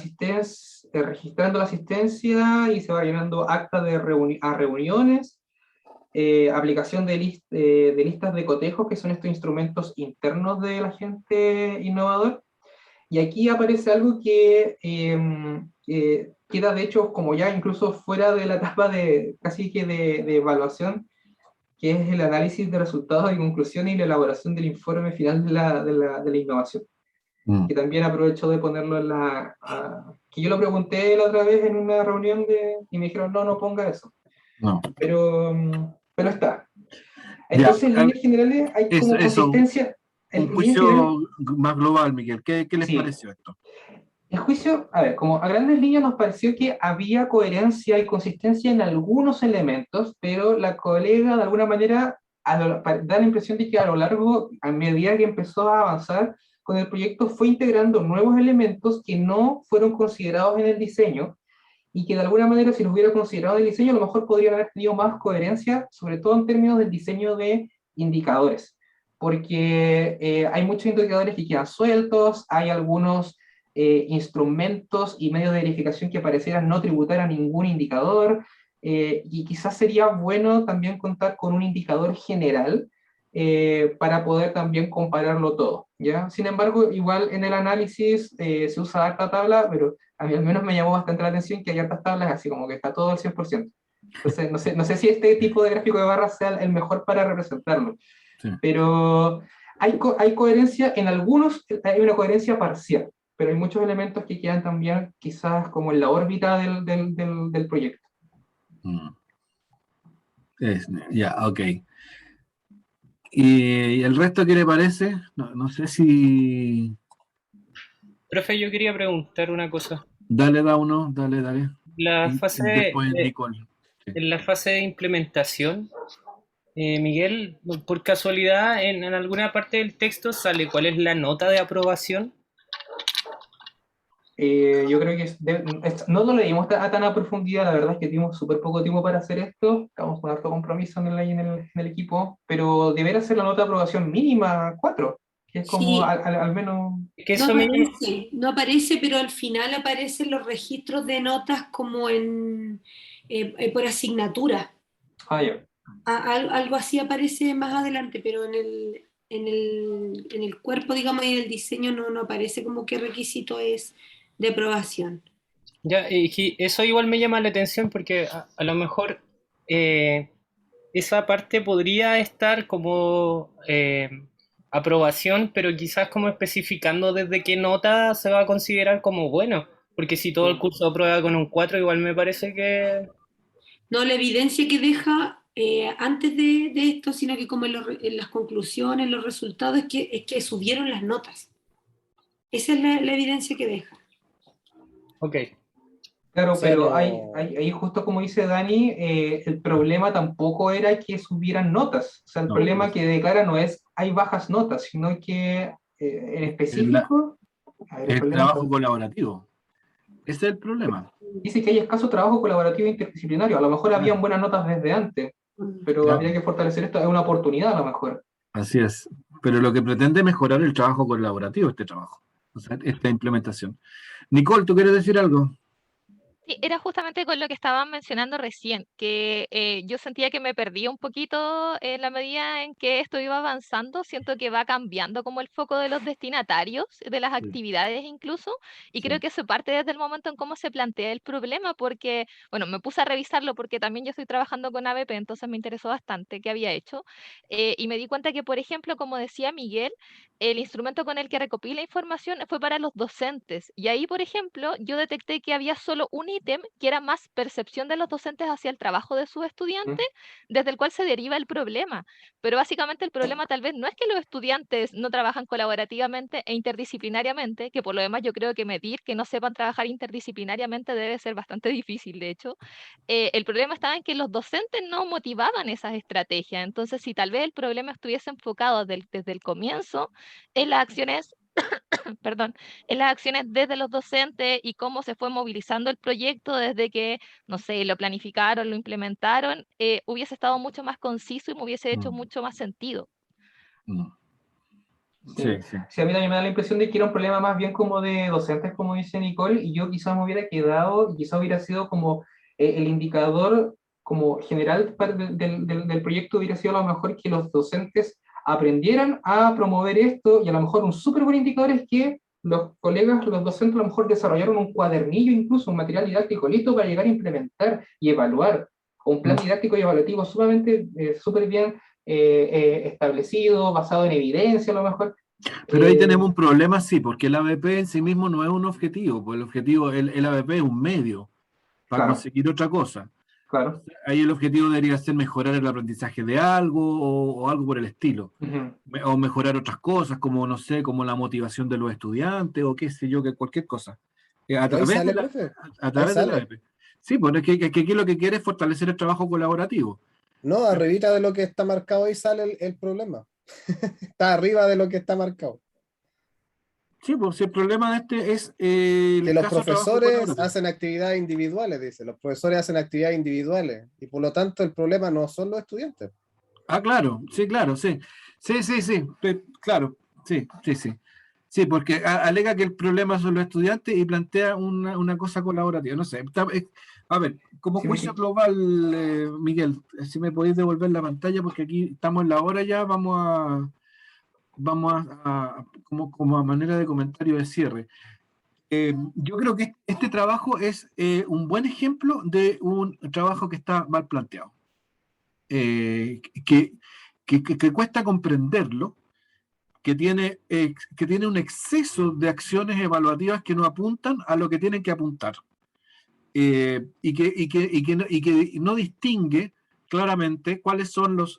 asistencia y se va llenando acta de reuniones, aplicación de listas de cotejos, que son estos instrumentos internos del agente innovador. Y aquí aparece algo que queda de hecho como ya incluso fuera de la etapa casi que de evaluación, que es el análisis de resultados y conclusiones y la elaboración del informe final de la innovación. Que también aprovecho de ponerlo que yo lo pregunté la otra vez en una reunión y me dijeron, no ponga eso. No. Pero está. Entonces, en líneas generales, hay como consistencia. Un juicio más global, Miguel. ¿Qué les pareció esto? El juicio, a ver, como a grandes líneas nos pareció que había coherencia y consistencia en algunos elementos, pero la colega de alguna manera da la impresión de que a lo largo, a medida que empezó a avanzar con el proyecto, fue integrando nuevos elementos que no fueron considerados en el diseño, y que de alguna manera, si los hubiera considerado en el diseño, a lo mejor podrían haber tenido más coherencia, sobre todo en términos del diseño de indicadores, porque hay muchos indicadores que quedan sueltos, hay algunos instrumentos y medios de verificación que parecieran no tributar a ningún indicador, y quizás sería bueno también contar con un indicador general para poder también compararlo todo, ¿ya? Sin embargo, igual en el análisis se usa harta tabla, pero a mí al menos me llamó bastante la atención que hay hartas tablas así como que está todo al 100%. Entonces, no sé si este tipo de gráfico de barras sea el mejor para representarlo, sí. Pero hay coherencia en algunos, hay una coherencia parcial, pero hay muchos elementos que quedan también quizás como en la órbita del proyecto. Ya, ok. ¿Y el resto qué le parece? No sé si... Profe, yo quería preguntar una cosa. Dale, dale. La fase Nicole. Sí. En la fase de implementación, Miguel, por casualidad, en alguna parte del texto sale cuál es la nota de aprobación. Yo creo que no lo leímos tan a profundidad, la verdad es que tuvimos súper poco tiempo para hacer esto, estamos con harto compromiso en el equipo, pero debería ser la nota de aprobación mínima 4, que es como sí. al menos... No aparece, pero al final aparecen los registros de notas como por asignatura. Ya. Algo así aparece más adelante, pero en el cuerpo, digamos, y en el diseño no aparece como qué requisito es de aprobación. Ya, y eso igual me llama la atención porque a lo mejor esa parte podría estar como aprobación, pero quizás como especificando desde qué nota se va a considerar como bueno, porque si todo el curso aprueba con un 4, igual me parece que... No, la evidencia que deja antes de esto, sino que como en las conclusiones, los resultados, es que subieron las notas. Esa es la evidencia que deja. Ok. Claro, pero ahí justo como dice Dani, el problema tampoco era que subieran notas. O sea, el problema que declara no es hay bajas notas, sino que en específico... El trabajo colaborativo. Ese es el problema. Dice que hay escaso trabajo colaborativo interdisciplinario. A lo mejor habían buenas notas desde antes, pero habría que fortalecer esto. Es una oportunidad a lo mejor. Así es. Pero lo que pretende es mejorar el trabajo colaborativo, este trabajo. O sea, esta implementación. Nicole, ¿tú quieres decir algo? Sí, era justamente con lo que estaban mencionando recién, que yo sentía que me perdía un poquito en la medida en que esto iba avanzando. Siento que va cambiando como el foco de los destinatarios, de las Sí, actividades incluso, y creo sí. que eso parte desde el momento en cómo se plantea el problema, porque, bueno, me puse a revisarlo porque también yo estoy trabajando con ABP, entonces me interesó bastante qué había hecho, y me di cuenta que, por ejemplo, como decía Miguel, el instrumento con el que recopila información fue para los docentes. Y ahí, por ejemplo, yo detecté que había solo un ítem que era más percepción de los docentes hacia el trabajo de sus ¿Mm? estudiantes, desde el cual se deriva el problema. Pero básicamente el problema tal vez no es que los estudiantes no trabajan colaborativamente e interdisciplinariamente, que por lo demás yo creo que medir que no sepan trabajar interdisciplinariamente debe ser bastante difícil, de hecho. El problema estaba en que los docentes no motivaban esas estrategias. Entonces, si tal vez el problema estuviese enfocado desde el comienzo, en las acciones, perdón, en las acciones desde los docentes y cómo se fue movilizando el proyecto desde que, no sé, lo planificaron, lo implementaron, hubiese estado mucho más conciso y me hubiese hecho Mm, mucho más sentido. mm. Sí. Sí, sí. Sí, a mí también me da la impresión de que era un problema más bien como de docentes, como dice Nicole, y yo quizás me hubiera quedado, y quizás hubiera sido como el indicador como general del proyecto hubiera sido a lo mejor que los docentes aprendieran a promover esto, y a lo mejor un súper buen indicador es que los colegas, los docentes a lo mejor desarrollaron un cuadernillo, incluso un material didáctico listo para llegar a implementar y evaluar, un plan Mm. didáctico y evaluativo sumamente, súper bien establecido, basado en evidencia a lo mejor. Pero ahí Eh, tenemos un problema, sí, porque el ABP en sí mismo no es un objetivo, pues el objetivo, el ABP es un medio para claro, conseguir otra cosa. claro. Ahí el objetivo debería ser mejorar el aprendizaje de algo o algo por el estilo. Ujú. O mejorar otras cosas, como, no sé, como la motivación de los estudiantes o qué sé yo, que cualquier cosa. A Pero ahí través de sale, la, profe. a Ahí través de la sale. ABP. Sí, pues es que aquí lo que quiere es fortalecer el trabajo colaborativo. No, arribita de lo que está marcado ahí sale el problema. Está arriba de lo que está marcado. Sí, pues si el problema de este es Que el los caso de trabajo profesores colaborativo. hacen actividades individuales, dice. Los profesores hacen actividades individuales y por lo tanto el problema no son los estudiantes. Ah, claro, sí, claro, sí. Sí, sí, sí, claro, sí, sí, sí. Sí, porque alega que el problema son los estudiantes y plantea una cosa colaborativa. No sé, a ver, como Sí, juicio global, Miguel, si me podéis devolver la pantalla, porque aquí estamos en la hora ya, como a manera de comentario de cierre. Yo creo que este trabajo es un buen ejemplo de un trabajo que está mal planteado. Eh, que, que cuesta comprenderlo, que tiene un exceso de acciones evaluativas que no apuntan a lo que tienen que apuntar, y que no distingue claramente cuáles son las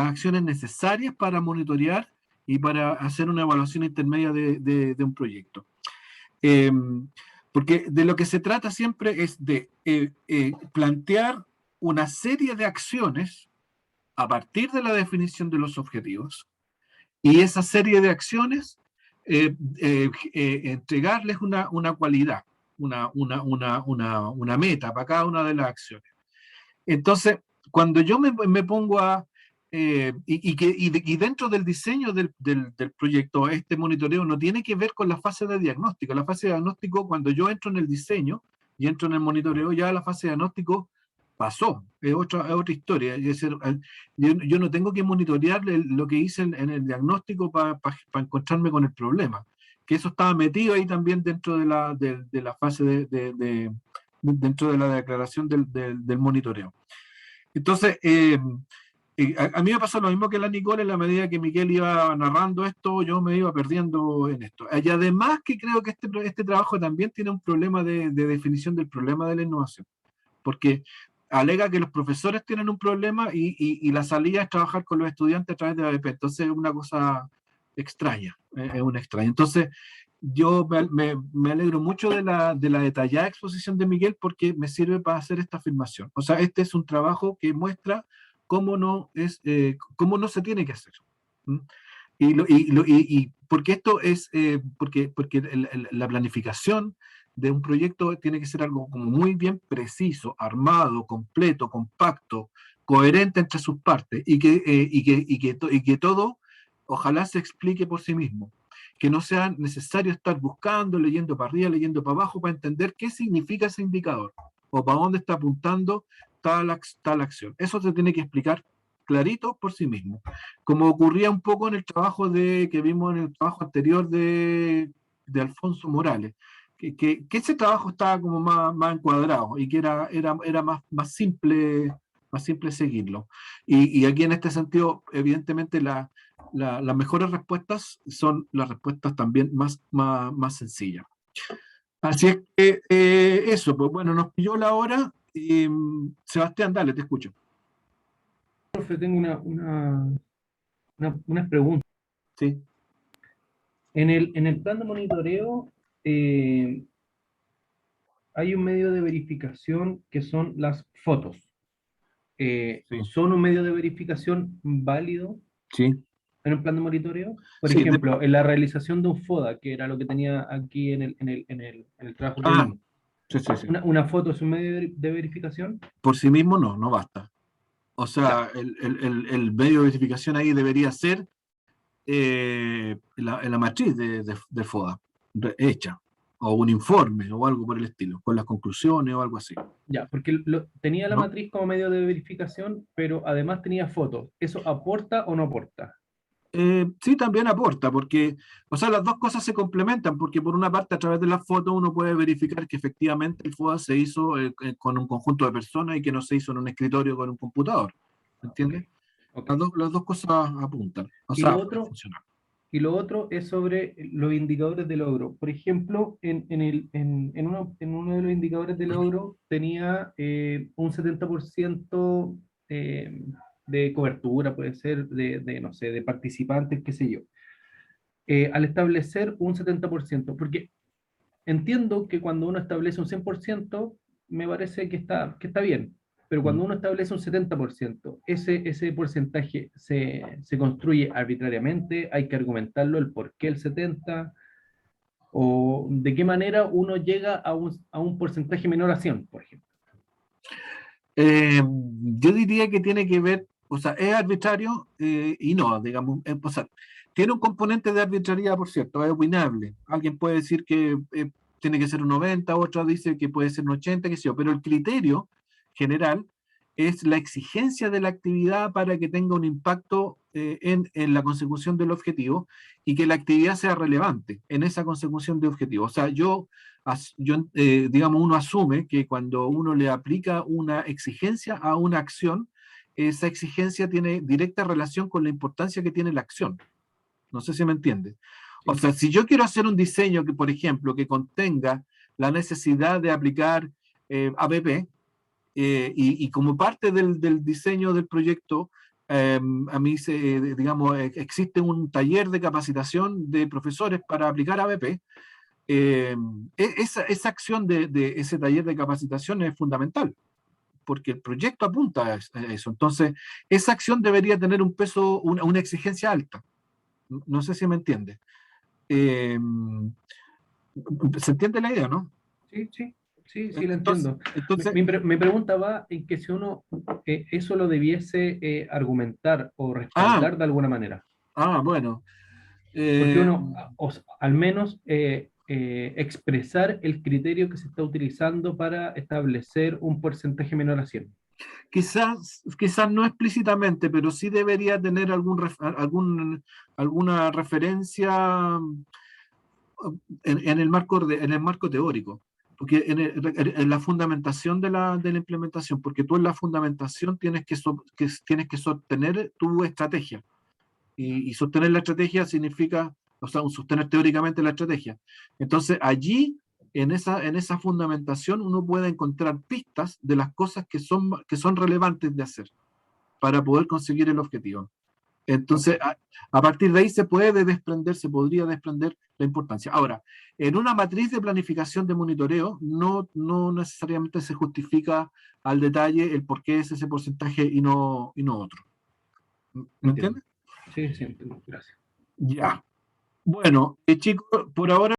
acciones necesarias para monitorear y para hacer una evaluación intermedia de un proyecto. Eh, Porque de lo que se trata siempre es de plantear una serie de acciones a partir de la definición de los objetivos, y esa serie de acciones entregarles una cualidad, una meta para cada una de las acciones. Entonces, cuando yo me pongo a... y dentro del diseño del proyecto, este monitoreo no tiene que ver con la fase de diagnóstico. La fase de diagnóstico, cuando yo entro en el diseño y entro en el monitoreo, ya la fase de diagnóstico pasó, es otra historia. Es decir, yo no tengo que monitorear lo que hice en el diagnóstico para encontrarme con el problema, que eso estaba metido ahí también dentro de la fase dentro de la declaración del monitoreo. Entonces, a mí me pasó lo mismo que la Nicole. En la medida que Miguel iba narrando esto, yo me iba perdiendo en esto. Y además que creo que este trabajo también tiene un problema de definición del problema de la innovación, porque alega que los profesores tienen un problema y la salida es trabajar con los estudiantes a través de ABP. Entonces es una cosa extraña, es una extraña. Entonces yo me alegro mucho de la detallada exposición de Miguel, porque me sirve para hacer esta afirmación. O sea, este es un trabajo que muestra cómo no se tiene que hacer. ¿Mm? Porque esto es, porque la planificación de un proyecto tiene que ser algo como muy bien preciso, armado, completo, compacto, coherente entre sus partes, y que todo ojalá se explique por sí mismo. que no sea necesario estar buscando, leyendo para arriba, leyendo para abajo, para entender qué significa ese indicador, o para dónde está apuntando tal acción. Eso se tiene que explicar clarito por sí mismo, como ocurría un poco en el trabajo que vimos en el trabajo anterior de Alfonso Morales, que ese trabajo estaba como más encuadrado y que era más simple seguirlo. Y aquí en este sentido, evidentemente, las mejores respuestas son las respuestas también más sencillas. Así es que eso, pues bueno, nos pilló la hora. Sebastián, dale, te escucho. Profe, tengo unas preguntas. Sí. En el plan de monitoreo hay un medio de verificación que son las fotos. Sí. ¿Son un medio de verificación válido Sí. en el plan de monitoreo? Por Sí, ejemplo, en la realización de un FODA, que era lo que tenía aquí en el trabajo que vimos. Sí, sí, sí. ¿Una foto es un medio de verificación? Por sí mismo no basta. O sea, el medio de verificación ahí debería ser la matriz de FODA hecha, o un informe o algo por el estilo, con las conclusiones o algo así. Ya, porque tenía la ¿No? matriz como medio de verificación, pero además tenía fotos. ¿Eso aporta o no aporta? Sí, también aporta, porque, o sea, las dos cosas se complementan, porque por una parte, a través de las fotos uno puede verificar que efectivamente el FODA se hizo con un conjunto de personas y que no se hizo en un escritorio con un computador. ¿Entiendes? Okay. Las dos cosas apuntan. Y lo otro es sobre los indicadores de logro. Por ejemplo, en uno de los indicadores de logro tenía un 70% de cobertura, puede ser, no sé, de participantes, qué sé yo. Al establecer un 70%, porque entiendo que cuando uno establece un 100%, me parece que está bien. Pero cuando uno establece un 70%, ese porcentaje se construye arbitrariamente, hay que argumentarlo, el por qué el 70%, o de qué manera uno llega a un porcentaje menor a 100, por ejemplo. Yo diría que tiene que ver, o sea, es arbitrario y no, digamos, o sea, tiene un componente de arbitrariedad, por cierto, es opinable. Alguien puede decir que tiene que ser un 90, otro dice que puede ser un 80, qué sé yo, pero el criterio general es la exigencia de la actividad para que tenga un impacto en la consecución del objetivo y que la actividad sea relevante en esa consecución de objetivo. O sea, digamos, uno asume que cuando uno le aplica una exigencia a una acción, esa exigencia tiene directa relación con la importancia que tiene la acción. No sé si me entiende. O sea, si yo quiero hacer un diseño que, por ejemplo, que contenga la necesidad de aplicar APP, y como parte del diseño del proyecto, a mí, digamos, existe un taller de capacitación de profesores para aplicar APP. Esa acción de ese taller de capacitación es fundamental, porque el proyecto apunta a eso. Entonces, esa acción debería tener un peso, una exigencia alta. No sé si me entiende. ¿Se entiende la idea, no? Sí, la entiendo. Entonces, mi pregunta va en que si uno eso lo debiese argumentar o respaldar de alguna manera. Bueno. Porque uno, al menos, expresar el criterio que se está utilizando para establecer un porcentaje menor a 100. Quizás no explícitamente, pero sí debería tener alguna referencia en el marco teórico, porque en la fundamentación de la implementación, porque tú en la fundamentación tienes que sostener tu estrategia, y sostener la estrategia significa, o sea, sostener teóricamente la estrategia. Entonces allí, en esa fundamentación, uno puede encontrar pistas de las cosas que son relevantes de hacer para poder conseguir el objetivo. Entonces, a partir de ahí se podría desprender la importancia. Ahora, en una matriz de planificación de monitoreo, no necesariamente se justifica al detalle el por qué es ese porcentaje y no otro. ¿Me entiendes? Sí, entiendo. Gracias. Ya. Bueno, chicos, por ahora